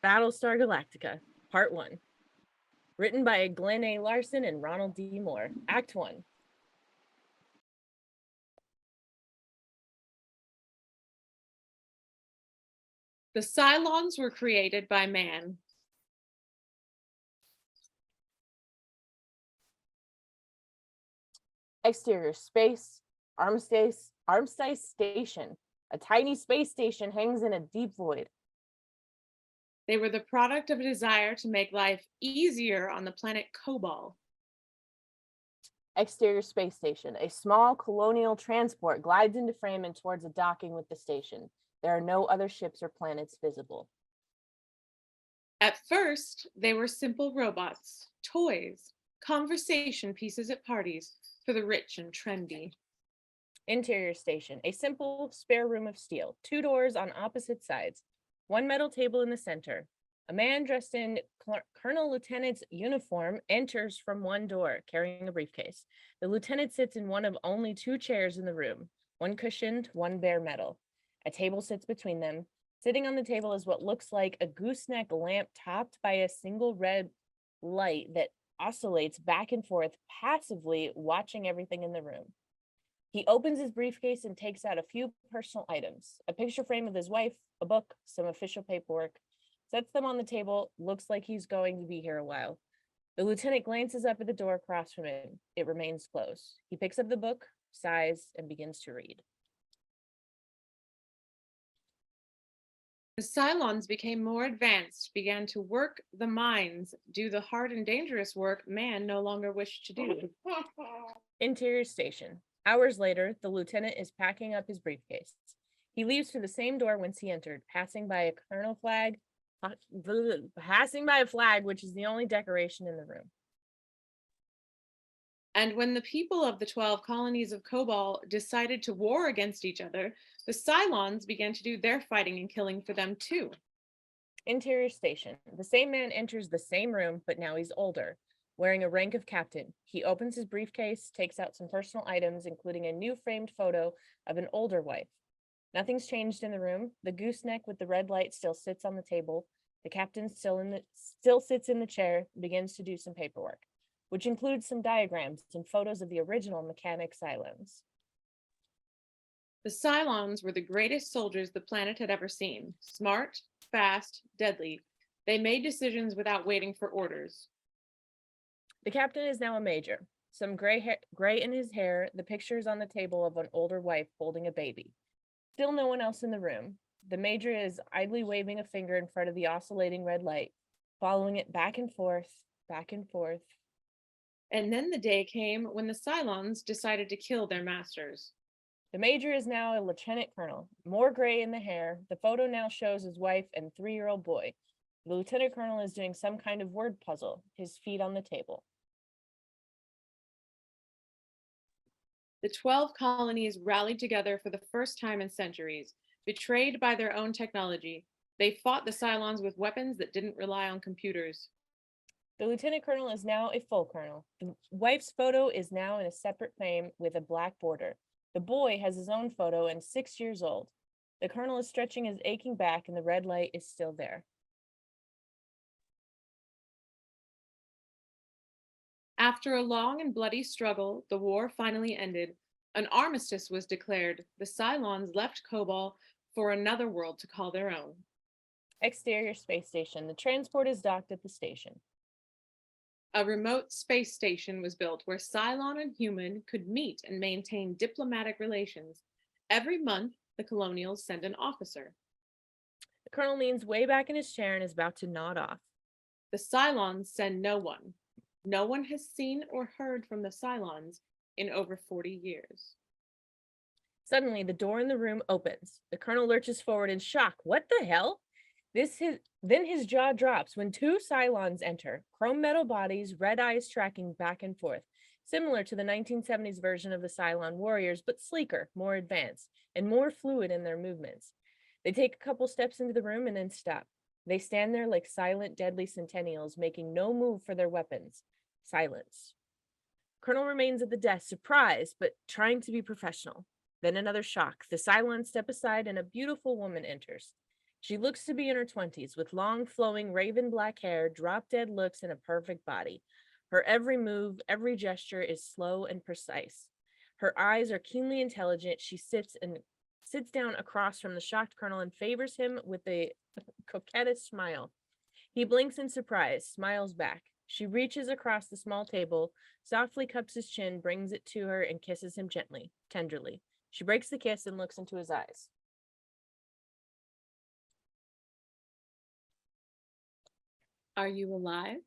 Battlestar Galactica, Part 1. Written by Glenn A. Larson and Ronald D. Moore. Act 1. The Cylons were created by man. Exterior space, Armistice Station. A tiny space station hangs in a deep void. They were the product of a desire to make life easier on the planet Kobol. Exterior space station. A small colonial transport glides into frame and towards a docking with the station. There are no other ships or planets visible. At first, they were simple robots, toys, conversation pieces at parties for the rich and trendy. Interior station. A simple spare room of steel. 2 doors on opposite sides. 1 metal table in the center. A man dressed in Colonel Lieutenant's uniform enters from one door, carrying a briefcase. The lieutenant sits in one of only 2 chairs in the room, 1 cushioned, 1 bare metal. A table sits between them. Sitting on the table is what looks like a gooseneck lamp topped by a single red light that oscillates back and forth, passively watching everything in the room. He opens his briefcase and takes out a few personal items, a picture frame of his wife, a book, some official paperwork, sets them on the table, looks like he's going to be here a while. The lieutenant glances up at the door across from him. It remains closed. He picks up the book, sighs, and begins to read. The Cylons became more advanced, began to work the mines, do the hard and dangerous work man no longer wished to do. Interior station. Hours later, the lieutenant is packing up his briefcase. He leaves through the same door whence he entered, passing by a flag, which is the only decoration in the room. And when the people of the 12 colonies of Kobol decided to war against each other, the Cylons began to do their fighting and killing for them too. Interior station. The same man enters the same room, but now he's older, wearing a rank of captain. He opens his briefcase, takes out some personal items, including a new framed photo of an older wife. Nothing's changed in the room. The gooseneck with the red light still sits on the table. The captain still sits in the chair, begins to do some paperwork, which includes some diagrams and photos of the original mechanic Cylons. The Cylons were the greatest soldiers the planet had ever seen. Smart, fast, deadly. They made decisions without waiting for orders. The captain is now a major. Some gray in his hair. The picture is on the table of an older wife holding a baby. Still no one else in the room. The major is idly waving a finger in front of the oscillating red light, following it back and forth, back and forth. And then the day came when the Cylons decided to kill their masters. The major is now a lieutenant colonel, more gray in the hair. The photo now shows his wife and 3-year-old boy. The lieutenant colonel is doing some kind of word puzzle, his feet on the table. The 12 colonies rallied together for the first time in centuries. Betrayed by their own technology, they fought the Cylons with weapons that didn't rely on computers. The lieutenant colonel is now a full colonel. The wife's photo is now in a separate frame with a black border. The boy has his own photo and 6 years old. The colonel is stretching his aching back and the red light is still there. After a long and bloody struggle, the war finally ended. An armistice was declared. The Cylons left Kobol for another world to call their own. Exterior space station. The transport is docked at the station. A remote space station was built where Cylon and human could meet and maintain diplomatic relations. Every month, the colonials send an officer. The colonel leans way back in his chair and is about to nod off. The Cylons send no one. No one has seen or heard from the Cylons in over 40 years. Suddenly, the door in the room opens. The colonel lurches forward in shock. What the hell? Then his jaw drops when 2 Cylons enter, chrome metal bodies, red eyes tracking back and forth, similar to the 1970s version of the Cylon warriors, but sleeker, more advanced, and more fluid in their movements. They take a couple steps into the room and then stop. They stand there like silent, deadly centennials, making no move for their weapons. Silence. Colonel remains at the desk, surprised, but trying to be professional. Then another shock. The Cylons step aside and a beautiful woman enters. She looks to be in her 20s with long, flowing, raven black hair, drop dead looks, and a perfect body. Her every move, every gesture is slow and precise. Her eyes are keenly intelligent. She sits down across from the shocked colonel and favors him with a coquettish smile. He blinks in surprise, smiles back. She reaches across the small table, softly cups his chin, brings it to her, and kisses him gently, tenderly. She breaks the kiss and looks into his eyes. Are you alive?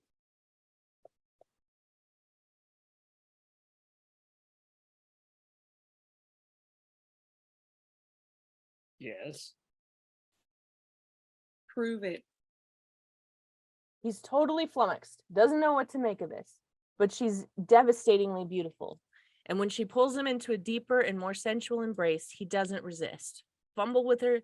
Yes. Prove it. He's totally flummoxed, doesn't know what to make of this, but she's devastatingly beautiful. And when she pulls him into a deeper and more sensual embrace, he doesn't resist. Fumble with her,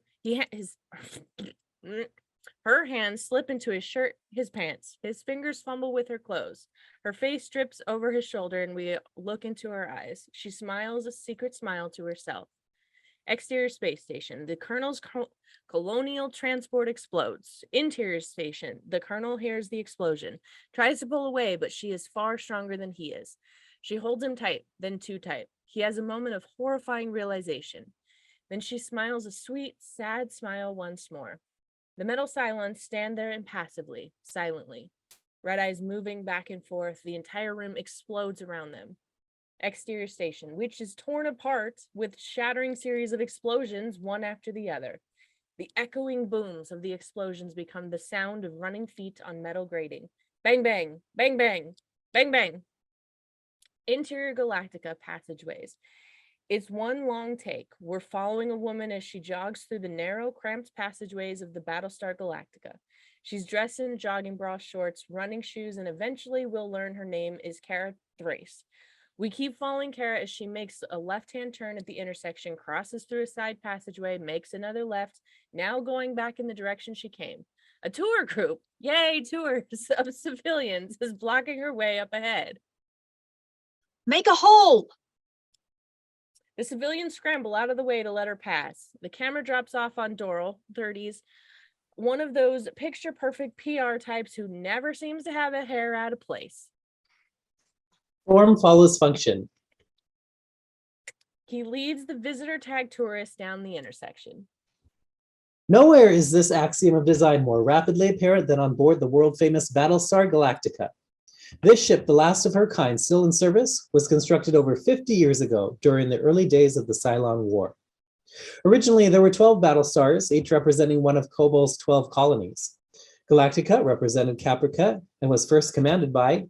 her hands slip into his shirt, his pants. His fingers fumble with her clothes. Her face drips over his shoulder, and we look into her eyes. She smiles a secret smile to herself. Exterior space station. The colonel's colonial transport explodes. Interior station. The colonel hears the explosion, tries to pull away, but she is far stronger than he is. She holds him tight, then too tight. He has a moment of horrifying realization. Then she smiles a sweet, sad smile once more. The metal Cylons stand there impassively, silently. Red eyes moving back and forth, the entire room explodes around them. Exterior station, which is torn apart with shattering series of explosions, one after the other. The echoing booms of the explosions become the sound of running feet on metal grating. Bang, bang, bang, bang, bang, bang. Interior Galactica passageways. It's one long take. We're following a woman as she jogs through the narrow, cramped passageways of the Battlestar Galactica. She's dressed in jogging bra, shorts, running shoes, and eventually we'll learn her name is Kara Thrace. We keep following Kara as she makes a left-hand turn at the intersection, crosses through a side passageway, makes another left, now going back in the direction she came. A tour group, yay, tours of civilians, is blocking her way up ahead. Make a hole! The civilians scramble out of the way to let her pass. The camera drops off on Doral, 30s, one of those picture-perfect PR types who never seems to have a hair out of place. Form follows function. He leads the visitor tag tourist down the intersection. Nowhere is this axiom of design more rapidly apparent than on board the world-famous Battlestar Galactica. This ship, the last of her kind still in service, was constructed over 50 years ago during the early days of the Cylon War. Originally, there were 12 Battlestars, each representing one of Kobol's 12 colonies. Galactica represented Caprica and was first commanded by...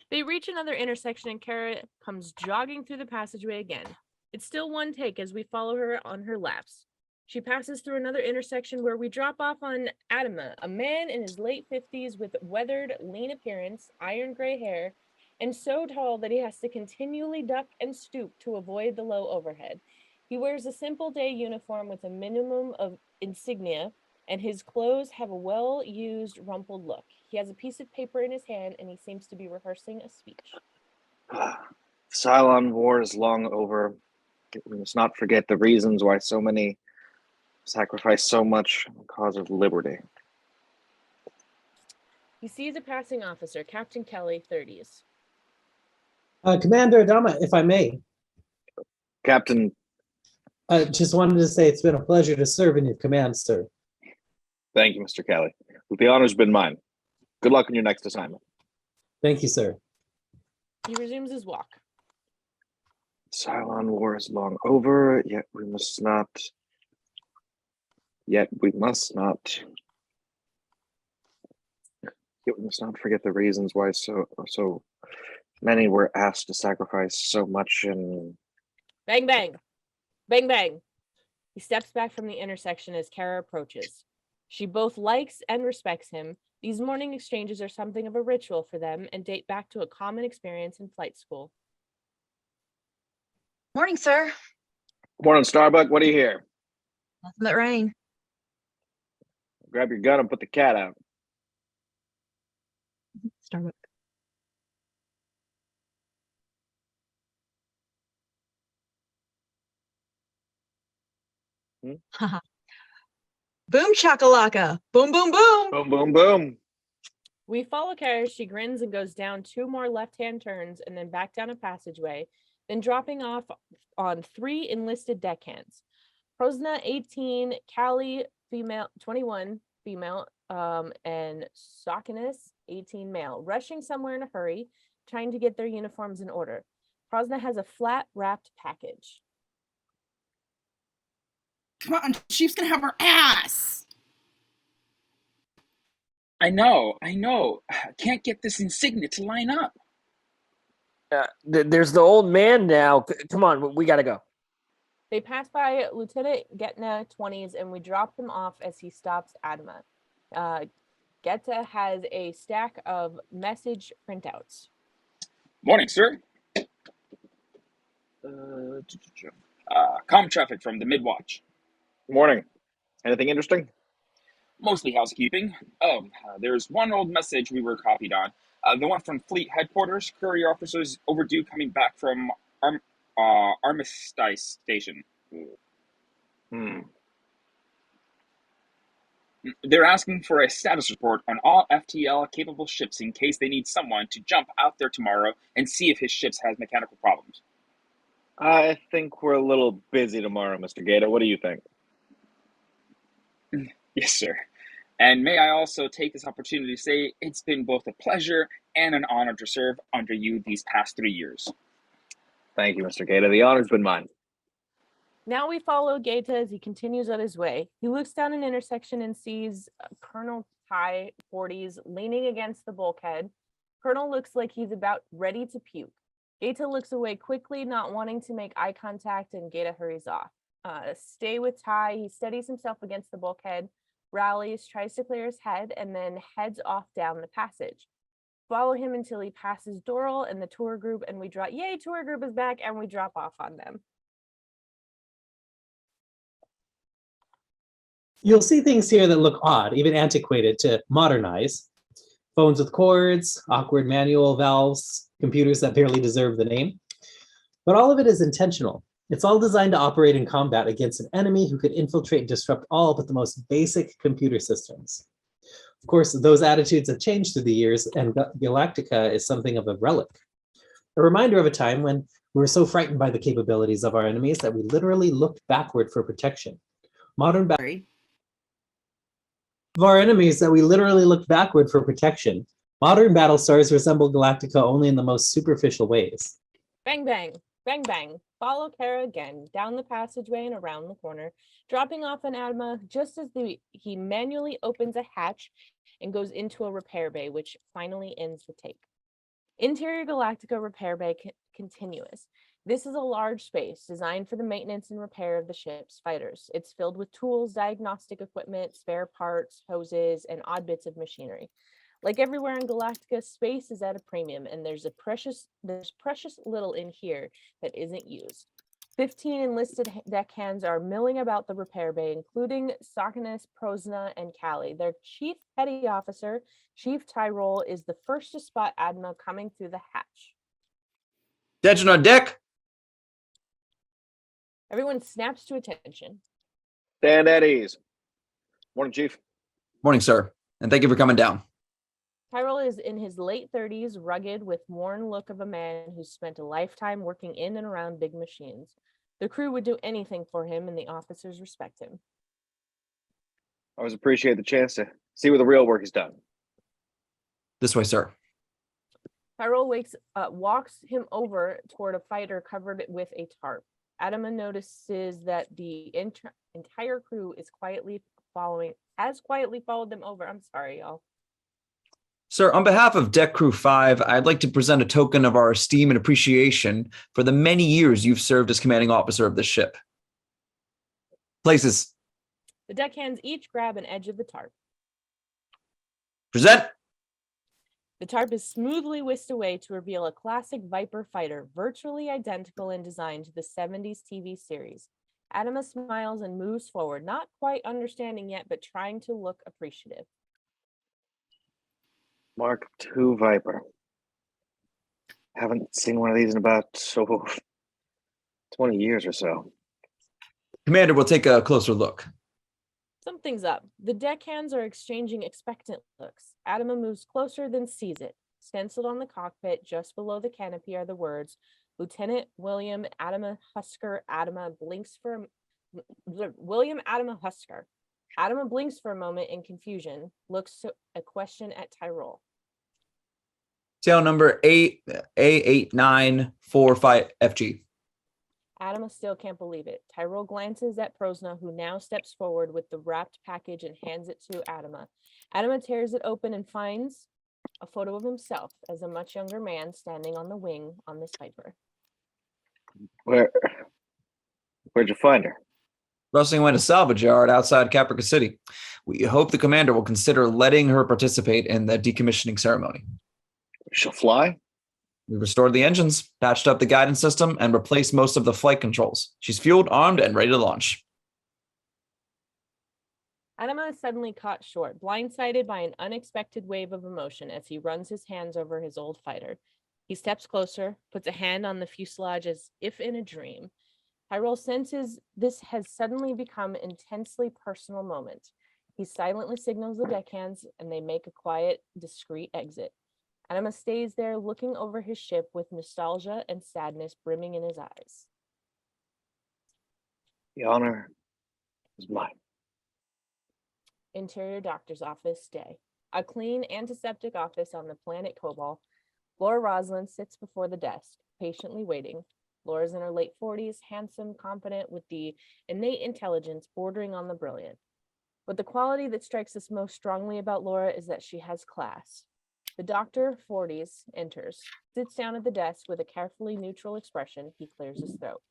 They reach another intersection and Kara comes jogging through the passageway again. It's still one take as we follow her on her laps. She passes through another intersection where we drop off on Adama, a man in his late 50s with weathered, lean appearance, iron gray hair, and so tall that he has to continually duck and stoop to avoid the low overhead. He wears a simple day uniform with a minimum of insignia, and his clothes have a well-used, rumpled look. He has a piece of paper in his hand, and he seems to be rehearsing a speech. Cylon War is long over. We must not forget the reasons why so many sacrifice so much in the cause of liberty. He sees a passing officer, Captain Kelly, 30s. Commander Adama, if I may. Captain, Just wanted to say it's been a pleasure to serve in your command, sir. thank you, Mr. Kelly. The honor's been mine. Good luck on your next assignment. Thank you, sir. He resumes his walk. Cylon War is long over, yet we must not forget the reasons why so many were asked to sacrifice so much in... Bang, bang. Bang, bang. He steps back from the intersection as Kara approaches. She both likes and respects him. These morning exchanges are something of a ritual for them and date back to a common experience in flight school. Morning, sir. Morning, Starbuck. What do you hear? Nothing but rain. Grab your gun and put the cat out. Starbucks. Boom chakalaka. Boom, boom, boom. Boom, boom, boom. We follow Kara as she grins and goes down 2 more left-hand turns and then back down a passageway, then dropping off on 3 enlisted deckhands. Prosna, 18, Callie, female, 21, female, and Sokinus, 18, male, rushing somewhere in a hurry, trying to get their uniforms in order. Prosna has a flat wrapped package. Come on, she's gonna have her ass. I know. Can't get this insignia to line up. There's the old man now. Come on, we gotta go. They pass by Lieutenant Getna, 20s, and we drop them off as he stops Adma. Geta has a stack of message printouts. Morning, sir. Comm traffic from the mid-watch. Morning. Anything interesting? Mostly housekeeping. There's one old message we were copied on. The one from Fleet Headquarters. Courier officers overdue coming back from Armistice Station. They're asking for a status report on all FTL-capable ships in case they need someone to jump out there tomorrow and see if his ships has mechanical problems. I think we're a little busy tomorrow, Mr. Gator. What do you think? Yes, sir. And may I also take this opportunity to say it's been both a pleasure and an honor to serve under you these past 3 years. Thank you, Mr. Gator. The honor's been mine. Now we follow Geta as he continues on his way. He looks down an intersection and sees Colonel Ty, 40s, leaning against the bulkhead. Colonel looks like he's about ready to puke. Geta looks away quickly, not wanting to make eye contact, and Geta hurries off. Stay with Ty. He steadies himself against the bulkhead, rallies, tries to clear his head, and then heads off down the passage. Follow him until he passes Doral and the tour group, and we drop. Yay, tour group is back, and we drop off on them. You'll see things here that look odd, even antiquated, to modernize. Phones with cords, awkward manual valves, computers that barely deserve the name. But all of it is intentional. It's all designed to operate in combat against an enemy who could infiltrate and disrupt all but the most basic computer systems. Of course, those attitudes have changed through the years, and Galactica is something of a relic. A reminder of a time when we were so frightened by the capabilities of our enemies that we literally looked backward for protection. Modern of our enemies that we literally looked backward for protection. Modern Battlestars resemble Galactica only in the most superficial ways. Bang, bang, bang, bang. Follow Kara again, down the passageway and around the corner, dropping off an Adma just as he manually opens a hatch and goes into a repair bay, which finally ends the take. Interior Galactica repair bay continuous. This is a large space designed for the maintenance and repair of the ship's fighters. It's filled with tools, diagnostic equipment, spare parts, hoses, and odd bits of machinery. Like everywhere in Galactica, space is at a premium, and there's precious little in here that isn't used. 15 enlisted deckhands are milling about the repair bay, including Sokinus, Prosna, and Callie. Their chief petty officer, Chief Tyrol, is the first to spot Adma coming through the hatch. Attention on deck. Everyone snaps to attention. Stand at ease. Morning, Chief. Morning, sir. And thank you for coming down. Tyrol is in his late 30s, rugged, with worn look of a man who's spent a lifetime working in and around big machines. The crew would do anything for him, and the officers respect him. I always appreciate the chance to see where the real work is done. This way, sir. Tyrol walks him over toward a fighter covered with a tarp. Adama notices that the entire crew is quietly followed them over. I'm sorry, y'all. Sir, on behalf of Deck Crew 5, I'd like to present a token of our esteem and appreciation for the many years you've served as commanding officer of this ship. Places. The deckhands each grab an edge of the tarp. Present. The tarp is smoothly whisked away to reveal a classic Viper fighter, virtually identical in design to the 70s TV series. Adama smiles and moves forward, not quite understanding yet, but trying to look appreciative. Mark II Viper. Haven't seen one of these in about 20 years or so. Commander, we'll take a closer look. Something's up. The deckhands are exchanging expectant looks. Adama moves closer, then sees it. Stenciled on the cockpit, just below the canopy, are the words, Lieutenant William Adama Husker. Adama blinks for William Adama Husker. Adama blinks for a moment in confusion, looks a question at Tyrol. Tail number 8A8945FG. Adama still can't believe it. Tyrol glances at Prosna, who now steps forward with the wrapped package and hands it to Adama. Adama tears it open and finds a photo of himself as a much younger man standing on the wing on this Viper. Where'd you find her? Rustling went to salvage yard outside Caprica City. We hope the commander will consider letting her participate in the decommissioning ceremony. She'll fly? We restored the engines, patched up the guidance system, and replaced most of the flight controls. She's fueled, armed, and ready to launch. Adama is suddenly caught short, blindsided by an unexpected wave of emotion as he runs his hands over his old fighter. He steps closer, puts a hand on the fuselage as if in a dream. Tyrol senses this has suddenly become an intensely personal moment. He silently signals the deckhands, and they make a quiet, discreet exit. Adama stays there looking over his ship with nostalgia and sadness brimming in his eyes. The honor is mine. Interior doctor's office day. A clean antiseptic office on the planet Cobol. Laura Roslin sits before the desk, patiently waiting. Laura's in her late 40s, handsome, confident, with the innate intelligence bordering on the brilliant. But the quality that strikes us most strongly about Laura is that she has class. The doctor, 40s, enters, sits down at the desk with a carefully neutral expression. He clears his throat.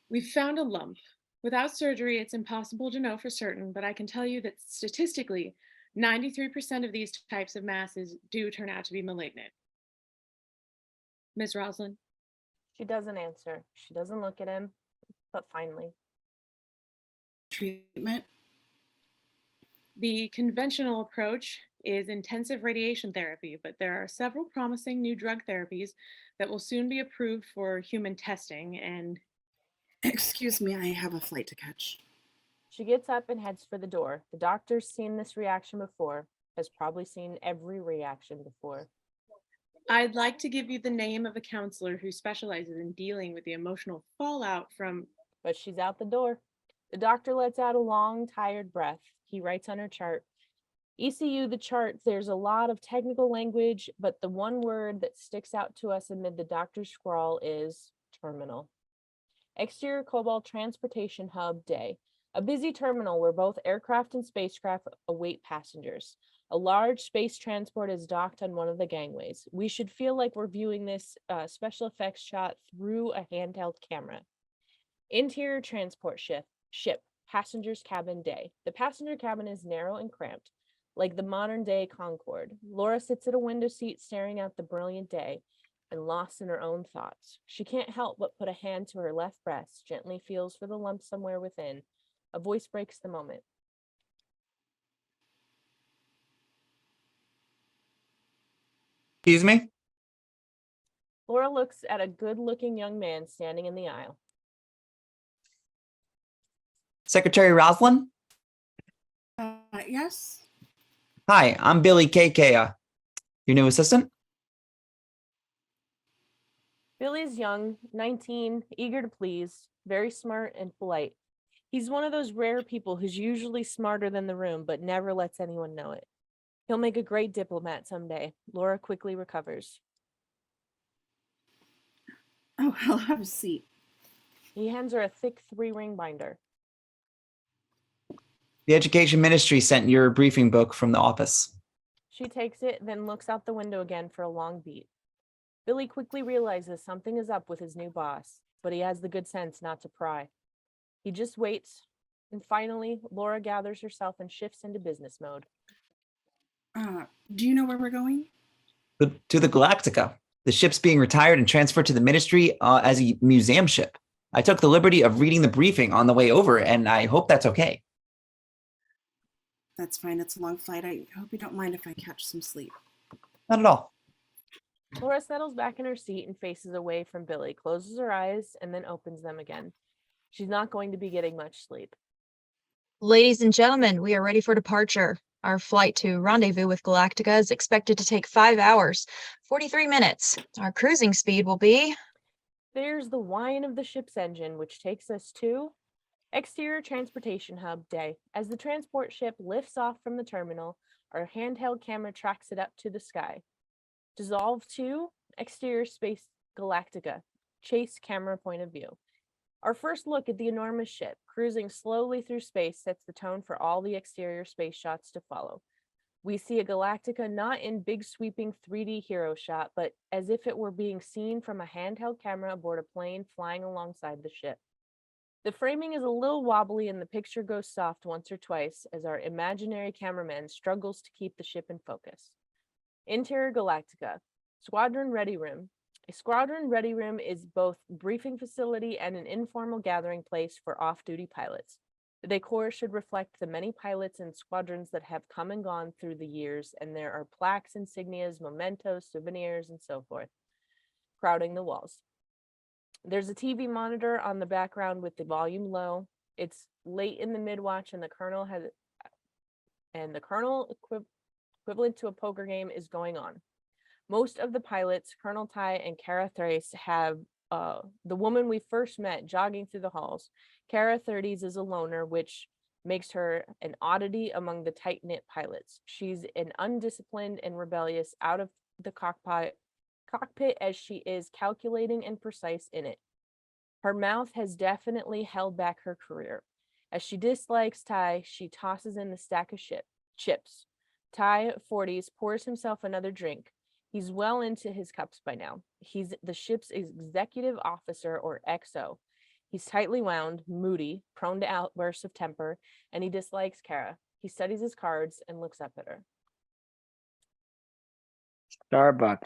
We've found a lump. Without surgery, it's impossible to know for certain, but I can tell you that statistically, 93% of these types of masses do turn out to be malignant. Ms. Roslin? She doesn't answer. She doesn't look at him, but finally. Treatment? The conventional approach is intensive radiation therapy, but there are several promising new drug therapies that will soon be approved for human testing, and Excuse me, I have a flight to catch. She gets up and heads for the door. The doctor's seen this reaction before, has probably seen every reaction before. I'd like to give you the name of a counselor who specializes in dealing with the emotional fallout from... But she's out the door. The doctor lets out a long, tired breath. He writes on her chart. ECU, the chart, there's a lot of technical language, but the one word that sticks out to us amid the doctor's scrawl is terminal. Exterior Cobalt Transportation Hub Day. A busy terminal where both aircraft and spacecraft await passengers. A large space transport is docked on one of the gangways. We should feel like we're viewing this special effects shot through a handheld camera. Interior transport ship, passengers cabin day. The passenger cabin is narrow and cramped, like the modern day Concorde. Laura sits at a window seat staring out the brilliant day and lost in her own thoughts. She can't help but put a hand to her left breast, gently feels for the lump somewhere within. A voice breaks the moment. Excuse me? Laura looks at a good-looking young man standing in the aisle. Secretary Roslin? Yes? Hi, I'm Billy KK, your new assistant. Billy's young, 19, eager to please, very smart and polite. He's one of those rare people who's usually smarter than the room, but never lets anyone know it. He'll make a great diplomat someday. Laura quickly recovers. Oh, I'll have a seat. He hands her a thick 3-ring binder. The Education Ministry sent your briefing book from the office. She takes it, then looks out the window again for a long beat. Billy quickly realizes something is up with his new boss, but he has the good sense not to pry. He just waits, and finally, Laura gathers herself and shifts into business mode. Do you know where we're going? To the Galactica. The ship's being retired and transferred to the Ministry as a museum ship. I took the liberty of reading the briefing on the way over, and I hope that's okay. That's fine. It's a long flight. I hope you don't mind if I catch some sleep. Not at all. Laura settles back in her seat and faces away from Billy, closes her eyes, and then opens them again. She's not going to be getting much sleep. Ladies and gentlemen, we are ready for departure. Our flight to rendezvous with Galactica is expected to take 5 hours, 43 minutes. Our cruising speed will be... There's the whine of the ship's engine, which takes us to Exterior Transportation Hub Day. As the transport ship lifts off from the terminal, our handheld camera tracks it up to the sky. Dissolve to Exterior Space Galactica. Chase camera point of view. Our first look at the enormous ship, cruising slowly through space, sets the tone for all the exterior space shots to follow. We see a Galactica not in big sweeping 3D hero shot, but as if it were being seen from a handheld camera aboard a plane flying alongside the ship. The framing is a little wobbly and the picture goes soft once or twice as our imaginary cameraman struggles to keep the ship in focus. Interior Galactica, Squadron Ready Room. A squadron ready room is both briefing facility and an informal gathering place for off-duty pilots. The decor should reflect the many pilots and squadrons that have come and gone through the years, and there are plaques, insignias, mementos, souvenirs, and so forth, crowding the walls. There's a TV monitor on the background with the volume low. It's late in the mid-watch, and the colonel equivalent to a poker game is going on. Most of the pilots, Colonel Ty and Kara Thrace, have the woman we first met jogging through the halls. Kara 30s is a loner, which makes her an oddity among the tight-knit pilots. She's an undisciplined and rebellious out of the cockpit as she is calculating and precise in it. Her mouth has definitely held back her career. As she dislikes Ty, she tosses in the stack of chips. Ty 40s pours himself another drink. He's well into his cups by now. He's the ship's executive officer, or XO. He's tightly wound, moody, prone to outbursts of temper, and he dislikes Kara. He studies his cards and looks up at her. Starbuck.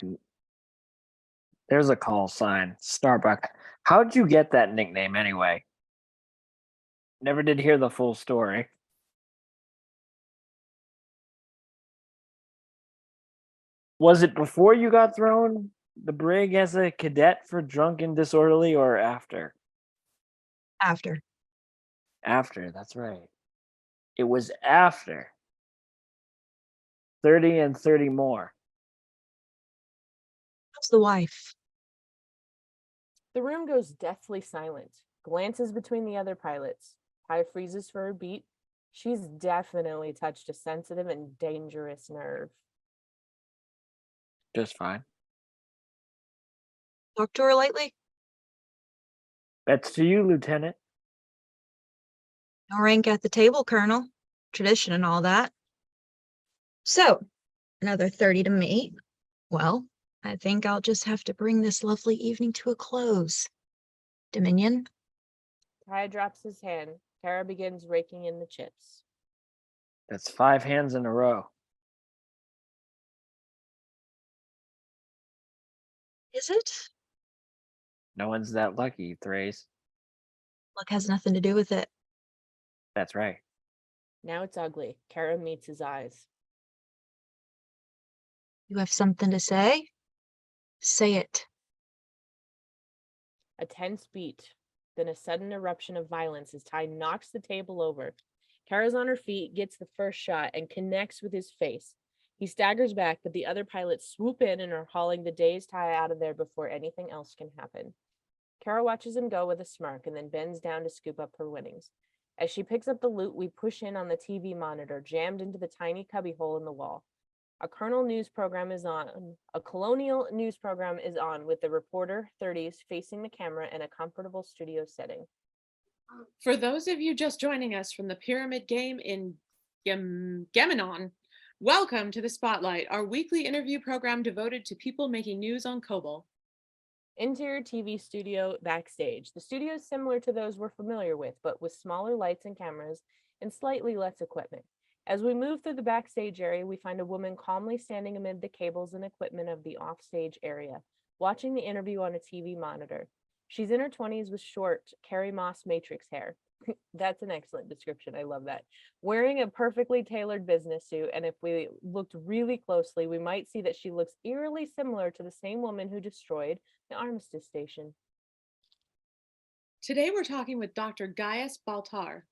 There's a call sign. Starbuck. How'd you get that nickname anyway? Never did hear the full story. Was it before you got thrown the brig as a cadet for drunk and disorderly, or after? After. After, that's right. It was after. 30 and 30 more. How's the wife? The room goes deathly silent. Glances between the other pilots. Ty freezes for a beat. She's definitely touched a sensitive and dangerous nerve. Just fine. Talked to her lately? That's to you, Lieutenant. No rank at the table, Colonel. Tradition and all that. So, another 30 to me. Well, I think I'll just have to bring this lovely evening to a close. Dominion? Ty drops his hand. Kara begins raking in the chips. That's 5 hands in a row. Is it? No one's that lucky, Thrace. Luck has nothing to do with it. That's right. Now it's ugly. Kara meets his eyes. You have something to say? Say it. A tense beat, then a sudden eruption of violence as Ty knocks the table over. Kara's on her feet, gets the first shot, and connects with his face. He staggers back, but the other pilots swoop in and are hauling the dazed Ty out of there before anything else can happen. Kara watches him go with a smirk and then bends down to scoop up her winnings. As she picks up the loot, we push in on the TV monitor, jammed into the tiny cubbyhole in the wall. A colonial news program is on with the reporter, 30s, facing the camera in a comfortable studio setting. For those of you just joining us from the Pyramid Game in Geminon, welcome to The Spotlight, our weekly interview program devoted to people making news on Kobol. Interior TV studio backstage. The studio is similar to those we're familiar with, but with smaller lights and cameras and slightly less equipment. As we move through the backstage area, we find a woman calmly standing amid the cables and equipment of the offstage area, watching the interview on a TV monitor. She's in her 20s with short, Carrie Moss Matrix hair. That's an excellent description. I love that. Wearing a perfectly tailored business suit, and if we looked really closely, we might see that she looks eerily similar to the same woman who destroyed the Armistice Station. Today we're talking with Dr. Gaius Baltar.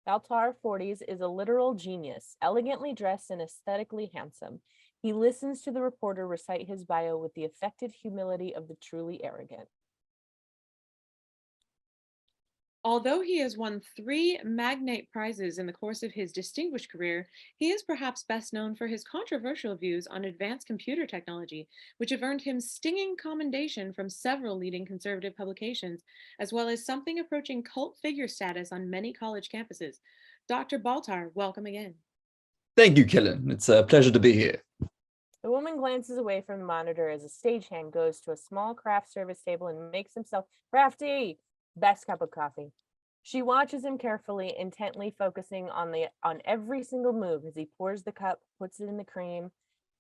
Baltar 40s is a literal genius, elegantly dressed and aesthetically handsome. He listens to the reporter recite his bio with the affected humility of the truly arrogant. Although he has won 3 Magnate Prizes in the course of his distinguished career, he is perhaps best known for his controversial views on advanced computer technology, which have earned him stinging commendation from several leading conservative publications, as well as something approaching cult figure status on many college campuses. Dr. Baltar, welcome again. Thank you, Killen. It's a pleasure to be here. The woman glances away from the monitor as a stagehand goes to a small craft service table and makes himself crafty best cup of coffee. She watches him carefully, intently focusing on every single move as he pours the cup, puts it in the cream.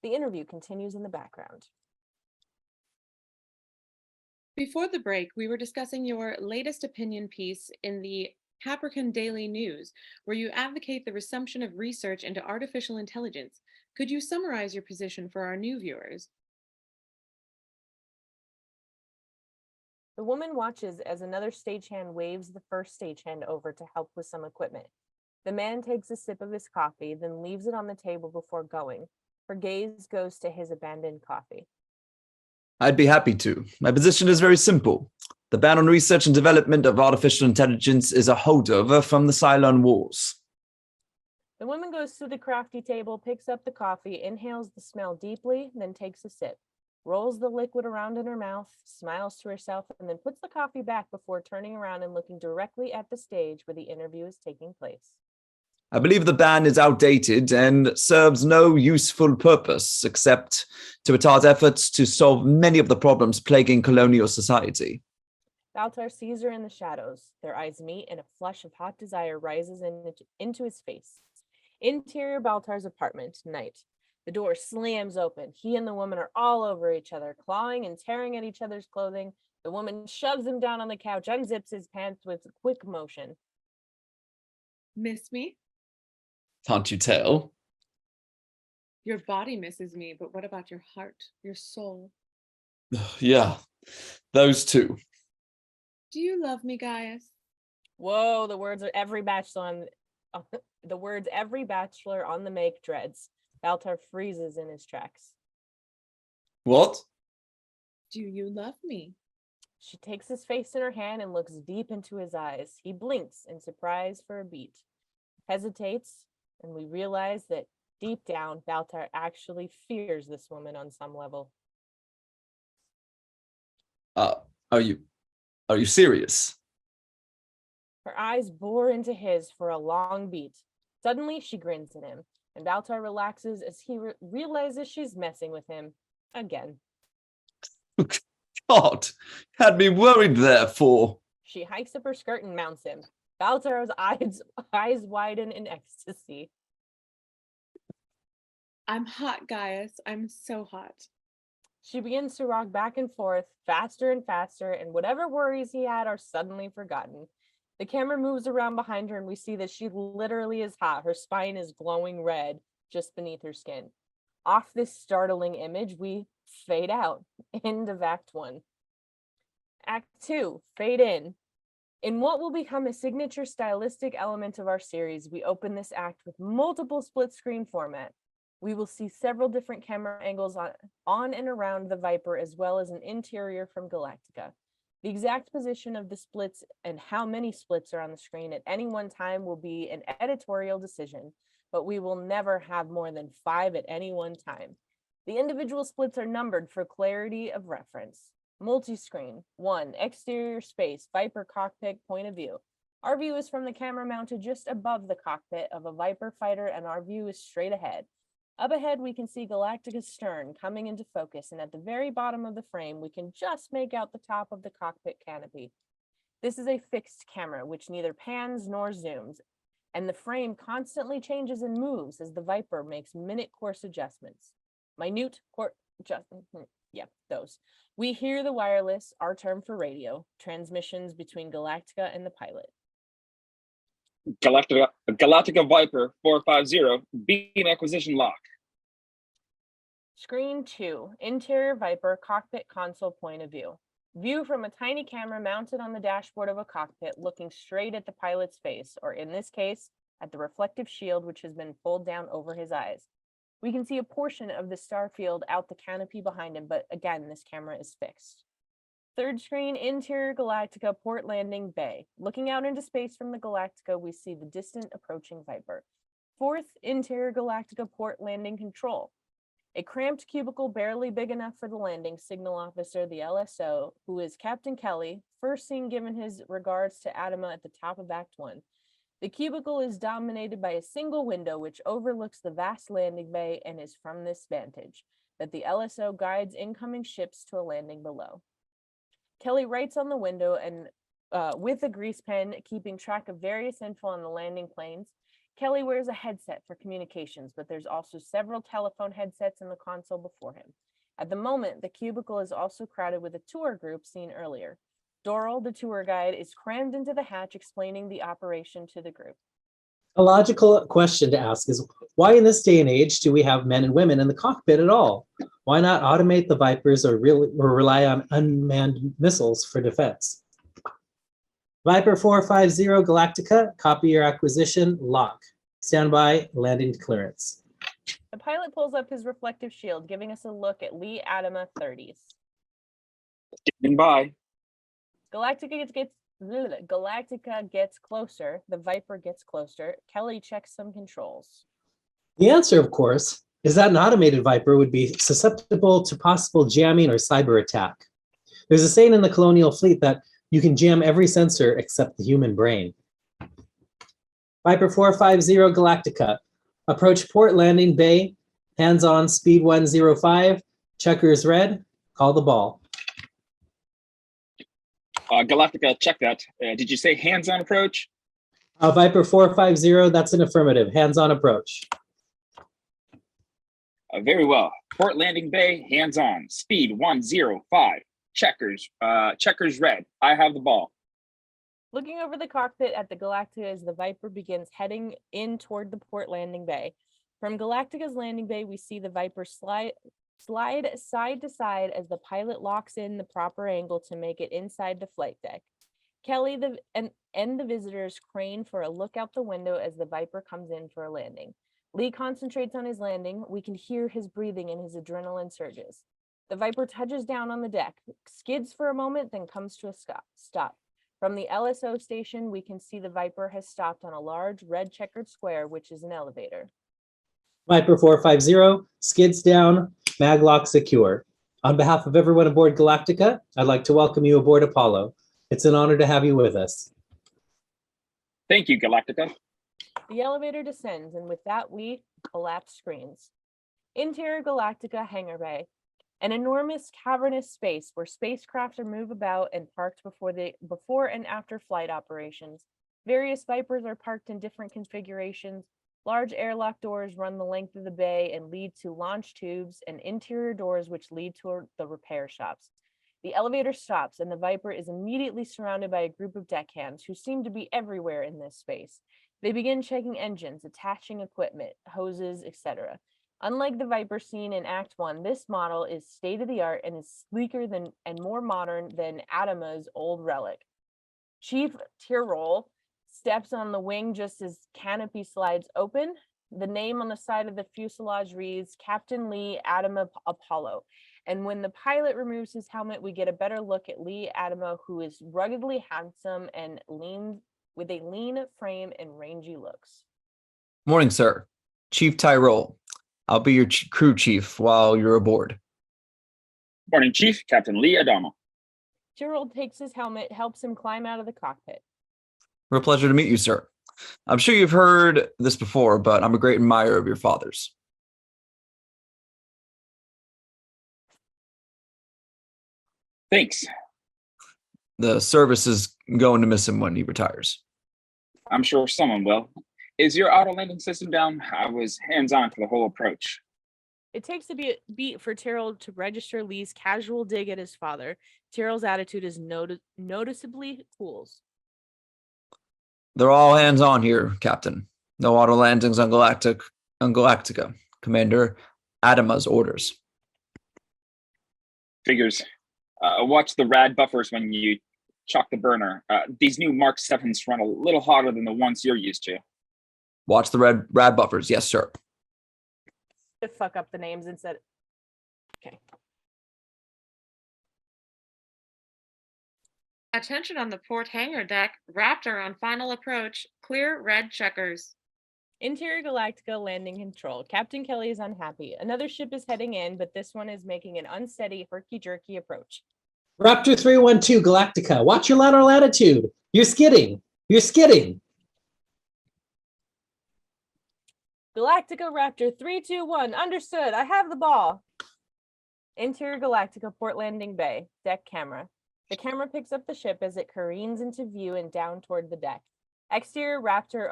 The interview continues in the background. Before the break, we were discussing your latest opinion piece in the Capricorn Daily News, where you advocate the resumption of research into artificial intelligence. Could you summarize your position for our new viewers? The woman watches as another stagehand waves the first stagehand over to help with some equipment. The man takes a sip of his coffee, then leaves it on the table before going. Her gaze goes to his abandoned coffee. I'd be happy to. My position is very simple. The ban on research and development of artificial intelligence is a holdover from the Cylon Wars. The woman goes to the crafty table, picks up the coffee, inhales the smell deeply, then takes a sip, rolls the liquid around in her mouth, smiles to herself, and then puts the coffee back before turning around and looking directly at the stage where the interview is taking place. I believe the ban is outdated and serves no useful purpose except to retard efforts to solve many of the problems plaguing colonial society. Baltar sees her in the shadows. Their eyes meet and a flush of hot desire rises into his face. Interior Baltar's apartment, night. The door slams open. He and the woman are all over each other, clawing and tearing at each other's clothing. The woman shoves him down on the couch, unzips his pants with a quick motion. Miss me? Can't you tell? Your body misses me, but what about your heart, your soul? Yeah, those two. Do you love me, Gaius? Whoa, the words every bachelor on the make dreads. Baltar freezes in his tracks. What? Do you love me? She takes his face in her hand and looks deep into his eyes. He blinks in surprise for a beat, hesitates, and we realize that deep down, Baltar actually fears this woman on some level. Are you serious? Her eyes bore into his for a long beat. Suddenly, she grins at him, and Baltar relaxes as he realizes she's messing with him again. God, had me worried there for. She hikes up her skirt and mounts him. Baltar's eyes widen in ecstasy. I'm hot, Gaius. I'm so hot. She begins to rock back and forth, faster and faster, and whatever worries he had are suddenly forgotten. The camera moves around behind her, and we see that she literally is hot. Her spine is glowing red just beneath her skin. Off this startling image, we fade out. End of Act 1. Act 2, fade in. In what will become a signature stylistic element of our series, we open this act with multiple split screen format. We will see several different camera angles on and around the Viper, as well as an interior from Galactica. The exact position of the splits and how many splits are on the screen at any one time will be an editorial decision, but we will never have more than 5 at any one time. The individual splits are numbered for clarity of reference. Multi-screen, 1, exterior space, Viper cockpit point of view. Our view is from the camera mounted just above the cockpit of a Viper fighter, and our view is straight ahead. Up ahead, we can see Galactica's stern coming into focus, and at the very bottom of the frame, we can just make out the top of the cockpit canopy. This is a fixed camera, which neither pans nor zooms, and the frame constantly changes and moves as the Viper makes minute course adjustments. Those. We hear the wireless, our term for radio, transmissions between Galactica and the pilot. Galactica Viper 450, beam acquisition lock. Screen 2, interior Viper cockpit console point of view. View from a tiny camera mounted on the dashboard of a cockpit looking straight at the pilot's face, or in this case, at the reflective shield which has been pulled down over his eyes. We can see a portion of the star field out the canopy behind him, but again, this camera is fixed. Third screen, interior Galactica port landing bay. Looking out into space from the Galactica, we see the distant approaching Viper. Fourth, interior Galactica port landing control. A cramped cubicle barely big enough for the landing signal officer, the LSO, who is Captain Kelly, first seen given his regards to Adama at the top of Act 1. The cubicle is dominated by a single window which overlooks the vast landing bay and is from this vantage that the LSO guides incoming ships to a landing below. Kelly writes on the window and with a grease pen, keeping track of various info on the landing planes. Kelly wears a headset for communications, but there's also several telephone headsets in the console before him. At the moment, the cubicle is also crowded with a tour group seen earlier. Doral, the tour guide, is crammed into the hatch explaining the operation to the group. A logical question to ask is, why in this day and age do we have men and women in the cockpit at all? Why not automate the Vipers or rely on unmanned missiles for defense? Viper 450 Galactica, copy your acquisition, lock. Standby, landing clearance. The pilot pulls up his reflective shield, giving us a look at Lee Adama 30s. Standing by. Galactica gets closer. The Viper gets closer. Kelly checks some controls. The answer, of course, is that an automated Viper would be susceptible to possible jamming or cyber attack. There's a saying in the colonial fleet that you can jam every sensor except the human brain. Viper 450 Galactica. Approach port landing bay. Hands on, speed 105. Checkers red. Call the ball. Galactica, check that. Did you say hands-on approach? Viper 450, that's an affirmative. Hands on approach. Very well. Port landing bay, hands-on. Speed 105. Checkers red. I have the ball. Looking over the cockpit at the Galactica as the Viper begins heading in toward the port landing bay. From Galactica's landing bay, we see the Viper slide side to side as the pilot locks in the proper angle to make it inside the flight deck. Kelly and the visitors crane for a look out the window as the Viper comes in for a landing. Lee concentrates on his landing. We can hear his breathing and his adrenaline surges. The Viper touches down on the deck, skids for a moment, then comes to a stop. From the LSO station, we can see the Viper has stopped on a large red checkered square, which is an elevator. Viper 450 skids down, maglock secure. On behalf of everyone aboard Galactica, I'd like to welcome you aboard Apollo. It's an honor to have you with us. Thank you, Galactica. The elevator descends, and with that, we collapse screens. Interior Galactica hangar bay. An enormous cavernous space where spacecraft are moved about and parked before and after flight operations. Various Vipers are parked in different configurations. Large airlock doors run the length of the bay and lead to launch tubes and interior doors which lead to the repair shops. The elevator stops and the Viper is immediately surrounded by a group of deckhands who seem to be everywhere in this space. They begin checking engines, attaching equipment, hoses, etc. Unlike the Viper seen in Act 1, this model is state-of-the-art and is sleeker and more modern than Adama's old relic. Chief Tyrol steps on the wing just as canopy slides open. The name on the side of the fuselage reads Captain Lee Adama Apollo. And when the pilot removes his helmet, we get a better look at Lee Adama, who is ruggedly handsome and with a lean frame and rangy looks. Morning, sir. Chief Tyrol. I'll be your crew chief while you're aboard. Morning, Chief. Captain Lee Adama. Tyrol takes his helmet, helps him climb out of the cockpit. Real pleasure to meet you, sir. I'm sure you've heard this before, but I'm a great admirer of your father's. Thanks. The service is going to miss him when he retires. I'm sure someone will. Is your auto landing system down? I was hands-on for the whole approach. It takes a beat for Tyrol to register Lee's casual dig at his father. Tyrol's attitude is noticeably cools. They're all hands on here, Captain. No auto landings on Galactica. Commander Adama's orders. Figures. Watch the rad buffers when you chuck the burner. These new Mark 7s run a little hotter than the ones you're used to. Watch the rad buffers. Yes, sir. To fuck up the names instead. Okay. Attention on the port hangar deck. Raptor on final approach. Clear red checkers. Interior Galactica landing control. Captain Kelly is unhappy. Another ship is heading in, but this one is making an unsteady, herky-jerky approach. Raptor 312 Galactica, watch your lateral attitude. You're skidding. You're skidding. Galactica Raptor 321. Understood. I have the ball. Interior Galactica port landing bay. Deck camera. The camera picks up the ship as it careens into view and down toward the deck. Exterior Raptor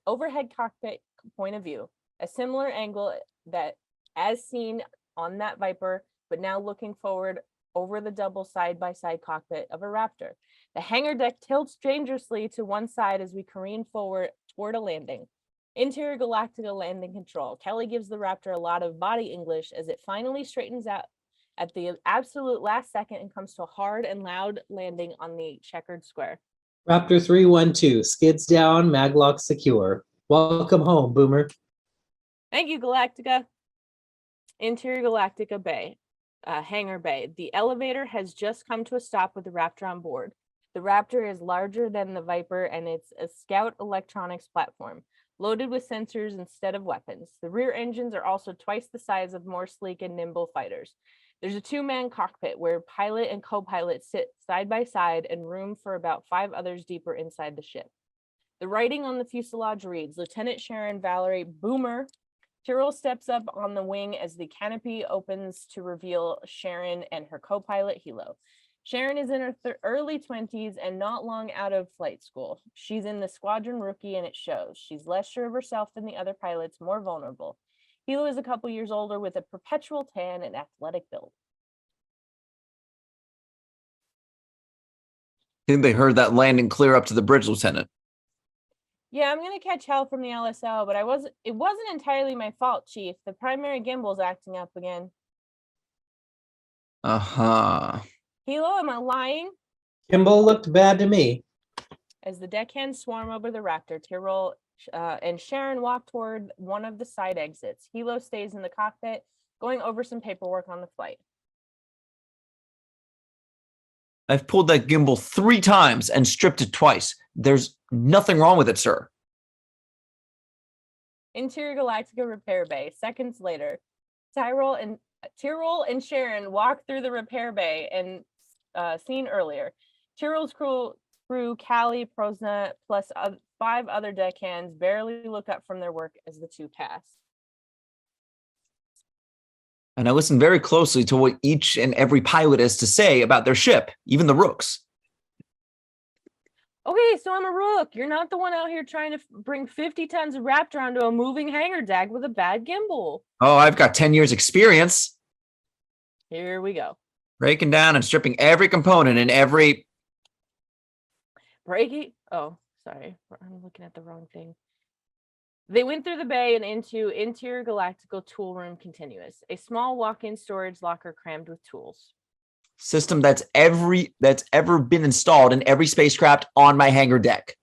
overhead cockpit point of view. A similar angle that as seen on that Viper, but now looking forward over the double side-by-side cockpit of a Raptor. The hangar deck tilts dangerously to one side as we careen forward toward a landing. Interior Galactica landing control. Kelly gives the Raptor a lot of body English as it finally straightens out at the absolute last second and comes to a hard and loud landing on the checkered square. Raptor 312 skids down, maglock secure. Welcome home, Boomer. Thank you, Galactica. Interior Galactica Bay, hangar bay. The elevator has just come to a stop with the Raptor on board. The Raptor is larger than the Viper and it's a scout electronics platform, loaded with sensors instead of weapons. The rear engines are also twice the size of more sleek and nimble fighters. There's a two-man cockpit where pilot and co-pilot sit side by side and room for about 5 others deeper inside the ship. The writing on the fuselage reads, Lieutenant Sharon Valerie Boomer. Tyrrell steps up on the wing as the canopy opens to reveal Sharon and her co-pilot Hilo. Sharon is in her early 20s and not long out of flight school. She's in the squadron rookie and it shows. She's less sure of herself than the other pilots, more vulnerable. Hilo is a couple years older with a perpetual tan and athletic build. I think they heard that landing clear up to the bridge, Lieutenant. Yeah, I'm gonna catch hell from the LSL, but it wasn't entirely my fault, Chief. The primary gimbal's acting up again. Uh-huh. Hilo, am I lying? Gimbal looked bad to me. As the deckhands swarm over the Raptor, Tyrrell and Sharon walk toward one of the side exits. Hilo stays in the cockpit, going over some paperwork on the flight. I've pulled that gimbal 3 times and stripped it twice. There's nothing wrong with it, sir. Interior Galactica repair bay. Seconds later, Tyrrell and Sharon walk through the repair bay and seen earlier. Tyrrell's crew, Callie, Prosna, plus 5 other deckhands barely look up from their work as the two pass. And I listen very closely to what each and every pilot has to say about their ship, even the rooks. Okay, so I'm a rook. You're not the one out here trying to bring 50 tons of Raptor onto a moving hangar deck with a bad gimbal. Oh, I've got 10 years experience. Here we go. Breaking down and stripping every component in every... Breaking. Oh, sorry. I'm looking at the wrong thing. They went through the bay and into Interior Galactical tool room continuous, a small walk-in storage locker crammed with tools. System that's ever been installed in every spacecraft on my hangar deck.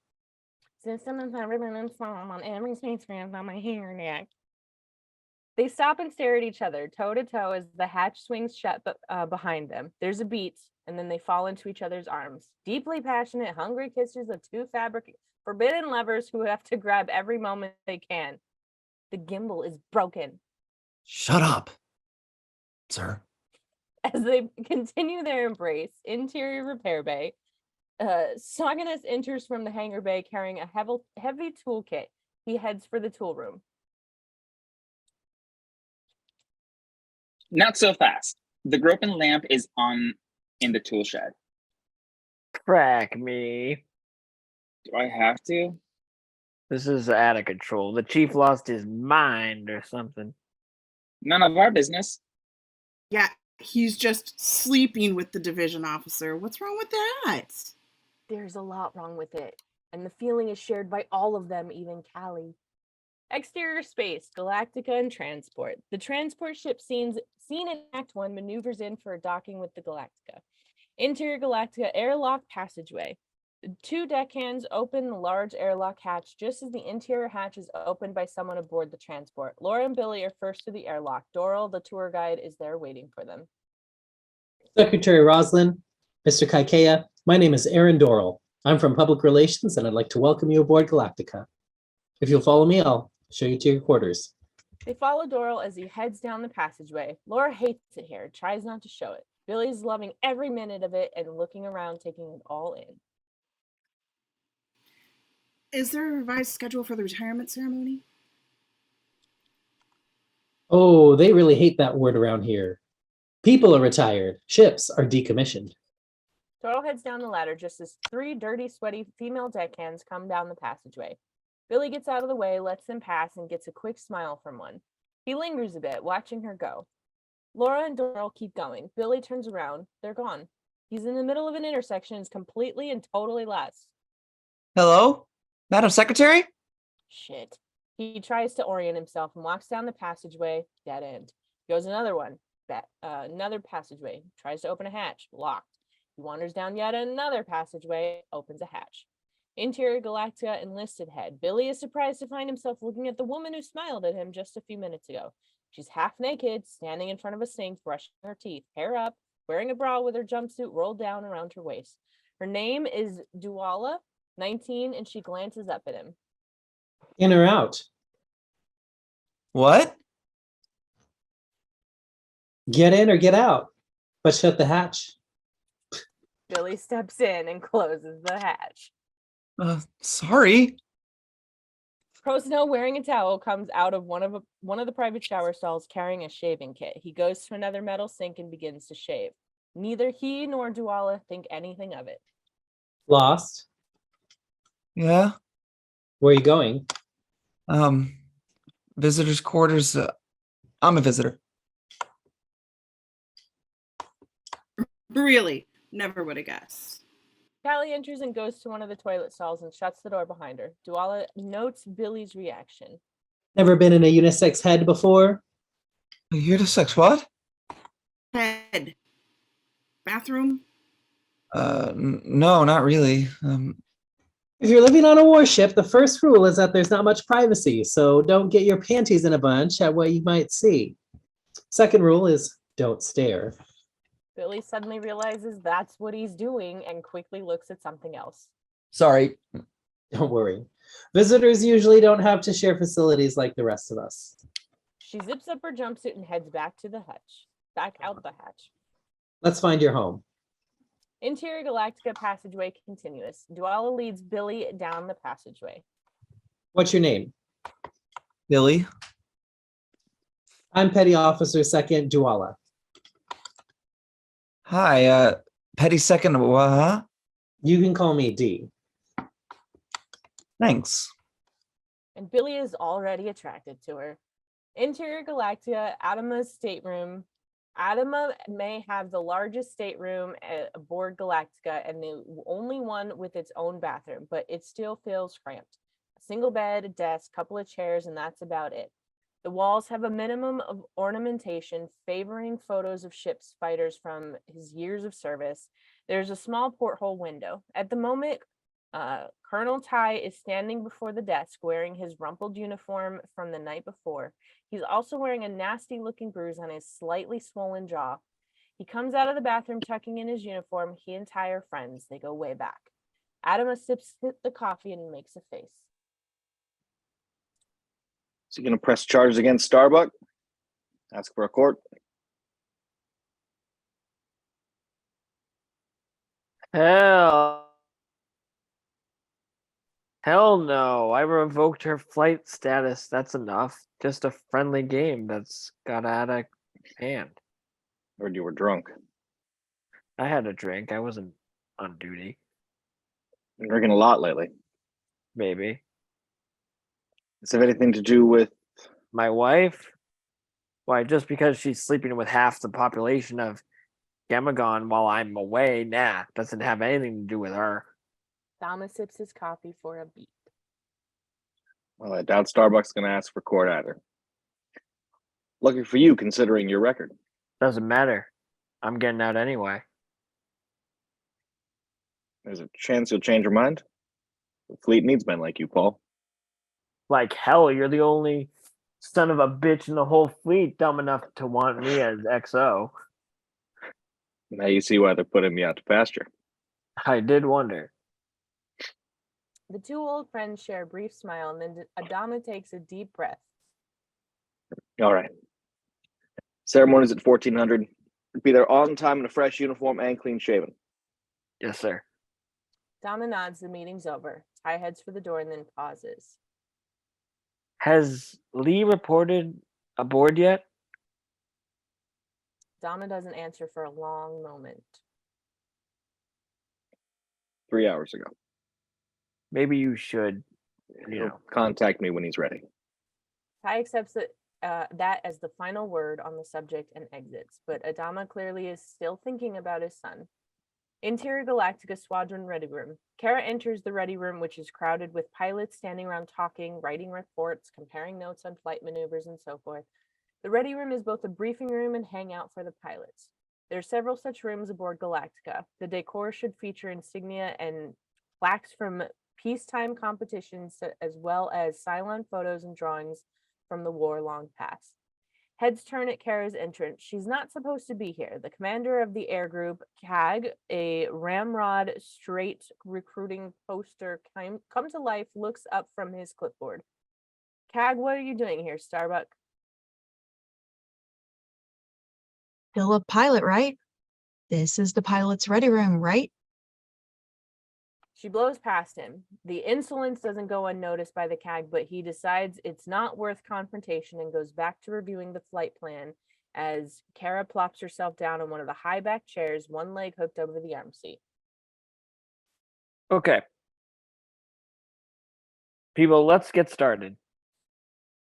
System that's ever been installed on every spacecraft on my hangar deck. They stop and stare at each other, toe to toe, as the hatch swings shut behind them. There's a beat, and then they fall into each other's arms. Deeply passionate, hungry kisses of two forbidden lovers who have to grab every moment they can. The gimbal is broken. Shut up, sir. As they continue their embrace, interior repair bay, Saganus enters from the hangar bay carrying a heavy toolkit. He heads for the tool room. Not so fast. The groping lamp is on in the tool shed. Crack me. Do I have to? This is out of control. The chief lost his mind or something. None of our business. Yeah, he's just sleeping with the division officer. What's wrong with that? There's a lot wrong with it. and the feeling is shared by all of them, even Callie. Exterior space, Galactica and transport. The transport ship seen in Act 1 maneuvers in for a docking with the Galactica. Interior Galactica airlock passageway. The two deckhands open the large airlock hatch just as the interior hatch is opened by someone aboard the transport. Laura and Billy are first to the airlock. Doral, the tour guide, is there waiting for them. Secretary Roslin, Mr. Kaikea, my name is Aaron Doral. I'm from Public Relations, and I'd like to welcome you aboard Galactica. If you'll follow me, I'll show you to your quarters. They follow Doral as he heads down the passageway. Laura hates it here, tries not to show it. Billy's loving every minute of it and looking around, taking it all in. Is there a revised schedule for the retirement ceremony? Oh, they really hate that word around here. People are retired. Ships are decommissioned. Doral heads down the ladder just as three dirty, sweaty female deckhands come down the passageway. Billy gets out of the way, lets them pass, and gets a quick smile from one. He lingers a bit, watching her go. Laura and Doral keep going. Billy turns around. They're gone. He's in the middle of an intersection, is completely and totally lost. Hello? Madam Secretary? Shit. He tries to orient himself and walks down the passageway. Dead end. Goes another one. Another passageway. Tries to open a hatch. Locked. He wanders down yet another passageway. Opens a hatch. Interior Galactica enlisted head. Billy is surprised to find himself looking at the woman who smiled at him just a few minutes ago. She's half naked, standing in front of a sink, brushing her teeth, hair up, wearing a bra with her jumpsuit rolled down around her waist. Her name is Duala, 19, and she glances up at him. In or out? What? Get in or get out, but shut the hatch. Billy steps in and closes the hatch. Sorry. Prosno, wearing a towel, comes out of one of the private shower stalls carrying a shaving kit. He goes to another metal sink and begins to shave. Neither he nor Duala think anything of it. Lost? Yeah? Where are you going? Visitor's quarters. I'm a visitor. Really? Never would have guessed. Callie enters and goes to one of the toilet stalls and shuts the door behind her. Duala notes Billy's reaction. Never been in a unisex head before? A unisex what? Head. Bathroom? No, not really. If you're living on a warship, the first rule is that there's not much privacy, so don't get your panties in a bunch at what you might see. Second rule is don't stare. Billy suddenly realizes that's what he's doing and quickly looks at something else. Sorry. Don't worry. Visitors usually don't have to share facilities like the rest of us. She zips up her jumpsuit and heads back out the hatch. Let's find your home. Interior Galactica passageway continuous. Duala leads Billy down the passageway. What's your name? Billy? I'm Petty Officer Second Duala. Hi, Petty Second, what? You can call me D. Thanks. And Billy is already attracted to her. Interior Galactica, Adama's stateroom. Adama may have the largest stateroom aboard Galactica and the only one with its own bathroom, but it still feels cramped. A single bed, a desk, couple of chairs, and that's about it. The walls have a minimum of ornamentation favoring photos of ships fighters from his years of service. There's a small porthole window. At the moment, Colonel Ty is standing before the desk wearing his rumpled uniform from the night before. He's also wearing a nasty looking bruise on his slightly swollen jaw. He comes out of the bathroom tucking in his uniform. He and Ty are friends. They go way back. Adama sips the coffee and makes a face. Is he going to press charges against Starbuck? Ask for a court? Hell no. I revoked her flight status. That's enough. Just a friendly game that's got out of hand. Heard you were drunk. I had a drink. I wasn't on duty. Been drinking a lot lately. Maybe. Does it have anything to do with My wife? Why, just because she's sleeping with half the population of Gamagon while I'm away, nah, doesn't have anything to do with her. Dama sips his coffee for a beat. Well, I doubt Starbucks is going to ask for court either. Lucky for you, considering your record. Doesn't matter. I'm getting out anyway. There's a chance you'll change your mind. The fleet needs men like you, Paul. Like hell, you're the only son of a bitch in the whole fleet dumb enough to want me as XO. Now you see why they're putting me out to pasture. I did wonder. The two old friends share a brief smile, and then Adama takes a deep breath. All right. Ceremony's at 1400. Be there on time in a fresh uniform and clean shaven. Yes, sir. Dama nods, the meeting's over. Ty heads for the door and then pauses. Has Lee reported aboard yet? Dama doesn't answer for a long moment. 3 hours ago. Maybe you should, He'll contact me when he's ready. Ty accepts that as the final word on the subject and exits, but Adama clearly is still thinking about his son. Interior Galactica Squadron Ready Room. Kara enters the Ready Room, which is crowded with pilots standing around talking, writing reports, comparing notes on flight maneuvers, and so forth. The Ready Room is both a briefing room and hangout for the pilots. There are several such rooms aboard Galactica. The decor should feature insignia and plaques from peacetime competitions, as well as Cylon photos and drawings from the war long past. Heads turn at Kara's entrance. She's not supposed to be here. The commander of the air group, CAG, a ramrod straight recruiting poster come to life, looks up from his clipboard. CAG, what are you doing here, Starbuck? Still a pilot, right? This is the pilot's ready room, right? She blows past him. The insolence doesn't go unnoticed by the CAG, but he decides it's not worth confrontation and goes back to reviewing the flight plan as Kara plops herself down on one of the high back chairs, one leg hooked over the arm seat. Okay. People, let's get started.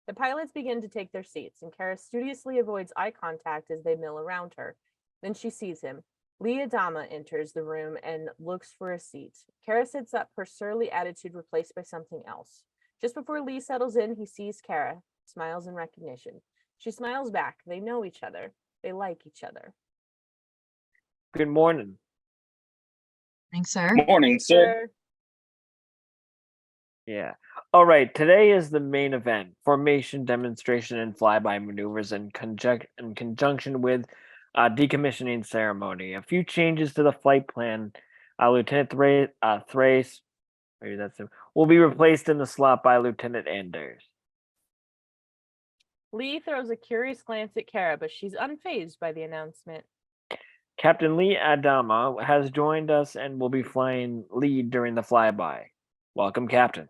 The pilots begin to take their seats, and Kara studiously avoids eye contact as they mill around her. Then she sees him. Lee Adama enters the room and looks for a seat. Kara sits up, her surly attitude replaced by something else. Just before Lee settles in, he sees Kara, smiles in recognition. She smiles back. They know each other. They like each other. Good morning. Thanks, sir. Morning, sir. Yeah. All right. Today is the main event: formation, demonstration, and flyby maneuvers in conjunction with decommissioning ceremony. A few changes to the flight plan. Lieutenant Thrace, maybe that's him, will be replaced in the slot by Lieutenant Anders. Lee throws a curious glance at Kara, but she's unfazed by the announcement. Captain Lee Adama has joined us and will be flying lead during the flyby. Welcome, Captain.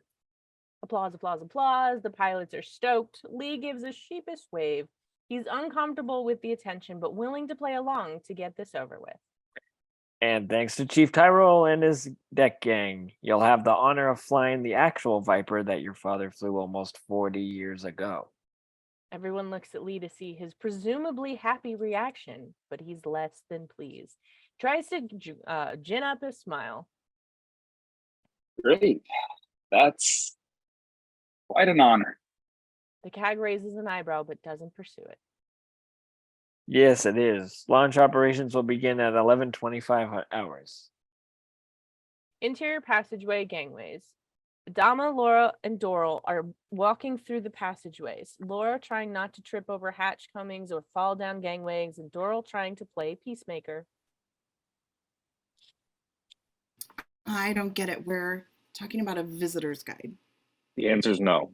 Applause, applause, applause. The pilots are stoked. Lee gives a sheepish wave. He's uncomfortable with the attention, but willing to play along to get this over with. And thanks to Chief Tyrell and his deck gang, you'll have the honor of flying the actual Viper that your father flew almost 40 years ago. Everyone looks at Lee to see his presumably happy reaction, but he's less than pleased. Tries to gin up a smile. Great. That's quite an honor. The CAG raises an eyebrow, but doesn't pursue it. Yes, it is. Launch operations will begin at 11:25 hours. Interior passageway gangways. Dama, Laura, and Doral are walking through the passageways. Laura trying not to trip over hatch combings or fall down gangways, and Doral trying to play peacemaker. I don't get it. We're talking about a visitor's guide. The answer's no.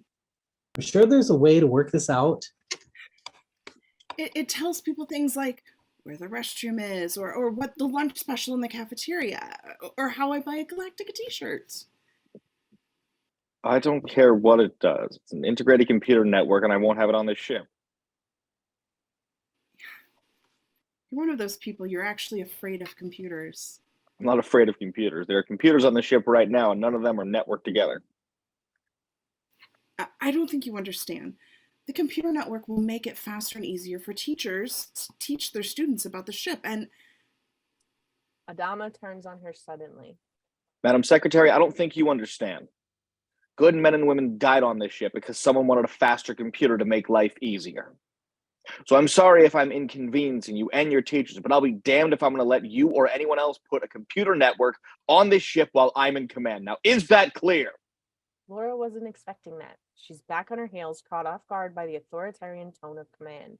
I'm sure there's a way to work this out. It tells people things like where the restroom is, or what the lunch special in the cafeteria, or how I buy a Galactica t-shirts. I don't care what it does. It's an integrated computer network, and I won't have it on this ship. You're one of those people, you're actually afraid of computers. I'm not afraid of computers. There are computers on the ship right now, and none of them are networked together. I don't think you understand. The computer network will make it faster and easier for teachers to teach their students about the ship, and Adama turns on her suddenly. Madam Secretary, I don't think you understand. Good men and women died on this ship because someone wanted a faster computer to make life easier. So I'm sorry if I'm inconveniencing you and your teachers, but I'll be damned if I'm going to let you or anyone else put a computer network on this ship while I'm in command. Now, is that clear? Laura wasn't expecting that. She's back on her heels, caught off guard by the authoritarian tone of command.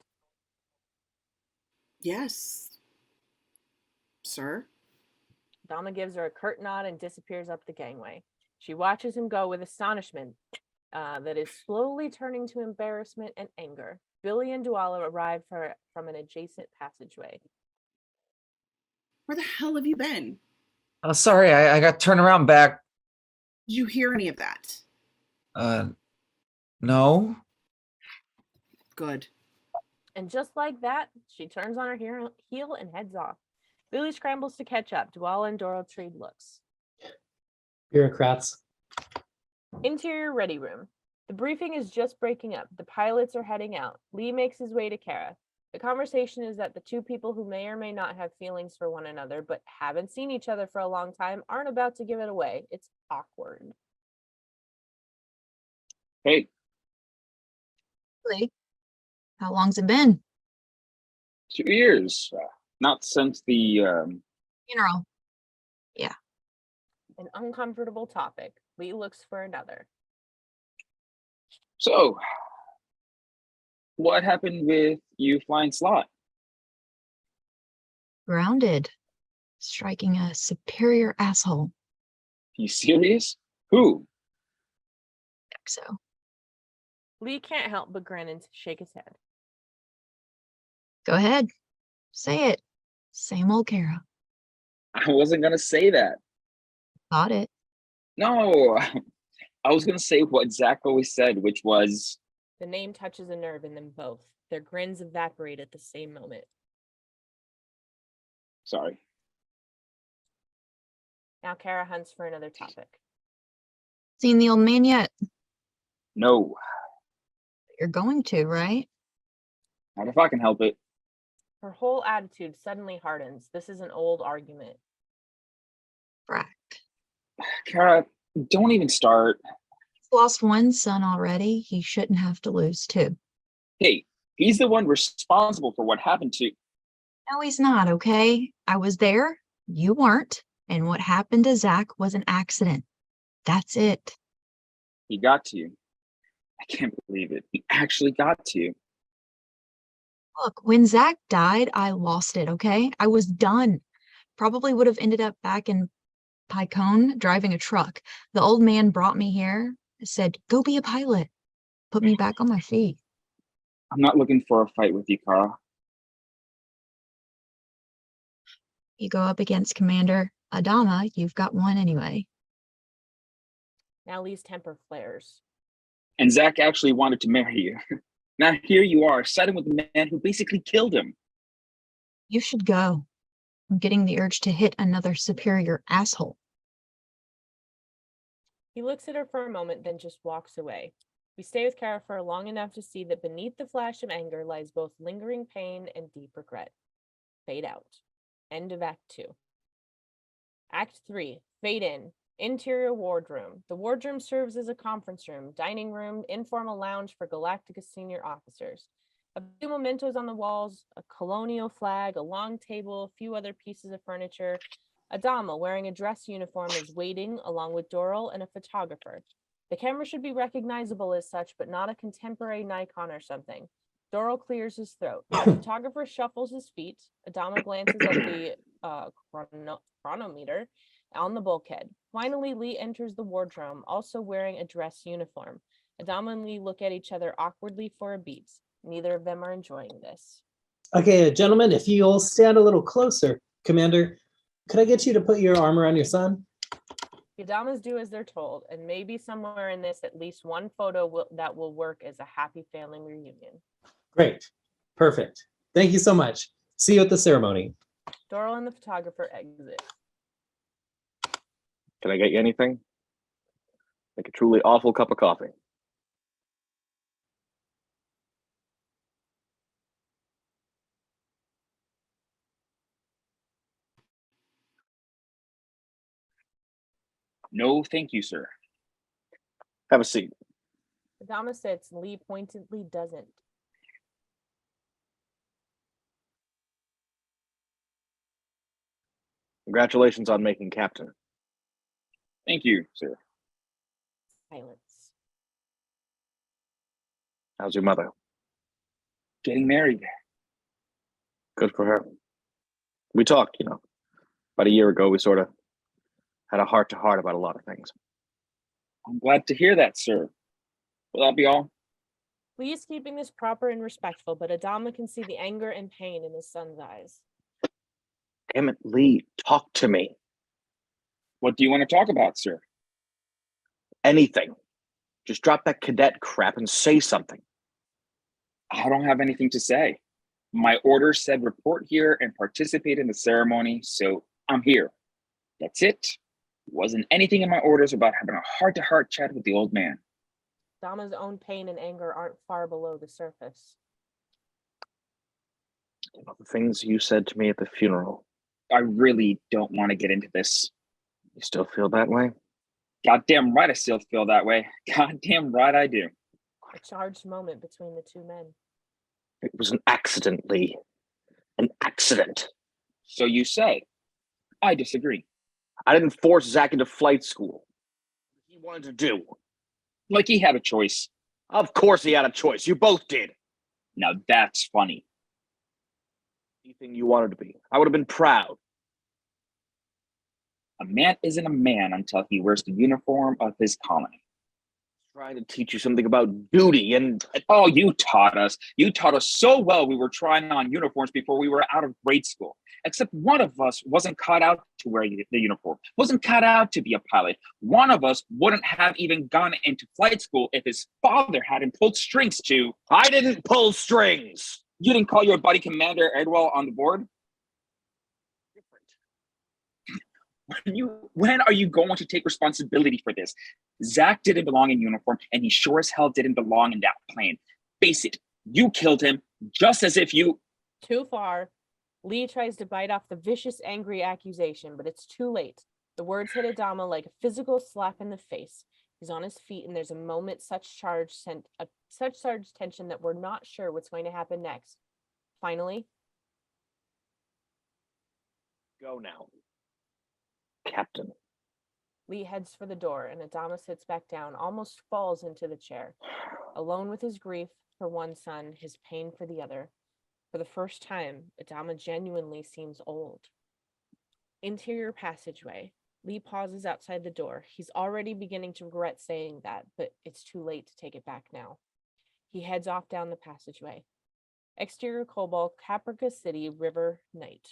Yes, sir. Dama gives her a curt nod and disappears up the gangway. She watches him go with astonishment that is slowly turning to embarrassment and anger. Billy and Duala arrive from an adjacent passageway. Where the hell have you been? Oh, sorry, I got turned around back. Did you hear any of that? No. Good. And just like that, she turns on her heel and heads off. Billy scrambles to catch up. Duala and Doro trade looks. Bureaucrats. Interior ready room. The briefing is just breaking up. The pilots are heading out. Lee makes his way to Kara. The conversation is that the two people who may or may not have feelings for one another but haven't seen each other for a long time aren't about to give it away. It's awkward. Hey, Lee, how long's it been? 2 years. Not since the Funeral. An uncomfortable topic. Lee looks for another. So, what happened with you flying slot? Grounded. Striking a superior asshole. You serious? Who? So, Lee can't help but grin and shake his head. go ahead. Say it. Same old Kara. I wasn't gonna say that. Got it. No, I was gonna say what Zach always said, which was, The name touches a nerve in them both. Their grins evaporate at the same moment. sorry. Now Kara hunts for another topic. Seen the old man yet? No, You're going to, right? not if I can help it. Her whole attitude suddenly hardens. This is an old argument. Brack. Kara, don't even start. He's lost one son already. He shouldn't have to lose two. Hey, he's the one responsible for what happened to. No, he's not, okay? I was there. You weren't. And what happened to Zach was an accident. That's it. He got to you. I can't believe it. He actually got to you. Look, when Zach died, I lost it, okay? I was done. Probably would have ended up back in Picone driving a truck. The old man brought me here, said, go be a pilot. Put me back on my feet. I'm not looking for a fight with you, Kara. You go up against Commander Adama, you've got one anyway. Now Lee's temper flares. And Zach actually wanted to marry you. Now here you are, siding with the man who basically killed him. You should go. I'm getting the urge to hit another superior asshole. He looks at her for a moment, then just walks away. We stay with Kara for long enough to see that beneath the flash of anger lies both lingering pain and deep regret. Fade out. End of Act 2. Act 3. Fade in. Interior wardroom. The wardroom serves as a conference room, dining room, informal lounge for Galactica senior officers. A few mementos on the walls, a colonial flag, a long table, a few other pieces of furniture. Adama, wearing a dress uniform, is waiting, along with Doral and a photographer. The camera should be recognizable as such, but not a contemporary Nikon or something. Doral clears his throat. The photographer shuffles his feet. Adama glances at the chronometer on the bulkhead. Finally, Lee enters the wardroom, also wearing a dress uniform. Adama and Lee look at each other awkwardly for a beat. Neither of them are enjoying this. Okay, gentlemen, if you'll stand a little closer, Commander, could I get you to put your arm around your son? The Adamas do as they're told, and maybe somewhere in this, at least one photo that will work as a happy family reunion. Great. Perfect. Thank you so much. See you at the ceremony. Doral and the photographer exit. Can I get you anything? Like a truly awful cup of coffee. No, thank you, sir. Have a seat. Adama sits, Lee pointedly doesn't. Congratulations on making captain. Thank you, sir. Silence. How's your mother? Getting married. Good for her. We talked, about a year ago. We sort of had a heart-to-heart about a lot of things. I'm glad to hear that, sir. Will that be all? Lee is keeping this proper and respectful, but Adama can see the anger and pain in his son's eyes. Damn it, Lee, talk to me. What do you want to talk about, sir? Anything. Just drop that cadet crap and say something. I don't have anything to say. My order said report here and participate in the ceremony, so I'm here. That's it. Wasn't anything in my orders about having a heart-to-heart chat with the old man. Adama's own pain and anger aren't far below the surface. The things you said to me at the funeral. I really don't want to get into this. You still feel that way? Goddamn right I still feel that way. Goddamn right I do. A charged moment between the two men. It was an accident, Lee. An accident. So you say. I disagree. I didn't force Zach into flight school. He wanted to do. Like he had a choice. Of course he had a choice. You both did. Now that's funny. Anything you wanted to be. I would have been proud. A man isn't a man until he wears the uniform of his colony. Trying to teach you something about duty and... Oh, you taught us. You taught us so well we were trying on uniforms before we were out of grade school. Except one of us wasn't cut out to wear the uniform, wasn't cut out to be a pilot. One of us wouldn't have even gone into flight school if his father hadn't pulled strings to... I didn't pull strings! You didn't call your buddy Commander Edwell on the board? When are you going to take responsibility for this? Zach didn't belong in uniform, and he sure as hell didn't belong in that plane. Face it, you killed him, just as if you... Too far. Lee tries to bite off the vicious, angry accusation, but it's too late. The words hit Adama like a physical slap in the face. He's on his feet, and there's a moment such charged tension that we're not sure what's going to happen next. Finally, go now, Captain. Lee heads for the door, and Adama sits back down, almost falls into the chair. Alone with his grief for one son, his pain for the other. For the first time, Adama genuinely seems old. Interior passageway. Lee pauses outside the door. He's already beginning to regret saying that, but it's too late to take it back now. He heads off down the passageway. Exterior Cobalt, Caprica City, River, night.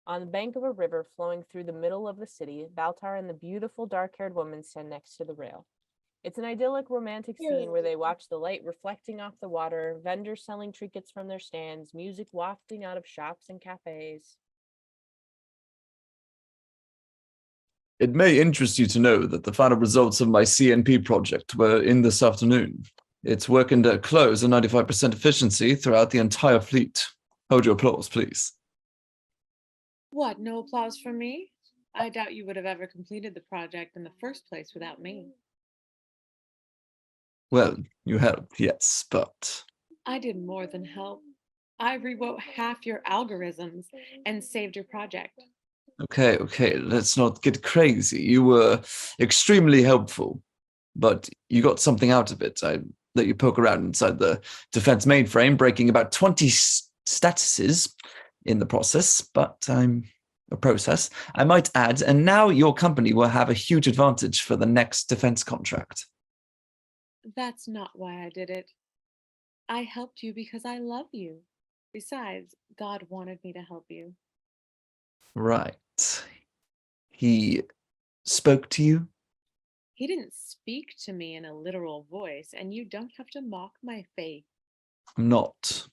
On the bank of a river flowing through the middle of the city, Baltar and the beautiful dark-haired woman stand next to the rail. It's an idyllic, romantic scene where they watch the light reflecting off the water, vendors selling trinkets from their stands, music wafting out of shops and cafes. It may interest you to know that the final results of my CNP project were in this afternoon. It's working to close a 95% efficiency throughout the entire fleet. Hold your applause, please. What, no applause from me? I doubt you would have ever completed the project in the first place without me. Well, you helped, yes, but... I did more than help. I rewrote half your algorithms and saved your project. Okay, let's not get crazy. You were extremely helpful, but you got something out of it. I let you poke around inside the defense mainframe, breaking about 20 statuses in the process, but I'm a process, I might add, and now your company will have a huge advantage for the next defense contract. That's not why I did it. I helped you because I love you. Besides, God wanted me to help you. Right. He spoke to you? He didn't speak to me in a literal voice, and you don't have to mock my faith. I'm not.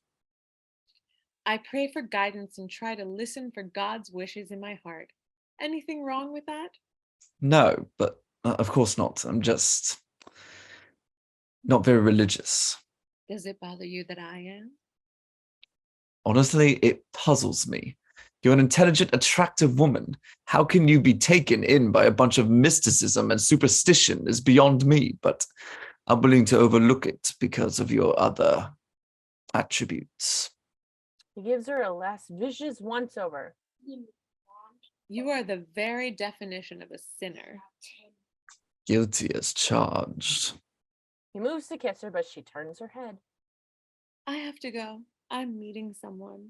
I pray for guidance and try to listen for God's wishes in my heart. Anything wrong with that? No, but of course not. I'm just not very religious. Does it bother you that I am? Honestly, it puzzles me. You're an intelligent, attractive woman. How can you be taken in by a bunch of mysticism and superstition is beyond me, but I'm willing to overlook it because of your other attributes. He gives her a last vicious once-over. You are the very definition of a sinner. Guilty as charged. He moves to kiss her, but she turns her head. I have to go. I'm meeting someone.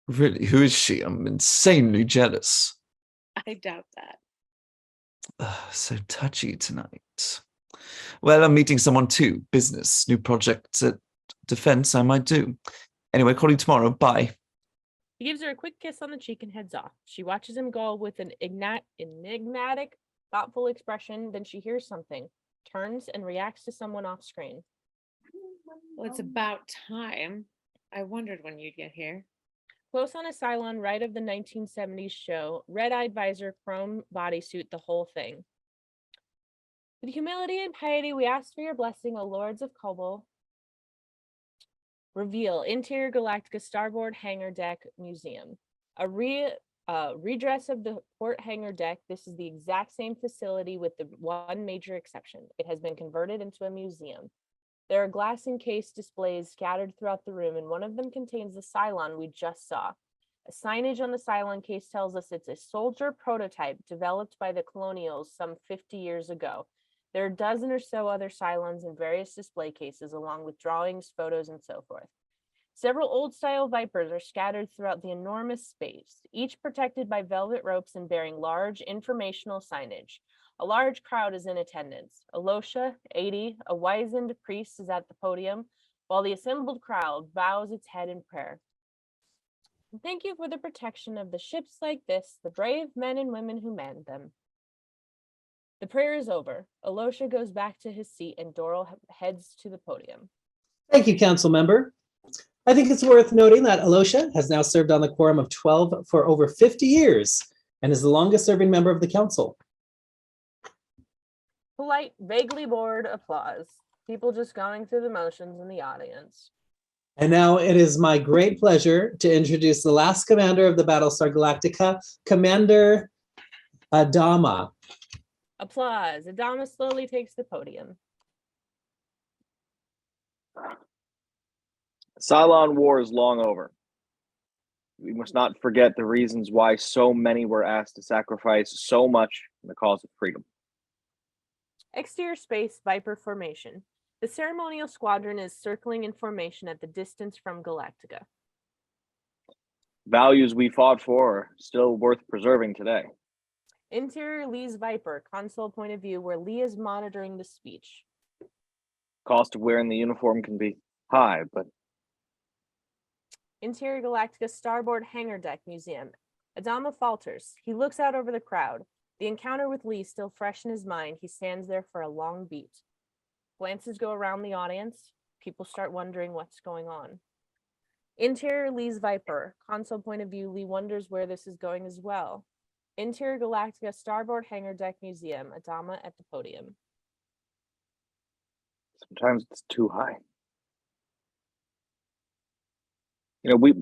Really, who is she? I'm insanely jealous. I doubt that. So touchy tonight. Well, I'm meeting someone too. Business, new projects at defense I might do. Anyway, call you tomorrow. Bye. He gives her a quick kiss on the cheek and heads off. She watches him go with an enigmatic, thoughtful expression. Then she hears something, turns, and reacts to someone off screen. Well, it's about time. I wondered when you'd get here. Close on a Cylon right of the 1970s show, red-eyed visor, chrome bodysuit, the whole thing. With humility and piety, we ask for your blessing, O Lords of Kobol. Reveal interior Galactica starboard hangar deck museum. A redress of the port hangar deck. This is the exact same facility with the one major exception. It has been converted into a museum. There are glass encased displays scattered throughout the room, and one of them contains the Cylon we just saw. A signage on the Cylon case tells us it's a soldier prototype developed by the Colonials some 50 years ago. There are a dozen or so other Cylons in various display cases, along with drawings, photos, and so forth. Several old-style Vipers are scattered throughout the enormous space, each protected by velvet ropes and bearing large informational signage. A large crowd is in attendance. Alosha, 80, a wizened priest, is at the podium, while the assembled crowd bows its head in prayer. Thank you for the protection of the ships like this, the brave men and women who manned them. The prayer is over. Alosha goes back to his seat and Doral heads to the podium. Thank you, council member. I think it's worth noting that Alosha has now served on the quorum of 12 for over 50 years and is the longest serving member of the council. Polite, vaguely bored applause. People just going through the motions in the audience. And now it is my great pleasure to introduce the last commander of the Battlestar Galactica, Commander Adama. Applause. Adama slowly takes the podium. Cylon War is long over. We must not forget the reasons why so many were asked to sacrifice so much in the cause of freedom. Exterior space, Viper formation. The ceremonial squadron is circling in formation at the distance from Galactica. Values we fought for are still worth preserving today. Interior Lee's Viper, console point of view where Lee is monitoring the speech. Cost of wearing the uniform can be high, but Interior Galactica starboard hangar deck museum. Adama falters. He looks out over the crowd. The encounter with Lee still fresh in his mind. He stands there for a long beat. Glances go around the audience. People start wondering what's going on. Interior Lee's Viper, console point of view, Lee wonders where this is going as well. Interior Galactica starboard hangar deck museum. Adama at the podium. sometimes it's too high. You know, we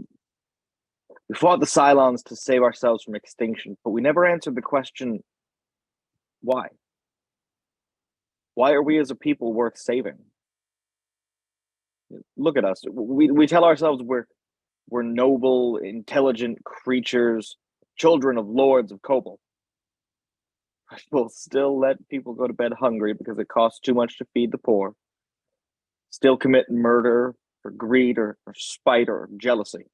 fought the Cylons to save ourselves from extinction, but we never answered the question, why? Why are we as a people worth saving? Look at us. We tell ourselves we're noble, intelligent creatures, children of lords of Kobol. We'll still let people go to bed hungry because it costs too much to feed the poor. Still commit murder for greed or spite or jealousy.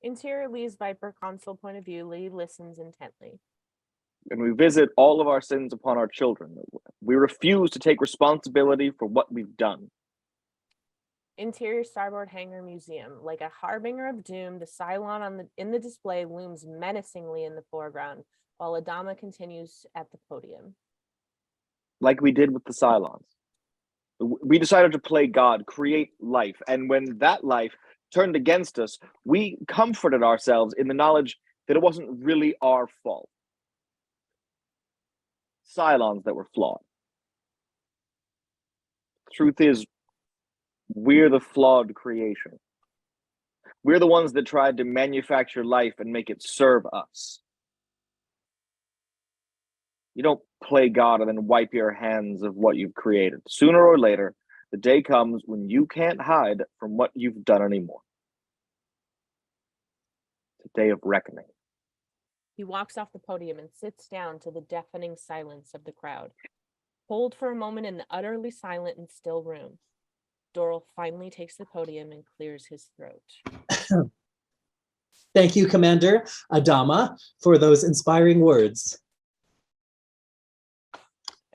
Interior Lee's Viper, console point of view, Lee listens intently. And we visit all of our sins upon our children. We refuse to take responsibility for what we've done. Interior starboard hangar museum. Like a harbinger of doom, the Cylon in the display looms menacingly in the foreground, while Adama continues at the podium. Like we did with the Cylons. We decided to play God, create life, and when that life turned against us, we comforted ourselves in the knowledge that it wasn't really our fault. Cylons that were flawed. Truth is, we're the flawed creation. We're the ones that tried to manufacture life and make it serve us. You don't play God and then wipe your hands of what you've created. Sooner or later, the day comes when you can't hide from what you've done anymore. It's a day of reckoning. He walks off the podium and sits down to the deafening silence of the crowd. Hold for a moment in the utterly silent and still room. Doral finally takes the podium and clears his throat. Thank you, Commander Adama, for those inspiring words.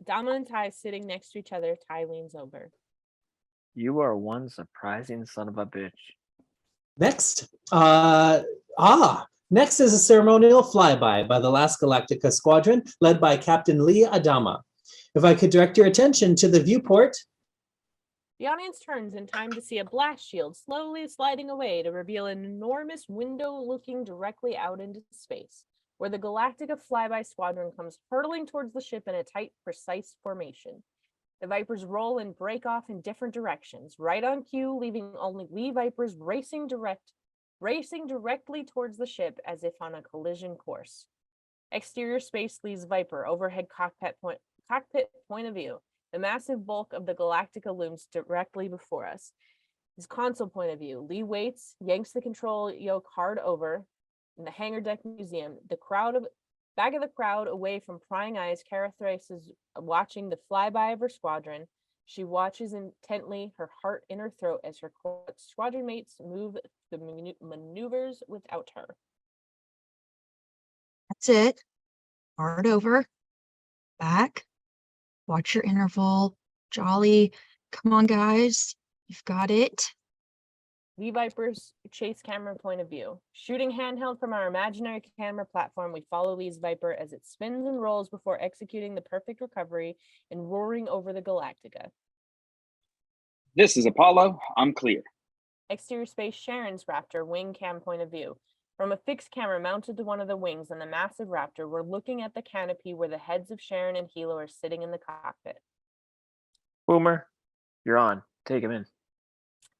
Adama and Ty sitting next to each other. Ty leans over. You are one surprising son of a bitch. Next, next is a ceremonial flyby by the last Galactica squadron, led by Captain Lee Adama. If I could direct your attention to the viewport. The audience turns in time to see a blast shield slowly sliding away to reveal an enormous window looking directly out into space, where the Galactica flyby squadron comes hurtling towards the ship in a tight, precise formation. The Vipers roll and break off in different directions, right on cue, leaving only Lee Vipers racing directly towards the ship as if on a collision course. Exterior space Lee's Viper, overhead cockpit point of view. The massive bulk of the Galactica looms directly before us. His console point of view, Lee waits, yanks the control yoke hard over. In the hangar deck museum, back of the crowd, away from prying eyes, Kara Thrace is watching the flyby of her squadron. She watches intently, her heart in her throat, as her squadron mates move the maneuvers without her. That's it. Hard over. Back. Watch your interval. Jolly. Come on, guys. You've got it. Lee Viper's chase camera point of view. Shooting handheld from our imaginary camera platform, we follow Lee's Viper as it spins and rolls before executing the perfect recovery and roaring over the Galactica. This is Apollo. I'm clear. Exterior space Sharon's Raptor wing cam point of view. From a fixed camera mounted to one of the wings on the massive Raptor, we're looking at the canopy where the heads of Sharon and Hilo are sitting in the cockpit. Boomer, you're on. Take him in.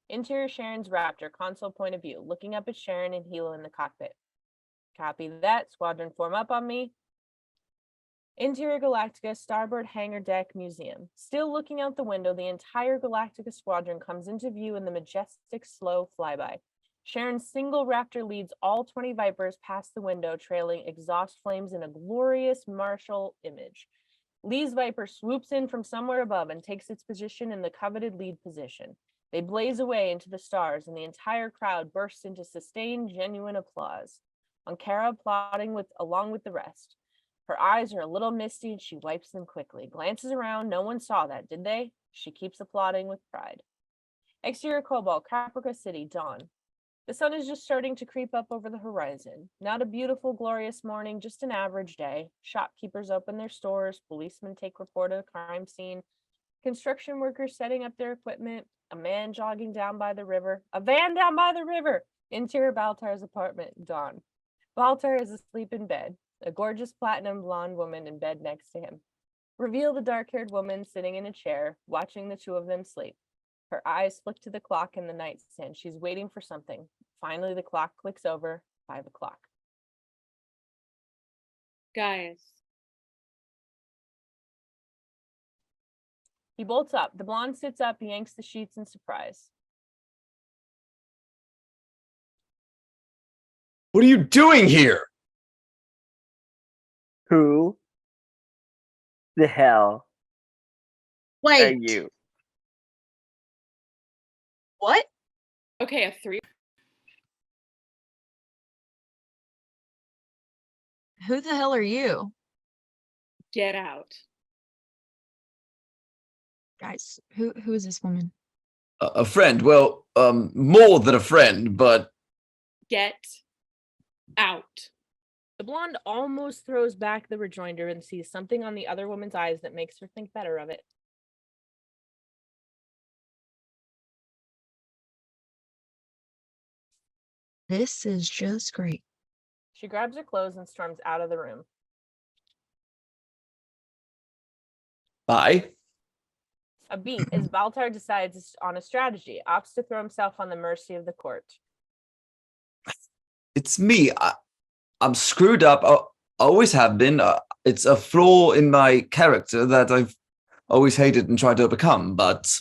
Interior Sharon's Raptor console point of view, looking up at Sharon and Hilo in the cockpit. Copy that. Squadron form up on me. Interior Galactica starboard hangar deck museum. Still looking out the window, the entire Galactica squadron comes into view in the majestic slow flyby. Sharon's single Raptor leads all 20 Vipers past the window, trailing exhaust flames in a glorious martial image. Lee's Viper swoops in from somewhere above and takes its position in the coveted lead position. They blaze away into the stars, and the entire crowd bursts into sustained, genuine applause. Ankara applauding along with the rest. Her eyes are a little misty, and she wipes them quickly. Glances around. No one saw that, did they? She keeps applauding with pride. Exterior Cobalt, Caprica City, dawn. The sun is just starting to creep up over the horizon. Not a beautiful, glorious morning, just an average day. Shopkeepers open their stores. Policemen take report of the crime scene. Construction workers setting up their equipment. A man jogging down by the river. A van down by the river! Interior Baltar's apartment, dawn. Baltar is asleep in bed. A gorgeous platinum blonde woman in bed next to him. Reveal the dark-haired woman sitting in a chair, watching the two of them sleep. Her eyes flick to the clock in the nightstand. She's waiting for something. Finally, the clock clicks over. 5 o'clock. Guys. He bolts up. The blonde sits up, yanks the sheets in surprise. What are you doing here? Who the hell are Wait. you? What? Okay, a 3. Who the hell are you? Get out. Guys, who is this woman? A friend. Well, more than a friend, but Get out. The blonde almost throws back the rejoinder and sees something on the other woman's eyes that makes her think better of it. This is just great. She grabs her clothes and storms out of the room. bye. A beat as Baltar decides on a strategy, opts to throw himself on the mercy of the court. It's me. I'm screwed up. I always have been. It's a flaw in my character that I've always hated and tried to overcome, but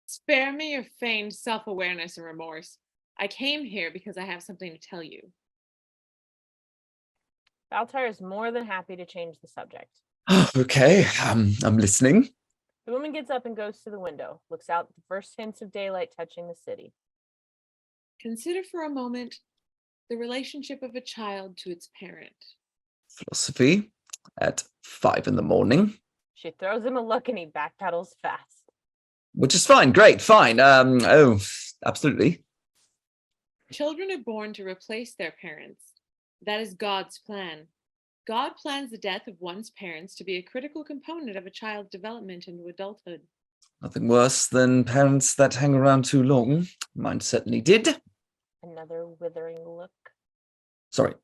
Spare me your feigned self-awareness and remorse. I came here because I have something to tell you. Baltar is more than happy to change the subject. okay, I'm listening. The woman gets up and goes to the window, looks out at the first hints of daylight touching the city. Consider for a moment the relationship of a child to its parent. Philosophy at 5 in the morning, She throws him a look and he backpedals fast. which is fine. Great, fine. Oh, absolutely. Children are born to replace their parents. That is God's plan. God plans the death of one's parents to be a critical component of a child's development into adulthood. Nothing worse than parents that hang around too long. Mine certainly did. Another withering look. Sorry.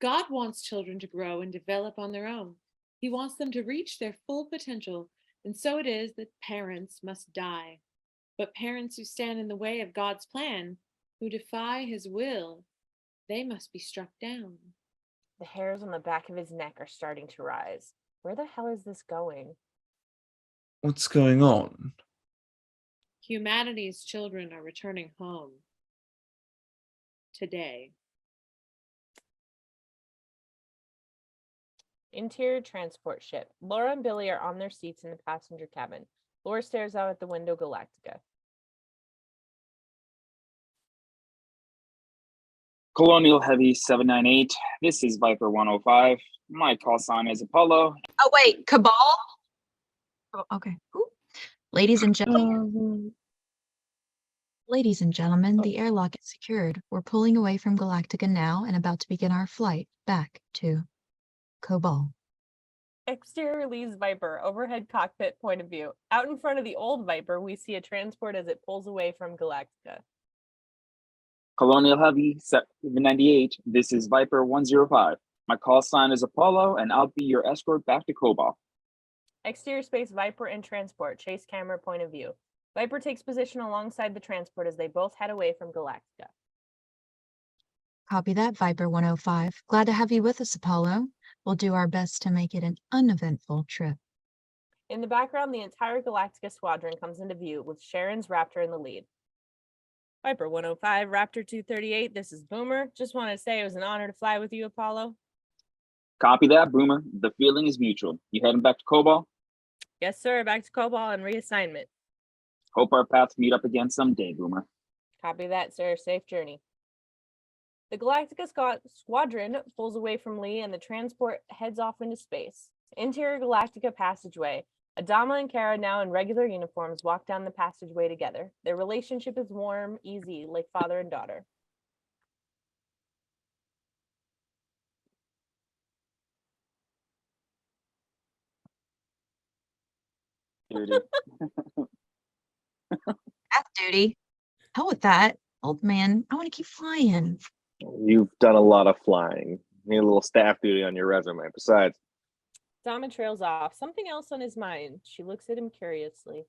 God wants children to grow and develop on their own. He wants them to reach their full potential, and so it is that parents must die. But parents who stand in the way of God's plan, who defy his will, they must be struck down. The hairs on the back of his neck are starting to rise. Where the hell is this going? What's going on? Humanity's children are returning home. Today. Interior transport ship. Laura and Billy are on their seats in the passenger cabin. Laura stares out at the window Galactica. Colonial Heavy 798. This is Viper 105. My call sign is Apollo. Oh, wait, Cabal? Oh, okay. Ooh. Ladies and gentlemen. Ladies and gentlemen, the airlock is secured. We're pulling away from Galactica now and about to begin our flight back to Cobol. Exterior leaves Viper, overhead cockpit point of view. Out in front of the old Viper, we see a transport as it pulls away from Galactica. Colonial Heavy 798. This is Viper 105. My call sign is Apollo, and I'll be your escort back to Cobalt. Exterior space Viper and transport, chase camera point of view. Viper takes position alongside the transport as they both head away from Galactica. Copy that, Viper 105. Glad to have you with us, Apollo. We'll do our best to make it an uneventful trip. In the background, the entire Galactica squadron comes into view, with Sharon's Raptor in the lead. Viper 105, Raptor 238, this is Boomer. Just want to say it was an honor to fly with you, Apollo. Copy that, Boomer. The feeling is mutual. You heading back to Cobalt? Yes, sir, back to Cobalt and reassignment. Hope our paths meet up again someday, Boomer. Copy that, sir. Safe journey. The Galactica squadron pulls away from Lee and the transport heads off into space. Interior Galactica passageway. Adama and Kara, now in regular uniforms, walk down the passageway together. Their relationship is warm, easy, like father and daughter. Duty. F duty. Hell with that. Old man, I want to keep flying. You've done a lot of flying. You need a little staff duty on your resume. Besides, Adama trails off. Something else on his mind. She looks at him curiously.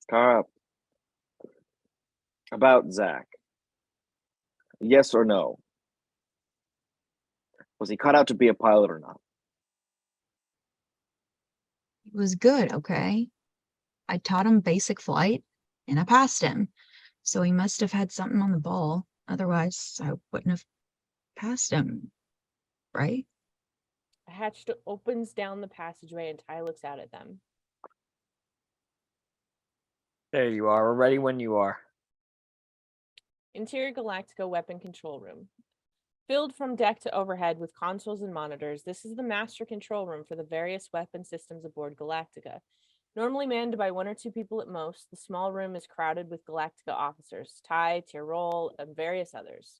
Kara, about Zach. Yes or no? Was he cut out to be a pilot or not? It was good, okay? I taught him basic flight, and I passed him. So he must have had something on the ball. Otherwise, I wouldn't have passed him. Right? A hatch opens down the passageway and Ty looks out at them. There you are. We're ready when you are. Interior Galactica weapon control room. Filled from deck to overhead with consoles and monitors, this is the master control room for the various weapon systems aboard Galactica. Normally manned by 1 or 2 people at most, the small room is crowded with Galactica officers, Ty, Tyrol, and various others.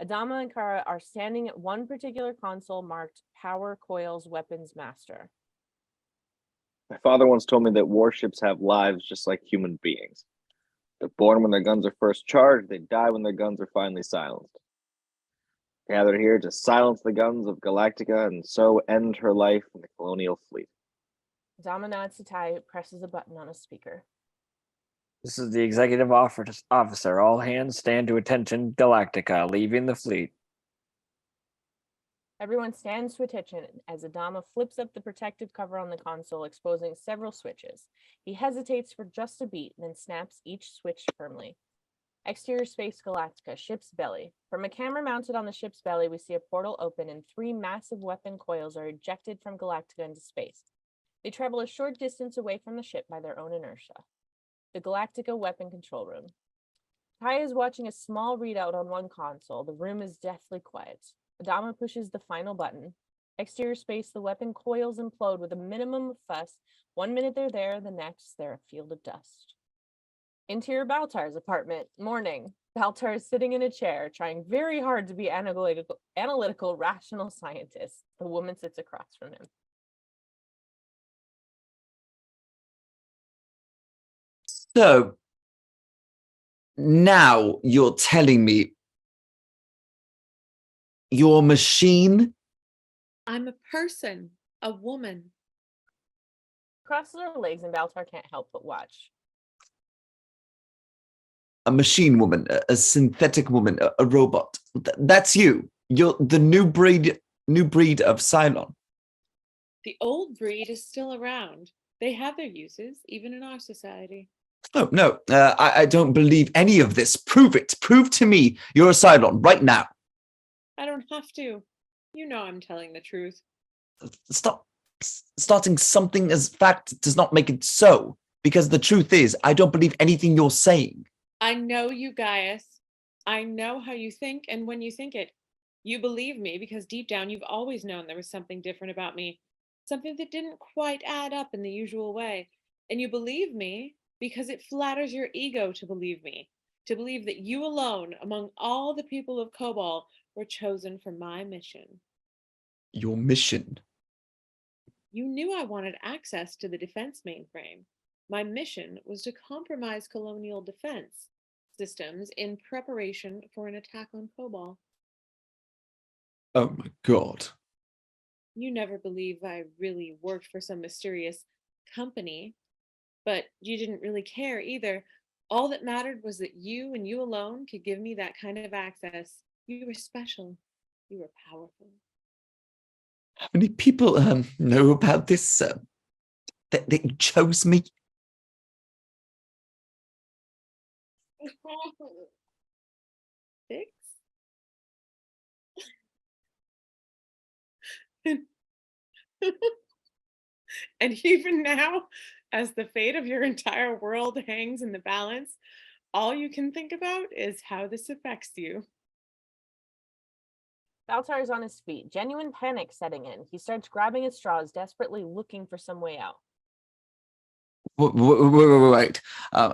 Adama and Kara are standing at one particular console marked Power Coils Weapons Master. My father once told me that warships have lives just like human beings. They're born when their guns are first charged, they die when their guns are finally silenced. Gathered here to silence the guns of Galactica and so end her life in the colonial fleet. Adama nods to Ty, who presses a button on a speaker. This is the executive officer. All hands stand to attention. Galactica, leaving the fleet. Everyone stands to attention as Adama flips up the protective cover on the console, exposing several switches. He hesitates for just a beat, then snaps each switch firmly. Exterior space Galactica, ship's belly. From a camera mounted on the ship's belly, we see a portal open and 3 massive weapon coils are ejected from Galactica into space. They travel a short distance away from the ship by their own inertia. The Galactica weapon control room. Kai is watching a small readout on one console. The room is deathly quiet. Adama pushes the final button. Exterior space, the weapon coils implode with a minimum of fuss. 1 minute they're there, the next they're a field of dust. Interior Baltar's apartment. Morning. Baltar is sitting in a chair, trying very hard to be analytical, rational scientist. The woman sits across from him. So now you're telling me your machine? I'm a person, a woman. Crosses her legs and Baltar can't help but watch. A machine woman, a synthetic woman, a robot. That's you. You're the new breed of Cylon. The old breed is still around. They have their uses, even in our society. Oh, no, I don't believe any of this. Prove it. Prove to me you're a Cylon right now. I don't have to. You know I'm telling the truth. Stop starting something as fact does not make it so. Because the truth is, I don't believe anything you're saying. I know you, Gaius. I know how you think and when you think it. You believe me because deep down you've always known there was something different about me. Something that didn't quite add up in the usual way. And you believe me because it flatters your ego to believe me. To believe that you alone, among all the people of Kobol, were chosen for my mission. Your mission? You knew I wanted access to the defense mainframe. My mission was to compromise colonial defense systems in preparation for an attack on Kobol. Oh my god. You never believe I really worked for some mysterious company, but you didn't really care either. All that mattered was that you and you alone could give me that kind of access. You were special. You were powerful. How many people know about this? That you chose me? 6? And even now, as the fate of your entire world hangs in the balance, all you can think about is how this affects you. Baltar is on his feet, genuine panic setting in. He starts grabbing at straws, desperately looking for some way out. Wait.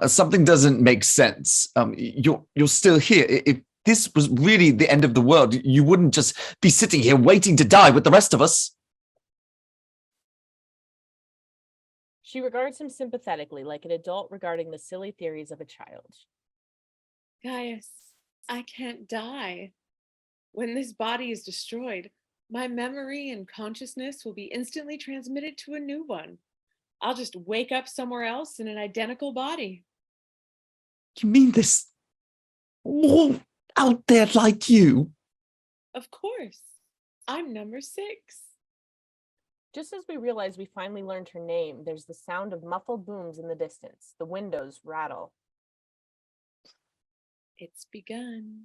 Something doesn't make sense. You're still here. If this was really the end of the world, you wouldn't just be sitting here waiting to die with the rest of us. She regards him sympathetically, like an adult regarding the silly theories of a child. Gaius, I can't die. When this body is destroyed, my memory and consciousness will be instantly transmitted to a new one. I'll just wake up somewhere else in an identical body. You mean there's all out there like you? Of course. I'm number 6. Just as we realize we finally learned her name, there's the sound of muffled booms in the distance. The windows rattle. It's begun.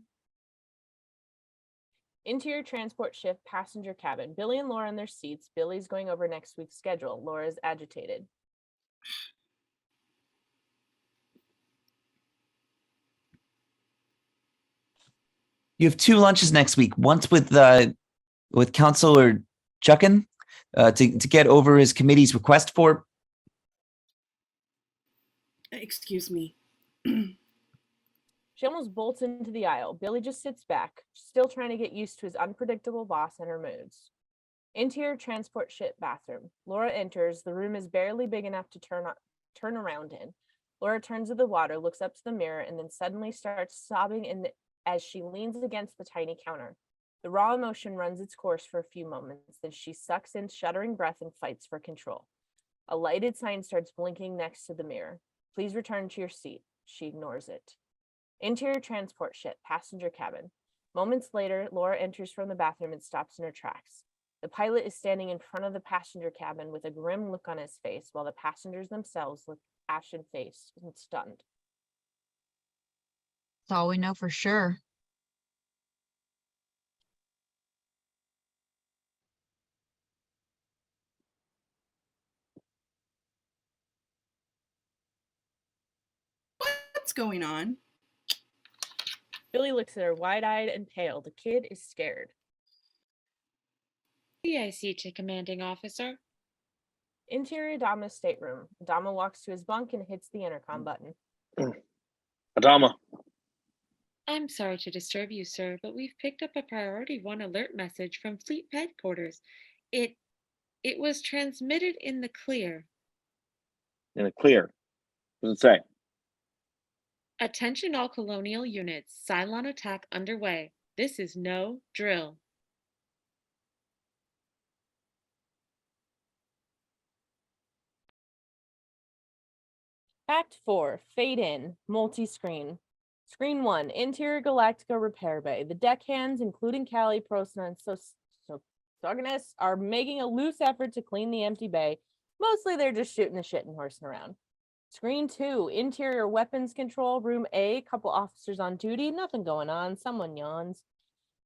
Interior transport ship, passenger cabin. Billy and Laura in their seats. Billy's going over next week's schedule. Laura's agitated. You have 2 lunches next week. Once with Counselor Chuckin to get over his committee's request for. Excuse me. She almost bolts into the aisle. Billy just sits back, still trying to get used to his unpredictable boss and her moods. Interior transport ship bathroom. Laura enters. The room is barely big enough to turn around in. Laura turns to the water, looks up to the mirror, and then suddenly starts sobbing as she leans against the tiny counter. The raw emotion runs its course for a few moments, then she sucks in shuddering breath and fights for control. A lighted sign starts blinking next to the mirror. Please return to your seat. She ignores it. Interior transport ship, passenger cabin. Moments later, Laura enters from the bathroom and stops in her tracks. The pilot is standing in front of the passenger cabin with a grim look on his face, while the passengers themselves look ashen-faced and stunned. That's all we know for sure. What's going on? Billy looks at her wide-eyed and pale. The kid is scared. CIC to commanding officer. Interior Adama's stateroom. Adama walks to his bunk and hits the intercom button. Adama, I'm sorry to disturb you, sir, but we've picked up a priority 1 alert message from Fleet headquarters. It was transmitted in the clear. in the clear. What does it say? Attention all colonial units. Cylon attack underway. This is no drill. Act 4, Fade In, Multi-Screen. Screen 1, Interior Galactica Repair Bay. The deckhands, including Callie, Prosna, and Sogonis, are making a loose effort to clean the empty bay. Mostly they're just shooting the shit and horsing around. Screen 2, Interior Weapons Control, Room A. Couple officers on duty, nothing going on. Someone yawns.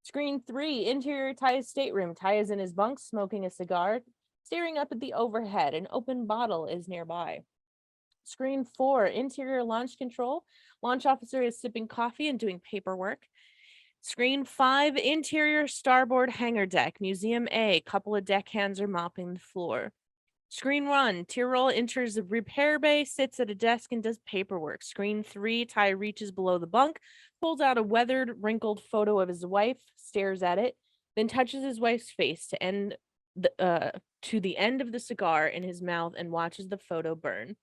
Screen 3, Interior Ty's stateroom. Ty is in his bunk, smoking a cigar, staring up at the overhead. An open bottle is nearby. Screen 4, Interior Launch Control. Launch officer is sipping coffee and doing paperwork. Screen 5, Interior Starboard Hangar Deck, Museum A. Couple of deckhands are mopping the floor. Screen 1, Tyrrell enters the repair bay, sits at a desk and does paperwork. Screen 3, Ty reaches below the bunk, pulls out a weathered, wrinkled photo of his wife, stares at it, then touches his wife's face to the end of the cigar in his mouth and watches the photo burn.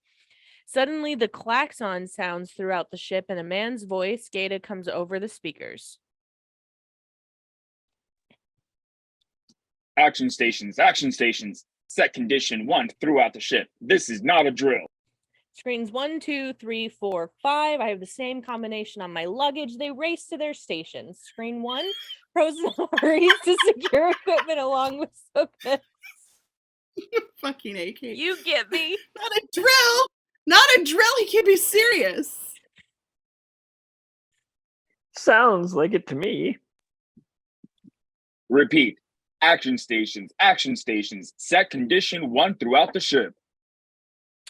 Suddenly, the klaxon sounds throughout the ship, and a man's voice, Gata, comes over the speakers. Action stations, action stations. Set condition 1 throughout the ship. This is not a drill. Screens 1, 2, 3, 4, 5. I have the same combination on my luggage. They race to their stations. Screen 1, Prosna hurries to secure equipment along with Soka. Fucking AK. You get me. Not a drill! Not a drill! He can't be serious! Sounds like it to me. Repeat. Action stations, set condition 1 throughout the ship.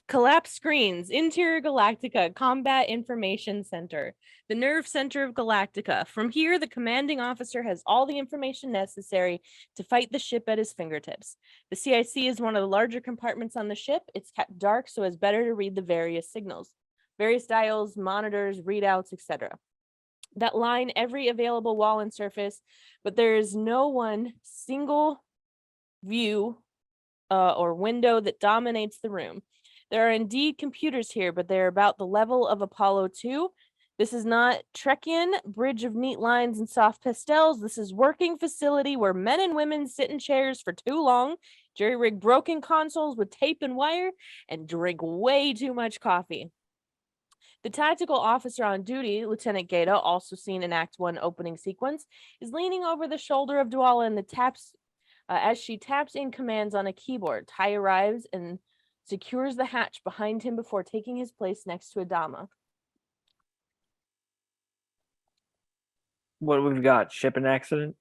Collapse screens, Interior Galactica, Combat Information Center, the nerve center of Galactica. From here, the commanding officer has all the information necessary to fight the ship at his fingertips. The CIC is one of the larger compartments on the ship. It's kept dark, so it's better to read the various signals, various dials, monitors, readouts, etc. that line every available wall and surface, but there is no one single view or window that dominates the room. There are indeed computers here, but they're about the level of Apollo 2. This is not Trekian, bridge of neat lines and soft pastels. This is working facility where men and women sit in chairs for too long, jerry-rig broken consoles with tape and wire, and drink way too much coffee. The tactical officer on duty, Lieutenant Gata, also seen in Act 1 opening sequence, is leaning over the shoulder of Dwala and as she taps in commands on a keyboard. Ty arrives and secures the hatch behind him before taking his place next to Adama. What we've got? Shipping accident?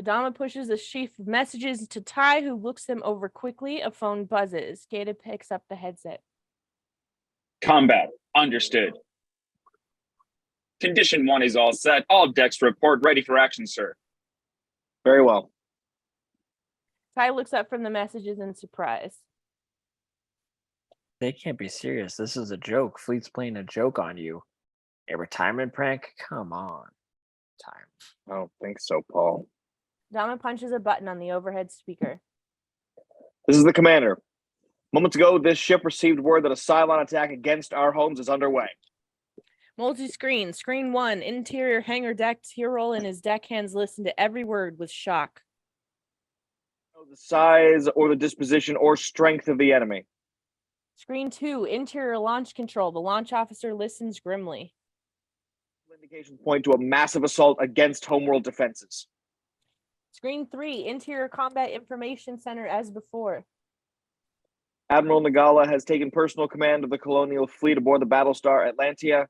Adama pushes a sheaf of messages to Ty, who looks them over quickly. A phone buzzes. Gata picks up the headset. Combat. Understood. Condition 1 is all set. All decks report ready for action, sir. Very well. Ty looks up from the messages in surprise. They can't be serious. This is a joke. Fleet's playing a joke on you. A retirement prank? Come on. Time. I don't think so, Paul. Adama punches a button on the overhead speaker. This is the commander. Moments ago, this ship received word that a Cylon attack against our homes is underway. Multi-screen. Screen 1. Interior hangar deck. Tyrrell and his deckhands listen to every word with shock. The size or the disposition or strength of the enemy. Screen 2, interior launch control. The launch officer listens grimly. Indications point to a massive assault against homeworld defenses. Screen 3, interior combat information center as before. Admiral Nagala has taken personal command of the colonial fleet aboard the Battlestar Atlantia,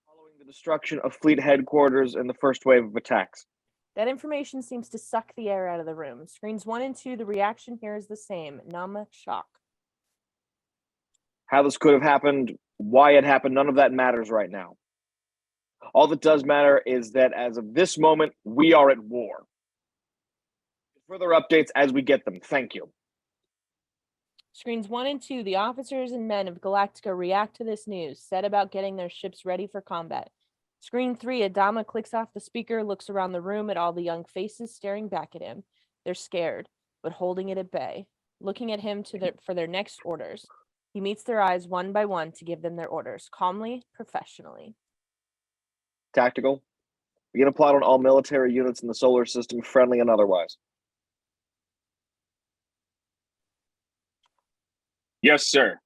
following the destruction of fleet headquarters in the first wave of attacks. That information seems to suck the air out of the room. Screens 1 and 2, the reaction here is the same. Numb shock. How this could have happened, why it happened, none of that matters right now. All that does matter is that as of this moment, we are at war. Further updates as we get them. Thank you. Screens 1 and 2, the officers and men of Galactica react to this news, set about getting their ships ready for combat. Screen 3, Adama clicks off the speaker, looks around the room at all the young faces staring back at him. They're scared, but holding it at bay, looking at him for their next orders. He meets their eyes one by one to give them their orders, calmly, professionally. Tactical. Begin a plot on all military units in the solar system, friendly and otherwise. Yes, sir.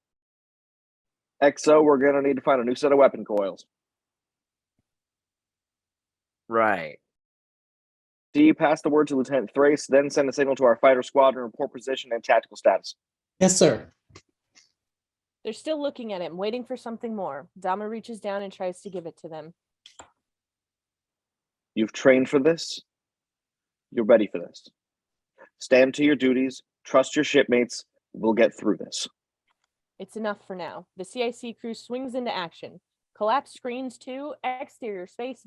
XO, we're going to need to find a new set of weapon coils. Right. D, pass the word to Lieutenant Thrace, then send a signal to our fighter squadron, report position and tactical status. Yes, sir. They're still looking at him, waiting for something more. Dama reaches down and tries to give it to them. You've trained for this. You're ready for this. Stand to your duties. Trust your shipmates. We'll get through this. It's enough for now. The CIC crew swings into action. Collapse screens 2, exterior space,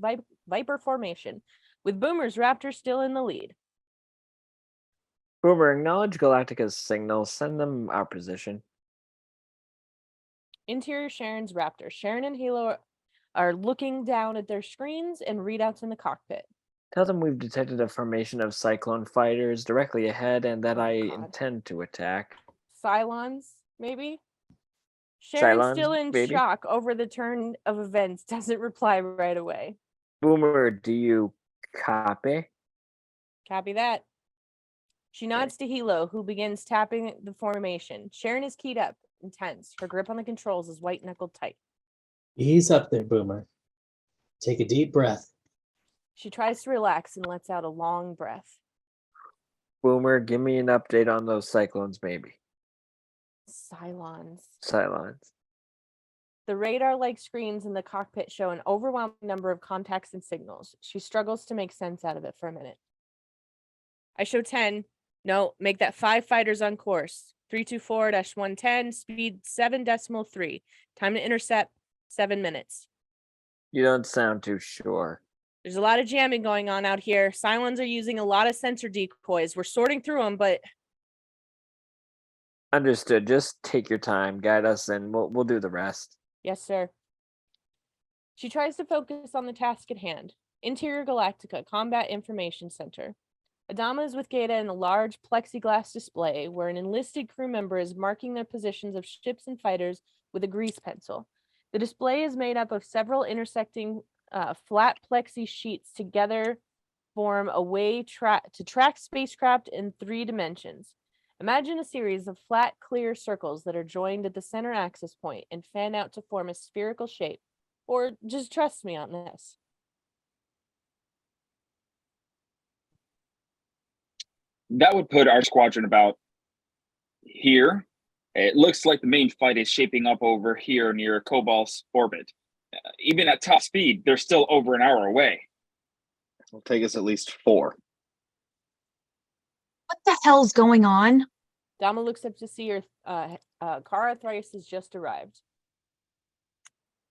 Viper formation, with Boomer's Raptor still in the lead. Boomer, acknowledge Galactica's signal. Send them our position. Interior Sharon's Raptor. Sharon and Halo are looking down at their screens and readouts in the cockpit. Tell them we've detected a formation of Cyclone fighters directly ahead and that I God. intend to attack. Cylons, maybe? Sharon, Cylons, still in maybe? shock over the turn of events, doesn't reply right away. Boomer, do you copy? Copy that. She nods to Hilo, who begins tapping the formation. Sharon is keyed up, intense. Her grip on the controls is white-knuckled tight. Ease up there, Boomer. Take a deep breath. She tries to relax and lets out a long breath. Boomer, give me an update on those cyclones, maybe. Cylons. Cylons. The radar-like screens in the cockpit show an overwhelming number of contacts and signals. She struggles to make sense out of it for a minute. I show 10. No, make that 5 fighters on course. 324-110, speed 7.3. Time to intercept, 7 minutes. You don't sound too sure. There's a lot of jamming going on out here. Cylons are using a lot of sensor decoys. We're sorting through them, but... Understood. Just take your time, guide us, and we'll do the rest. Yes, sir. She tries to focus on the task at hand. Interior Galactica Combat Information Center. Adama is with Gata in a large plexiglass display where an enlisted crew member is marking their positions of ships and fighters with a grease pencil. The display is made up of several intersecting flat plexi sheets together form a way to track spacecraft in 3 dimensions. Imagine a series of flat, clear circles that are joined at the center axis point and fan out to form a spherical shape. Or just trust me on this. That would put our squadron about here. It looks like the main fight is shaping up over here near Cobalt's orbit. Even at top speed, they're still over an hour away. It'll take us at least 4. What the hell's going on? Dama looks up to see her. Kara Thrice has just arrived.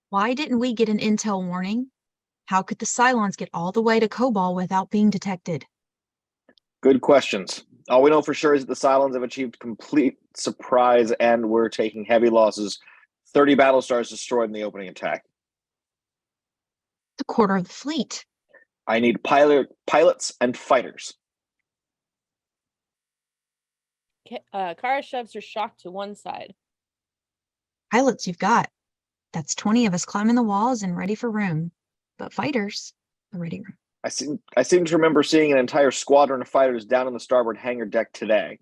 Why didn't we get an intel warning? How could the Cylons get all the way to Cobalt without being detected? Good questions. All we know for sure is that the Cylons have achieved complete surprise and we're taking heavy losses. 30 Battlestars destroyed in the opening attack. A quarter of the fleet. I need pilots and fighters. Kara shoves her shock to one side. Pilots you've got. That's 20 of us climbing the walls and ready for room. But fighters, the ready room. I seem to remember seeing an entire squadron of fighters down on the starboard hangar deck today.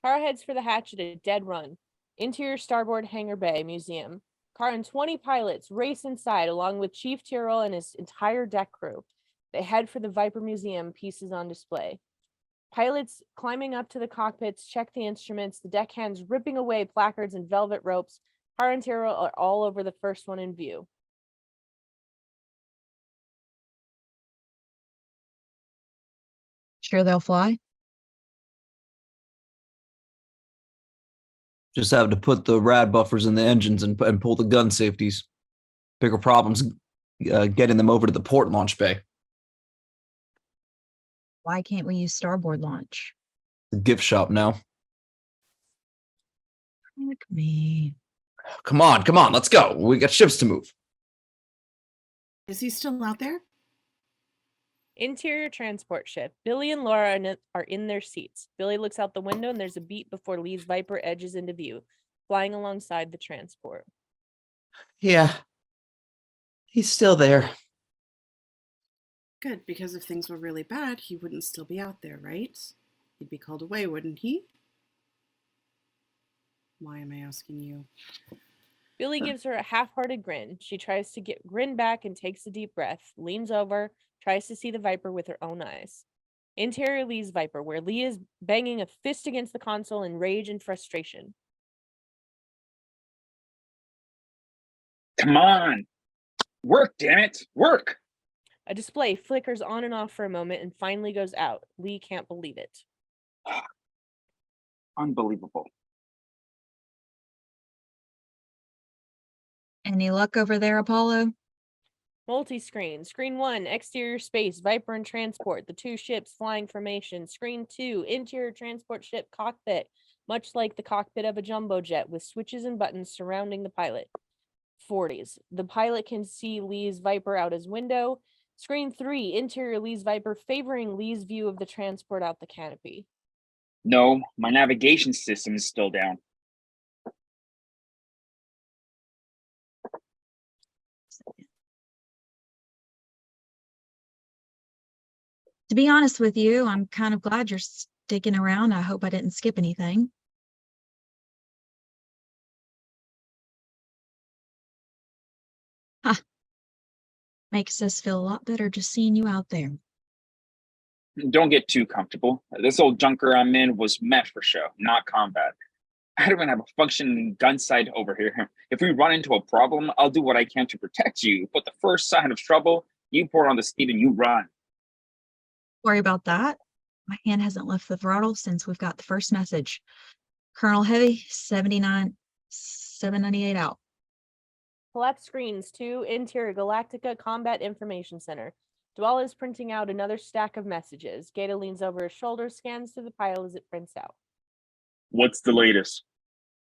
Car heads for the hatch at a dead run. Interior starboard hangar bay museum. Car and 20 pilots race inside along with Chief Tyrrell and his entire deck crew. They head for the Viper Museum pieces on display. Pilots climbing up to the cockpits check the instruments, the deckhands ripping away placards and velvet ropes. Car and Tyrrell are all over the first one in view. Sure they'll fly? Just have to put the rad buffers in the engines and pull the gun safeties. Bigger problems getting them over to the port launch bay. Why can't we use starboard launch? The gift shop now. Look me. Come on, let's go. We got ships to move. Is he still out there? Interior transport ship. Billy and Laura are in their seats. Billy looks out the window and there's a beat before Lee's Viper edges into view, flying alongside the transport. Yeah. He's still there. Good, because if things were really bad, he wouldn't still be out there, right? He'd be called away, wouldn't he? Why am I asking you? Billy gives her a half-hearted grin. She tries to grin back and takes a deep breath, leans over, tries to see the Viper with her own eyes. Interior Lee's Viper, where Lee is banging a fist against the console in rage and frustration. Come on. Work, damn it. Work. A display flickers on and off for a moment and finally goes out. Lee can't believe it. Unbelievable. Any luck over there, Apollo? Multi-screen. Screen 1, exterior space, Viper and transport, the two ships flying formation. Screen 2, interior transport ship cockpit, much like the cockpit of a jumbo jet with switches and buttons surrounding the pilot. 40s. The pilot can see Lee's Viper out his window. Screen 3, interior Lee's Viper favoring Lee's view of the transport out the canopy. No, my navigation system is still down. To be honest with you, I'm kind of glad you're sticking around. I hope I didn't skip anything. Ha! Makes us feel a lot better just seeing you out there. Don't get too comfortable. This old junker I'm in was meant for show, not combat. I don't even have a functioning gun sight over here. If we run into a problem, I'll do what I can to protect you. But the first sign of trouble, you pour on the speed and you run. Worry about that. My hand hasn't left the throttle since we've got the first message. Colonel Heavy, 798 out. Collapse screens 2, interior Galactica Combat Information Center. Dwell is printing out another stack of messages. Gata leans over his shoulder, scans to the pile as it prints out. What's the latest?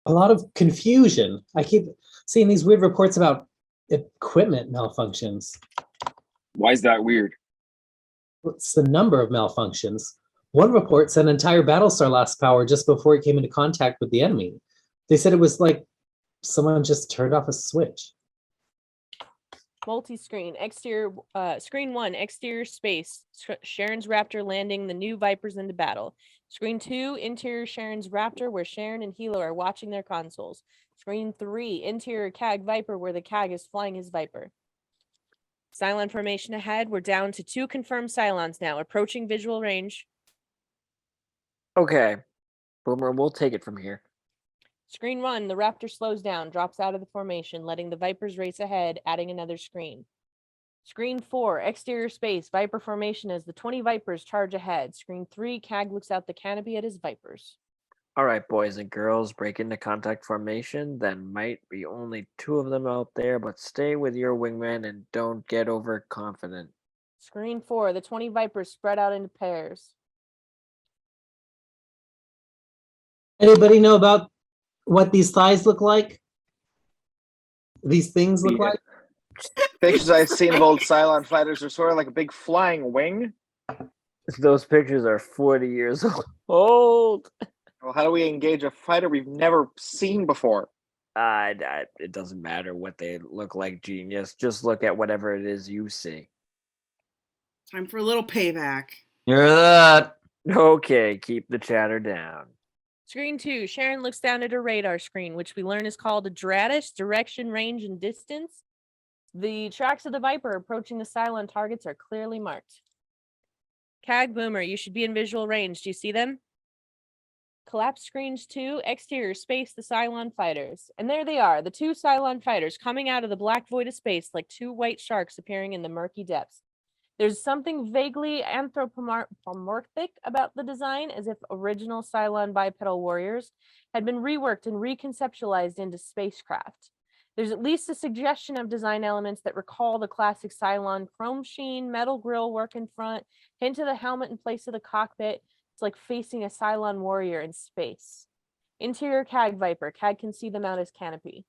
A lot of confusion. I keep seeing these weird reports about equipment malfunctions. Why is that weird? It's the number of malfunctions. One report said an entire Battlestar lost power just before it came into contact with the enemy. They said it was like someone just turned off a switch. Multi-screen, exterior, screen 1, exterior space, Sharon's Raptor landing the new Vipers into battle. Screen 2, interior Sharon's Raptor, where Sharon and Hilo are watching their consoles. Screen 3, interior CAG Viper, where the CAG is flying his Viper. Cylon formation ahead. We're down to 2 confirmed Cylons now, approaching visual range. Okay. Boomer, we'll take it from here. Screen 1, the Raptor slows down, drops out of the formation, letting the Vipers race ahead, adding another screen. Screen 4, exterior space, Viper formation as the 20 Vipers charge ahead. Screen 3, CAG looks out the canopy at his Vipers. All right, boys and girls, break into contact formation. There might be only 2 of them out there, but stay with your wingman and don't get overconfident. Screen 4, the 20 Vipers spread out into pairs. Anybody know about what these thighs look like? These things look like? Pictures I've seen of old Cylon fighters are sort of like a big flying wing. Those pictures are 40 years old. Well, how do we engage a fighter we've never seen before? It doesn't matter what they look like, genius. Just look at whatever it is you see. Time for a little payback. Hear that? Okay, keep the chatter down. Screen 2, Sharon looks down at her radar screen, which we learn is called a DRADIS, direction, range, and distance. The tracks of the Viper approaching the Cylon targets are clearly marked. CAG Boomer, you should be in visual range. Do you see them? Collapse screens 2, exterior space, the Cylon fighters. And there they are, the two Cylon fighters coming out of the black void of space like two white sharks appearing in the murky depths. There's something vaguely anthropomorphic about the design, as if original Cylon bipedal warriors had been reworked and reconceptualized into spacecraft. There's at least a suggestion of design elements that recall the classic Cylon chrome sheen, metal grille work in front, hint of the helmet in place of the cockpit. It's like facing a Cylon warrior in space. Interior CAG Viper. CAG can see them out as canopy.